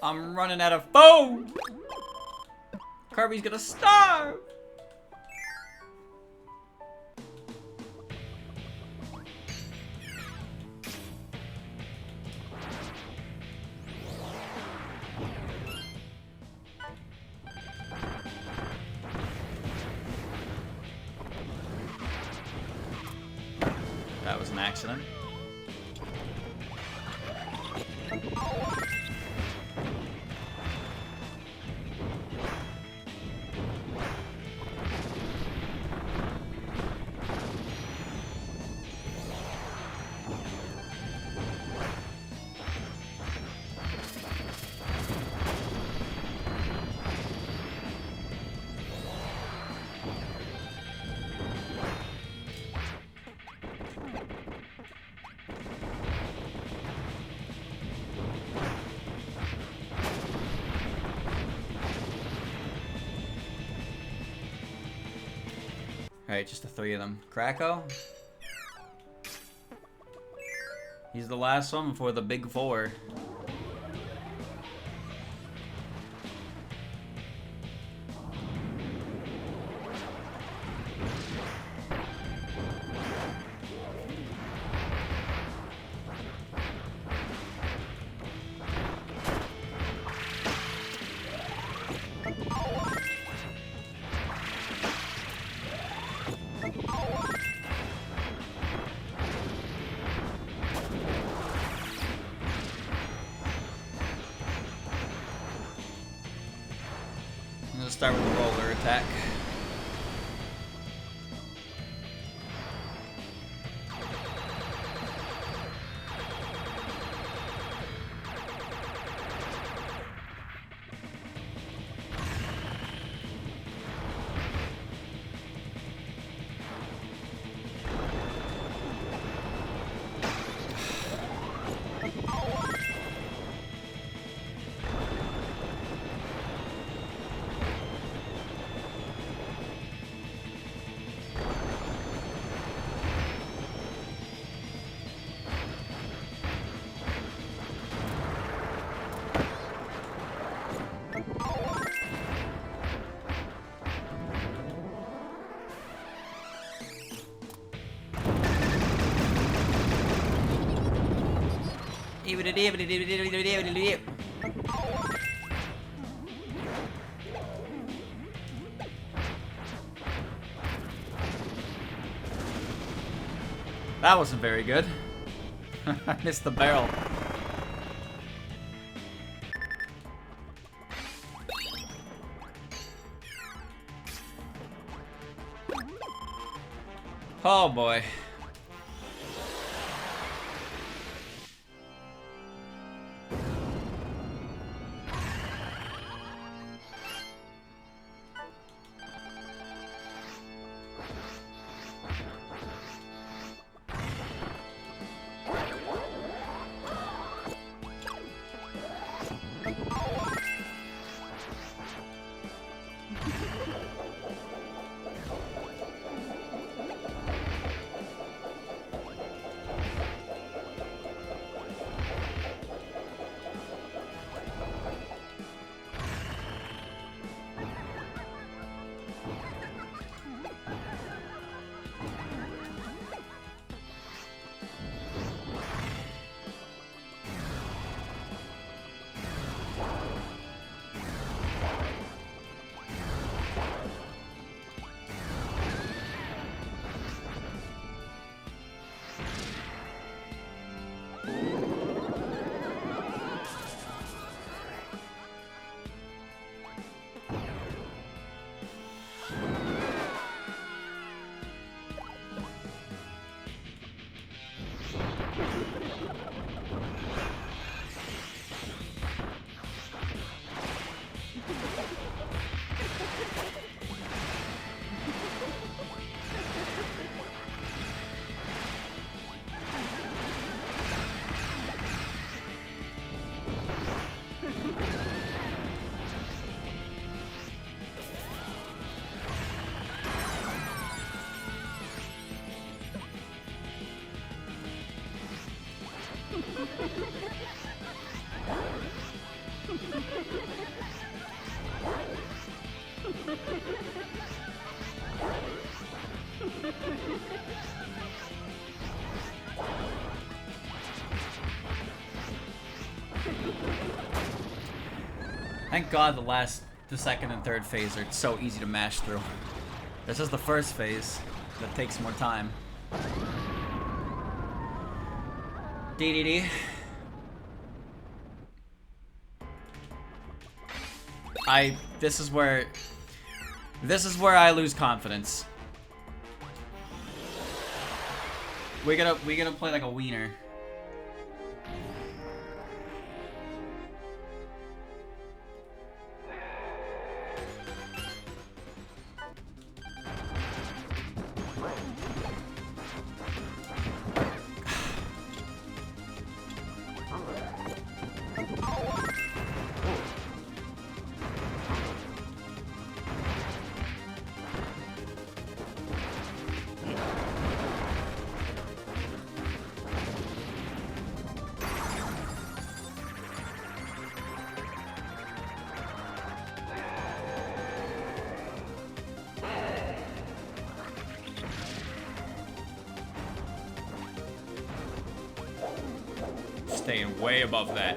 I'm running out of food! Kirby's gonna starve! That was an accident. Alright, just the 3 of them. Krakow? He's the last one before the big 4. Start with the roller attack. That wasn't very good. I missed the barrel. Oh boy. Thank God the second and third phase are so easy to mash through. This is the first phase that takes more time. Dedede. This is where I lose confidence. We gotta play like a wiener. staying way above that.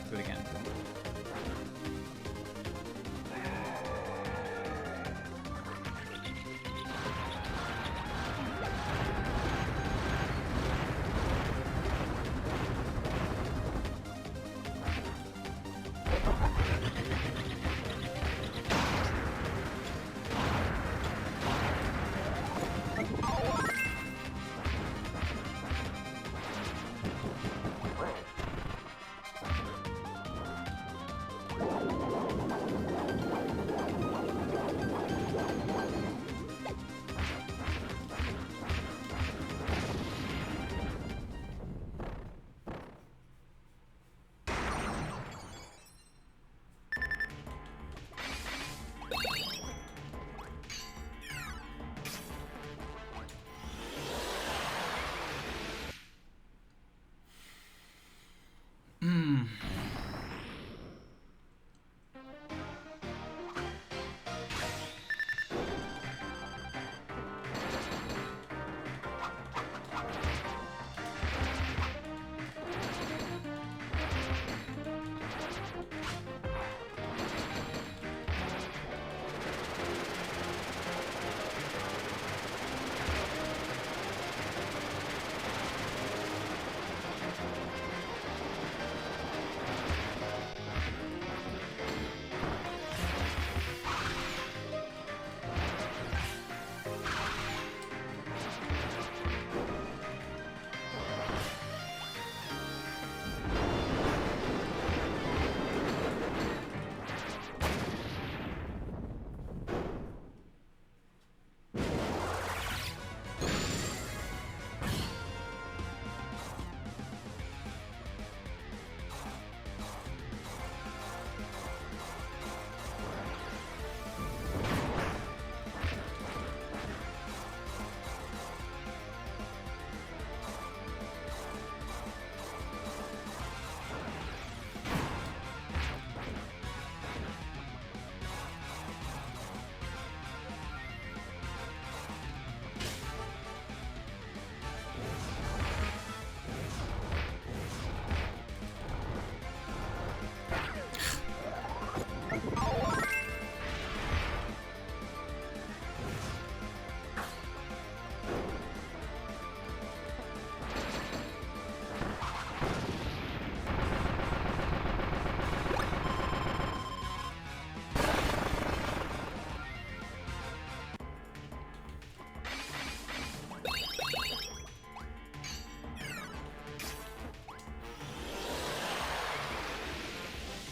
Do it again.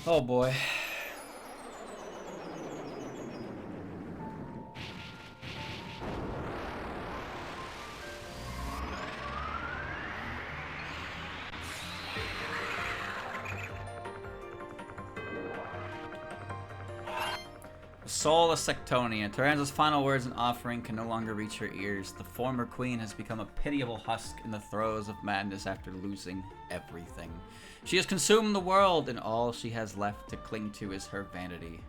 Oh boy. Soul of Sectonia. Tyranno's final words and offering can no longer reach her ears. The former queen has become a pitiable husk in the throes of madness after losing everything. She has consumed the world, and all she has left to cling to is her vanity.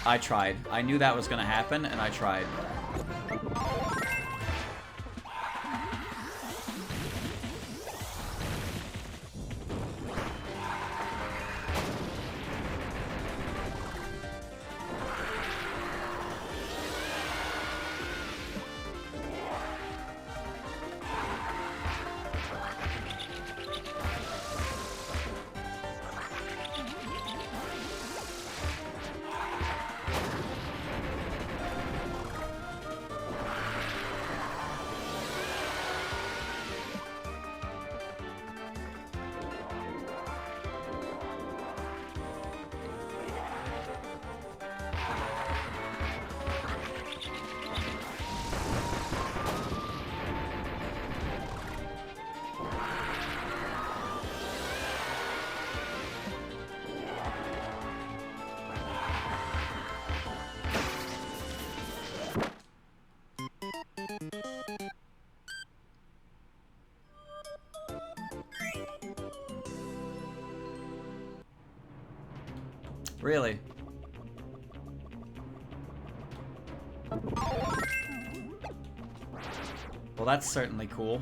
I tried. I knew that was gonna happen, and I tried. Really? Well, that's certainly cool.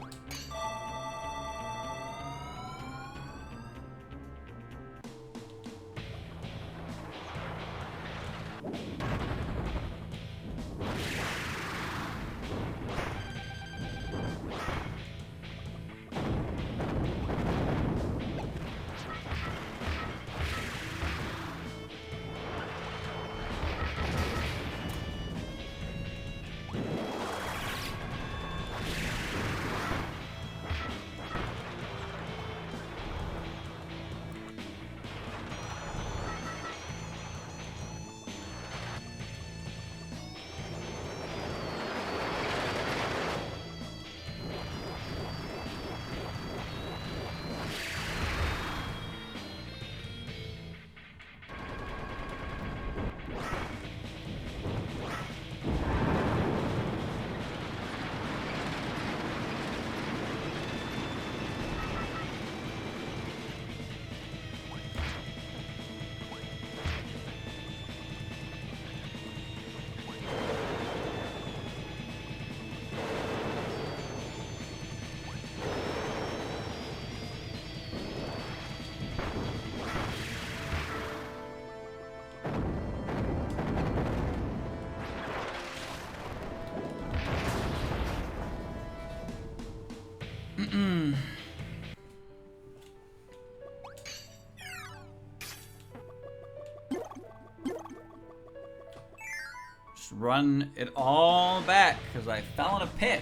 Just run it all back, because I fell in a pit.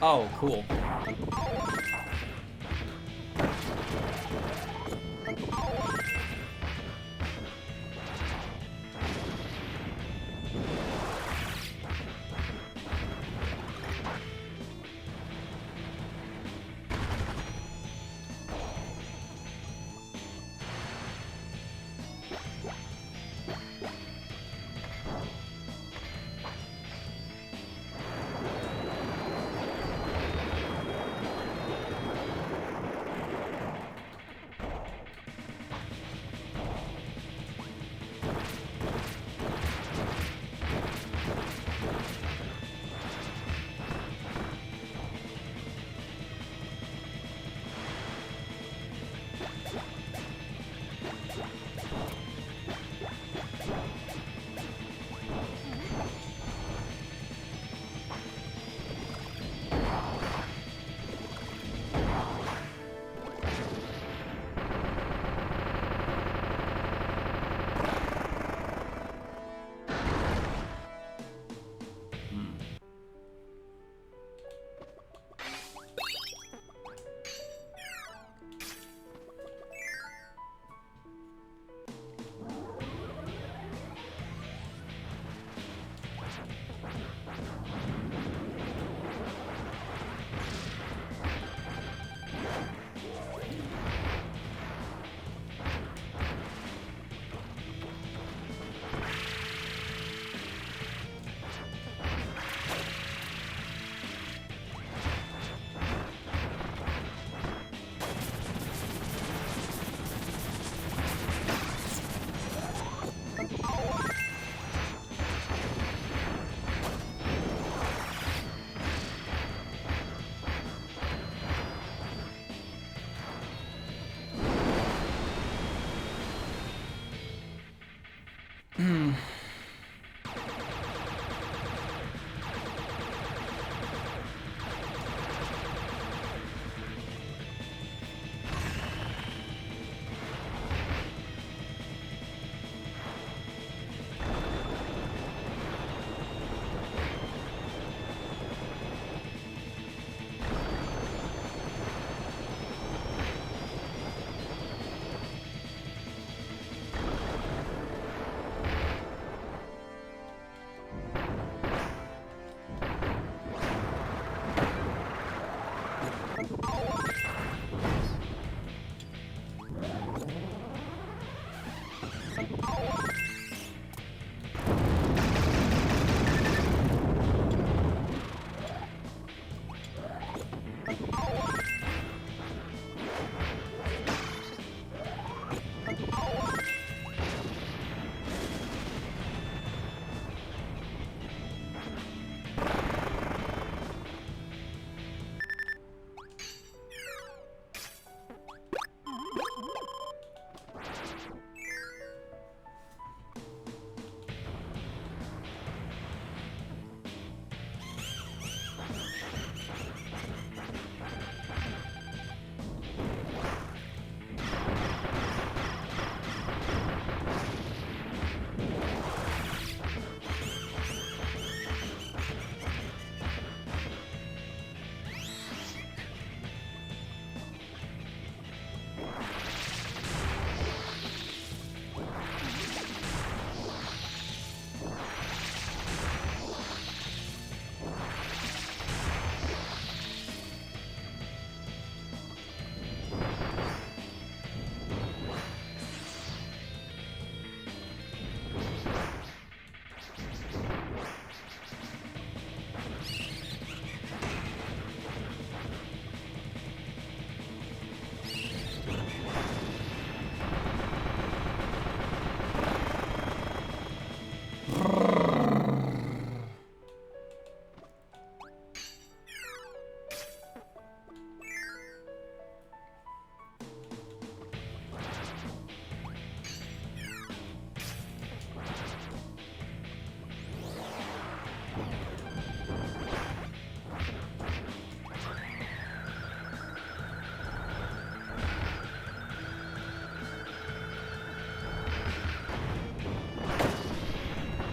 Oh, cool.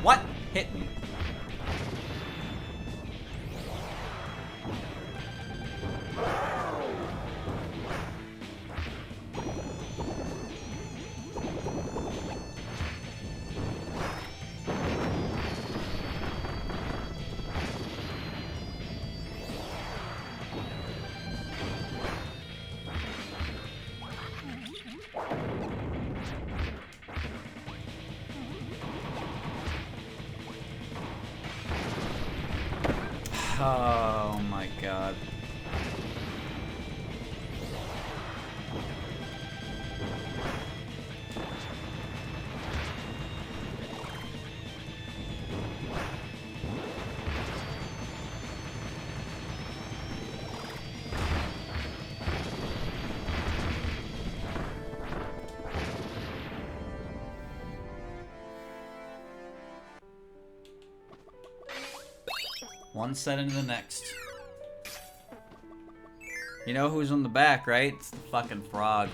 What hit me? Oh my god. One set into the next. You know who's on the back, right? It's the fucking frog.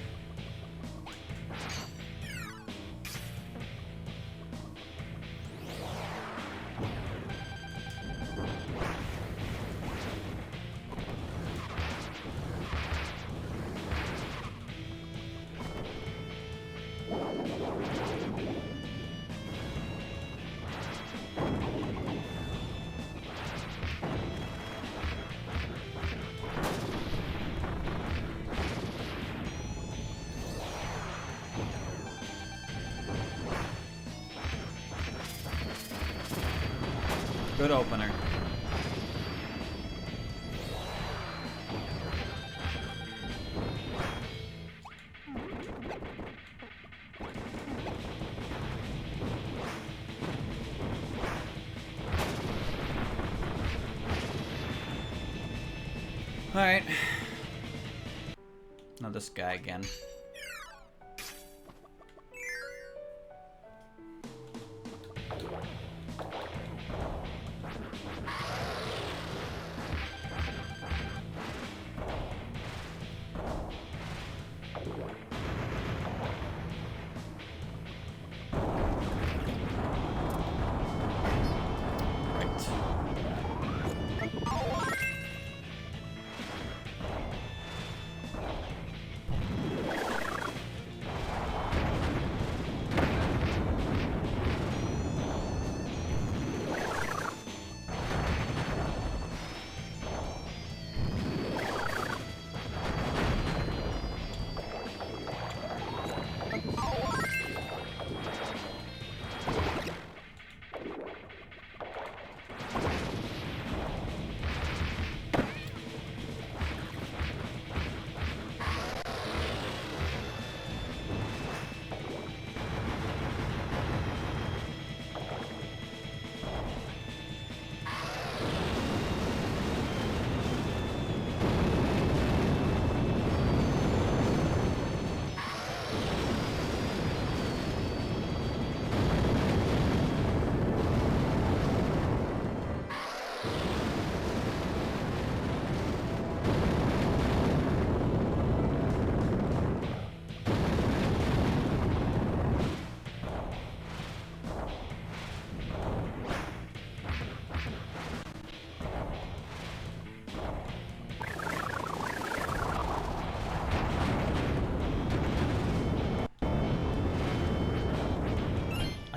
Good opener. Alright. Not this guy again.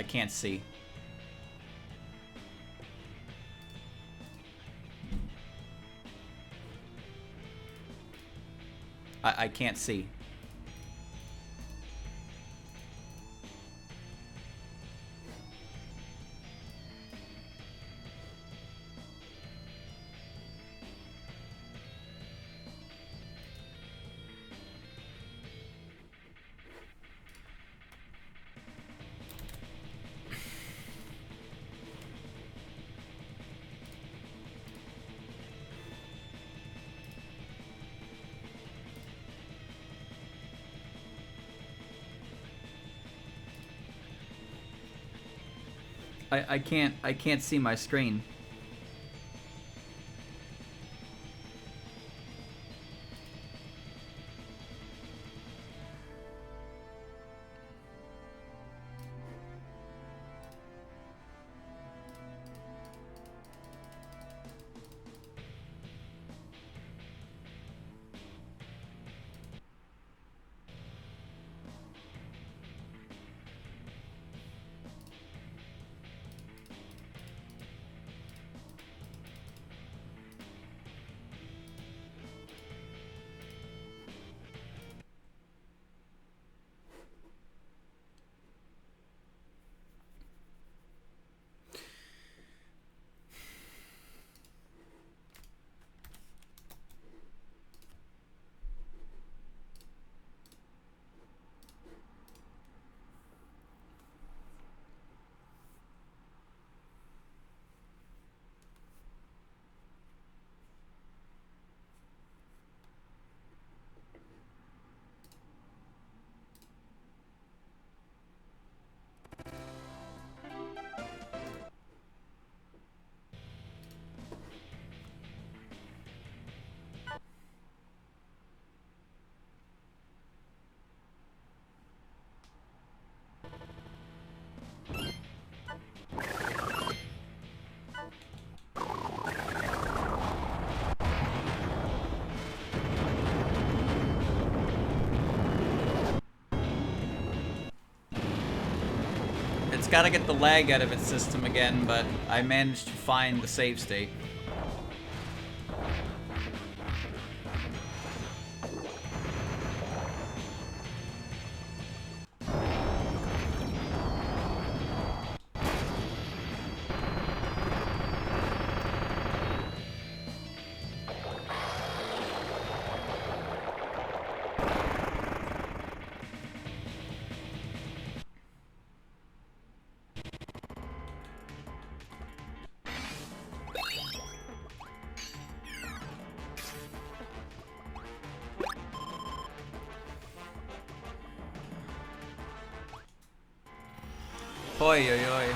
Can't see. I can't see. I can't see my screen. It's gotta get the lag out of its system again, but I managed to find the save state. Oi, oi, oi.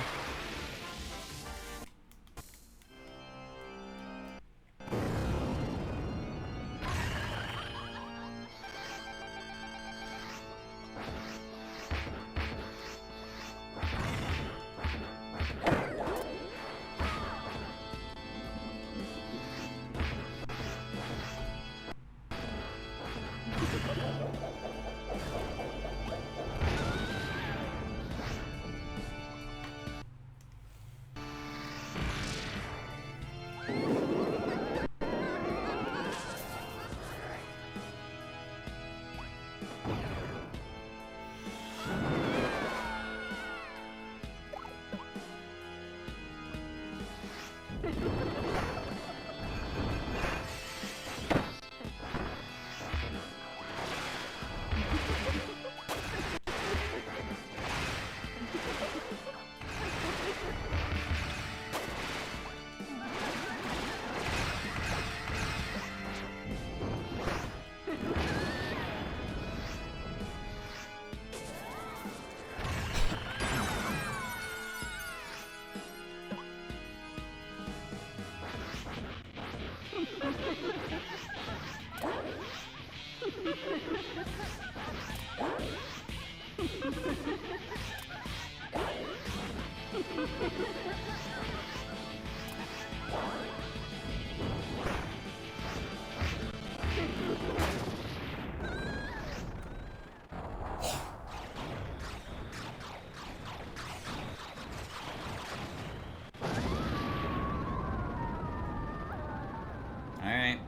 Alright.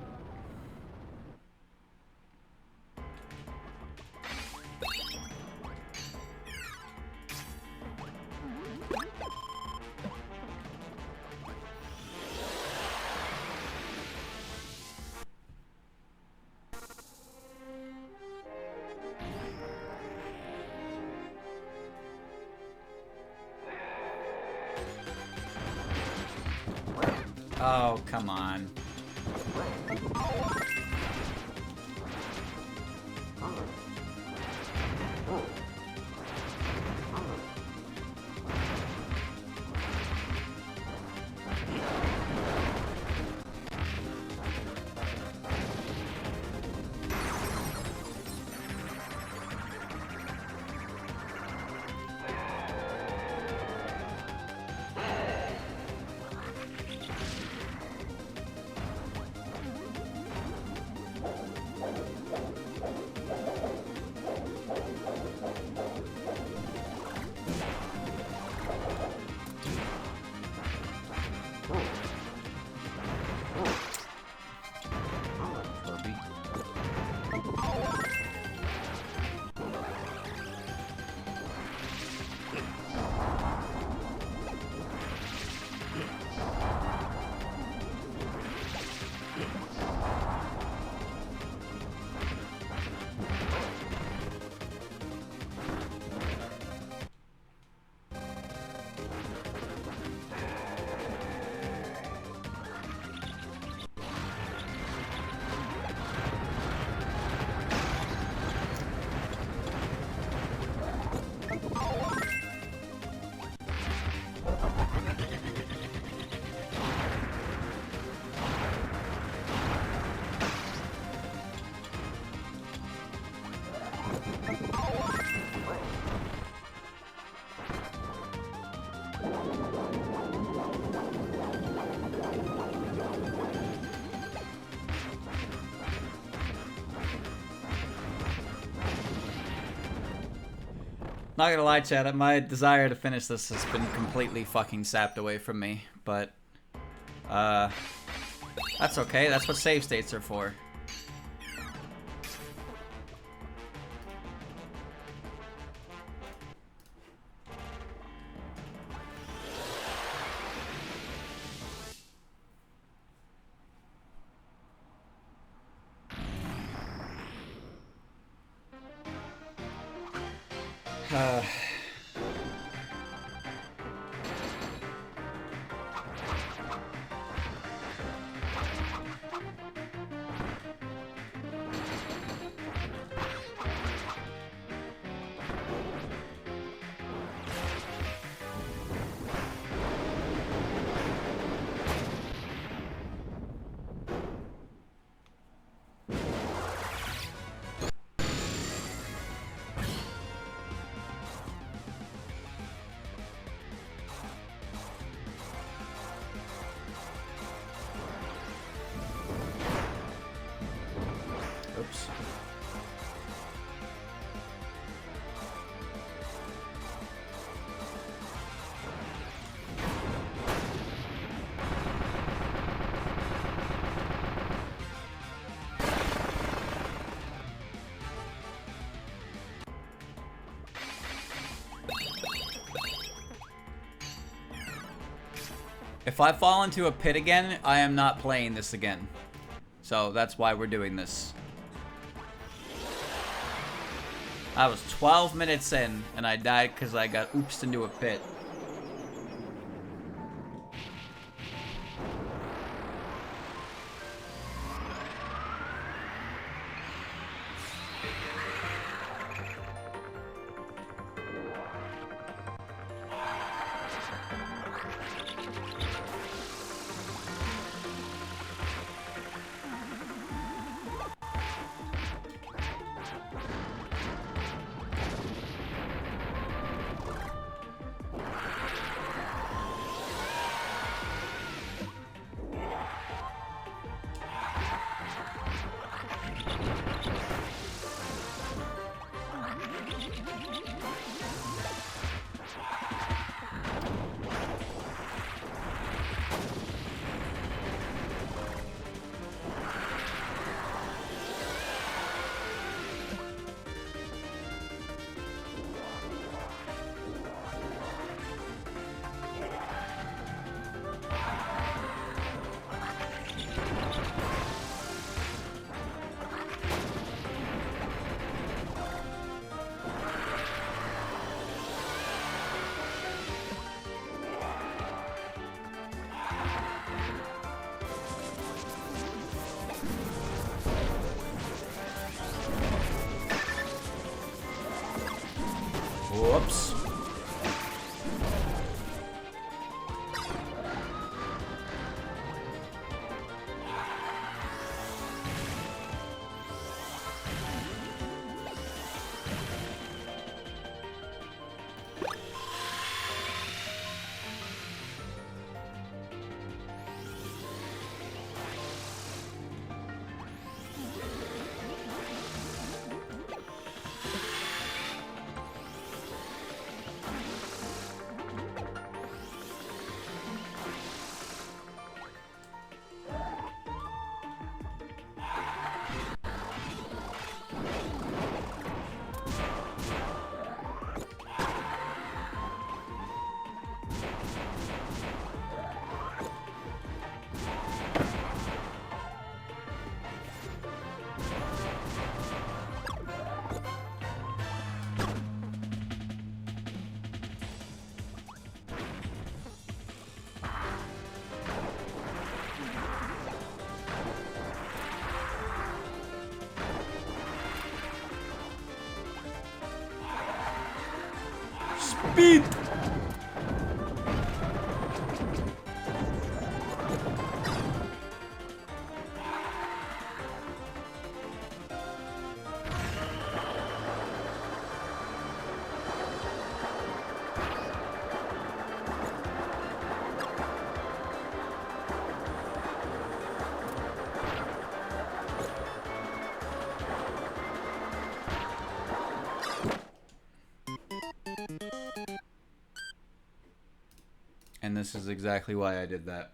Oh, come on. Kirby. Not gonna lie, chat, my desire to finish this has been completely fucking sapped away from me, but, that's okay, that's what save states are for. Oops. If I fall into a pit again, I am not playing this again. So that's why we're doing this. I was 12 minutes in, and I died because I got oopsed into a pit. beat! And this is exactly why I did that.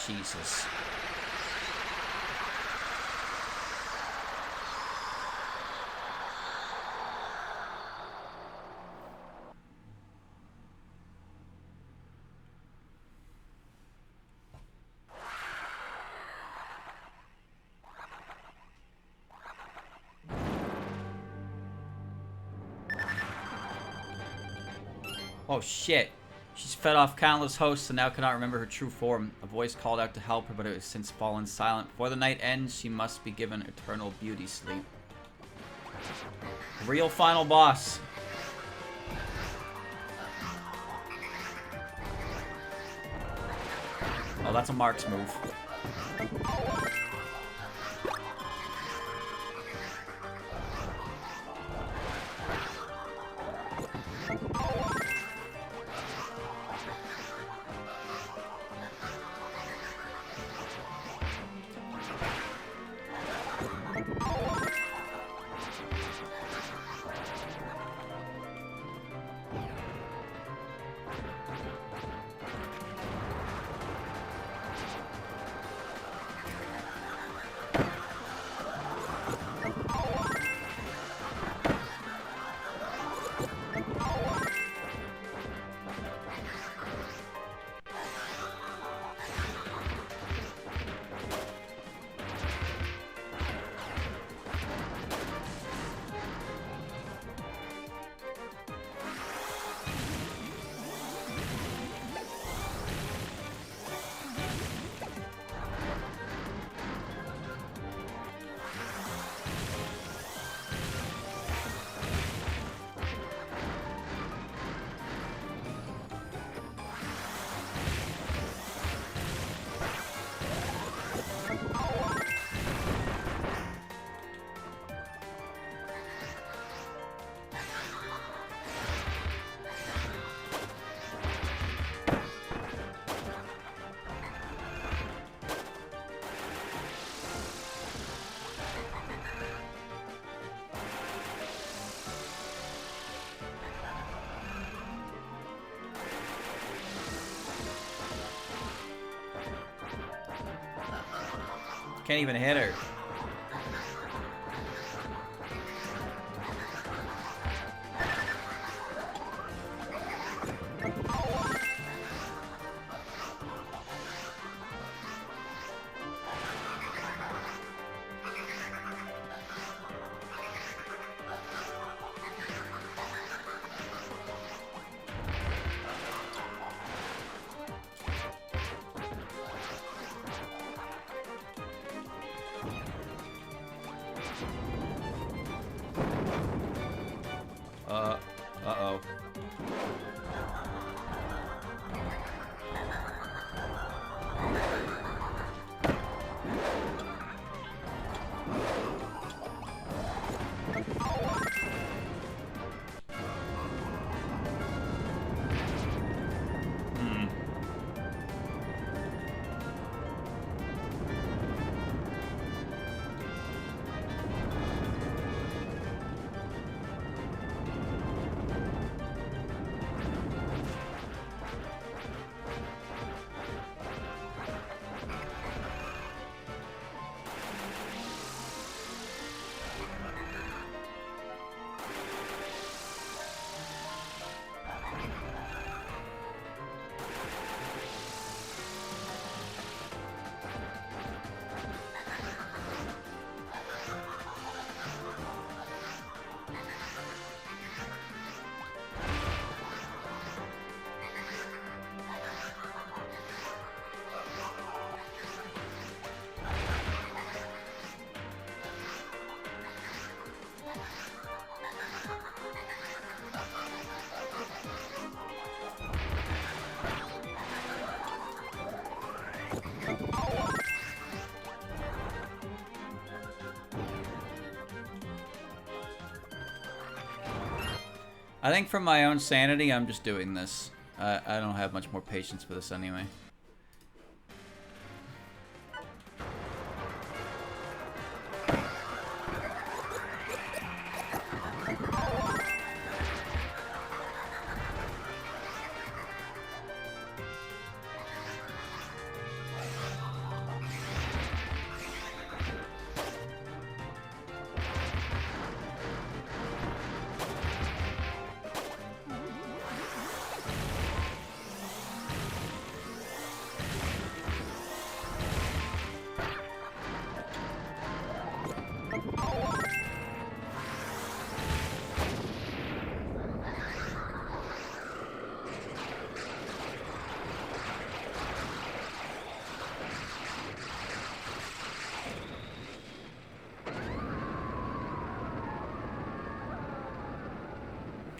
Jesus. Oh shit. She's fed off countless hosts and now cannot remember her true form. A voice called out to help her, but it has since fallen silent. Before the night ends, she must be given eternal beauty sleep. Real final boss. Oh, that's a Mark's move. Can't even hit her. Uh-oh. I think for my own sanity, I'm just doing this. I don't have much more patience for this anyway.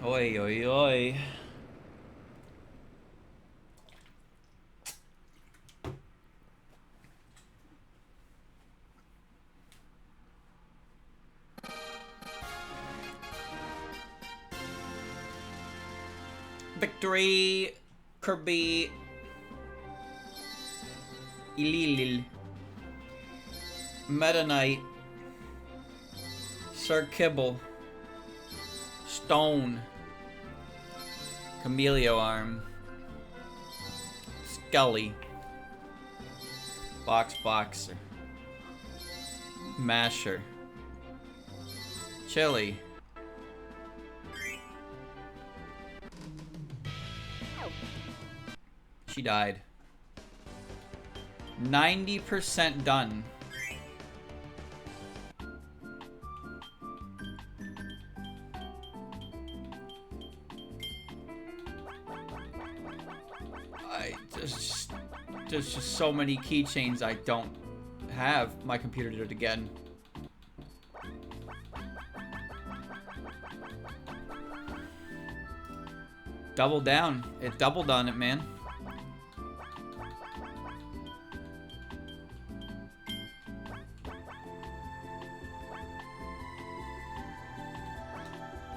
Oi, oi, oi. Victory, Kirby, Ililil, Meta Knight, Sir Kibble, Stone, Camellia Arm, Scully, Boxer, Masher, Chili, she died. 90% done. There's just so many keychains I don't have. My computer did it again. Double down. It doubled on it, man.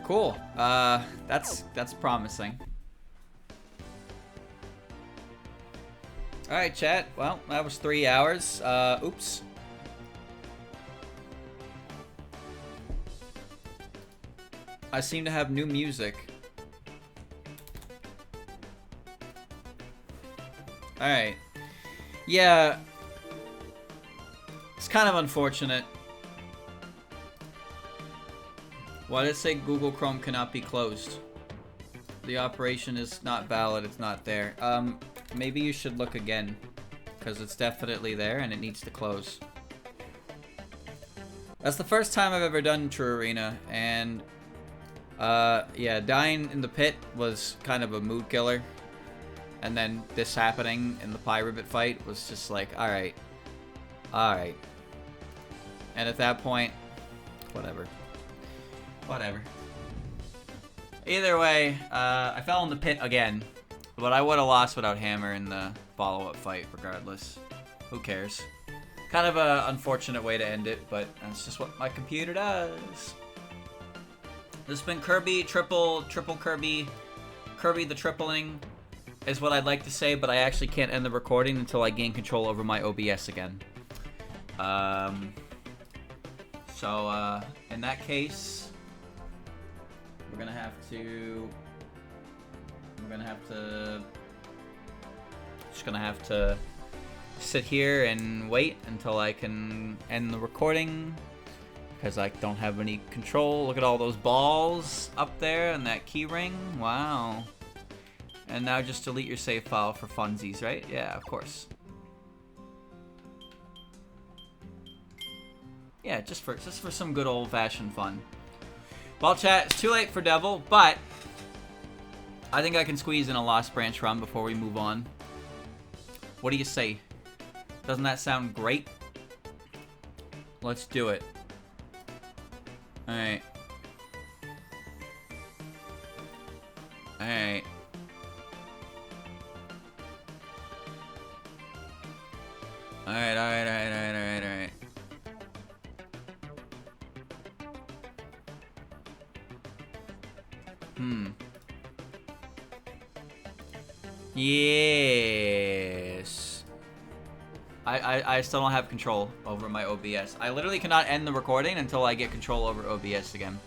Cool. That's promising. Alright, chat. Well, that was 3 hours. Oops. I seem to have new music. Alright. Yeah. kind of unfortunate. Why did it say Google Chrome cannot be closed? The operation is not valid, it's not there. Maybe you should look again. Because it's definitely there and it needs to close. That's the first time I've ever done True Arena, and yeah, dying in the pit was kind of a mood killer. And then this happening in the Pie Ribbit fight was just like, alright. Alright. And at that point, whatever. Whatever. Either way, I fell in the pit again. But I would have lost without Hammer in the follow-up fight, regardless. Who cares? Kind of a unfortunate way to end it, but that's just what my computer does. This has been Kirby, triple Kirby. Kirby the tripling is what I'd like to say, but I actually can't end the recording until I gain control over my OBS again. So, in that case, we're gonna have to just gonna have to sit here and wait until I can end the recording, because I don't have any control. Look at all those balls up there and that key ring. Wow. And now just delete your save file for funsies, right? Yeah, of course. Yeah, just for some good old-fashioned fun. Well, chat, it's too late for Devil, but I think I can squeeze in a Lost Branch run before we move on. What do you say? Doesn't that sound great? Let's do it. Alright. Alright. Alright. Yes. I still don't have control over my OBS. I literally cannot end the recording until I get control over OBS again.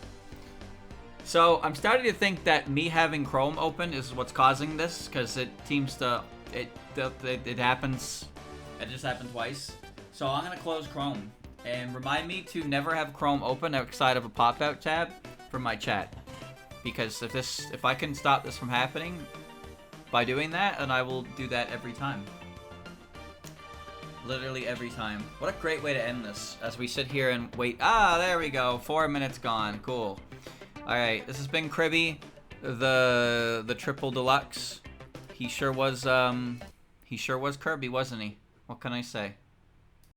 So I'm starting to think that me having Chrome open is what's causing this, because it seems to it happens. It just happened twice. So I'm gonna close Chrome and remind me to never have Chrome open outside of a pop-out tab for my chat, because if I can stop this from happening by doing that, and I will do that every time. Literally every time. What a great way to end this, as we sit here and wait. Ah, there we go. 4 minutes gone. Cool. Alright, this has been Kirby, the triple deluxe. He sure was Kirby, wasn't he? What can I say?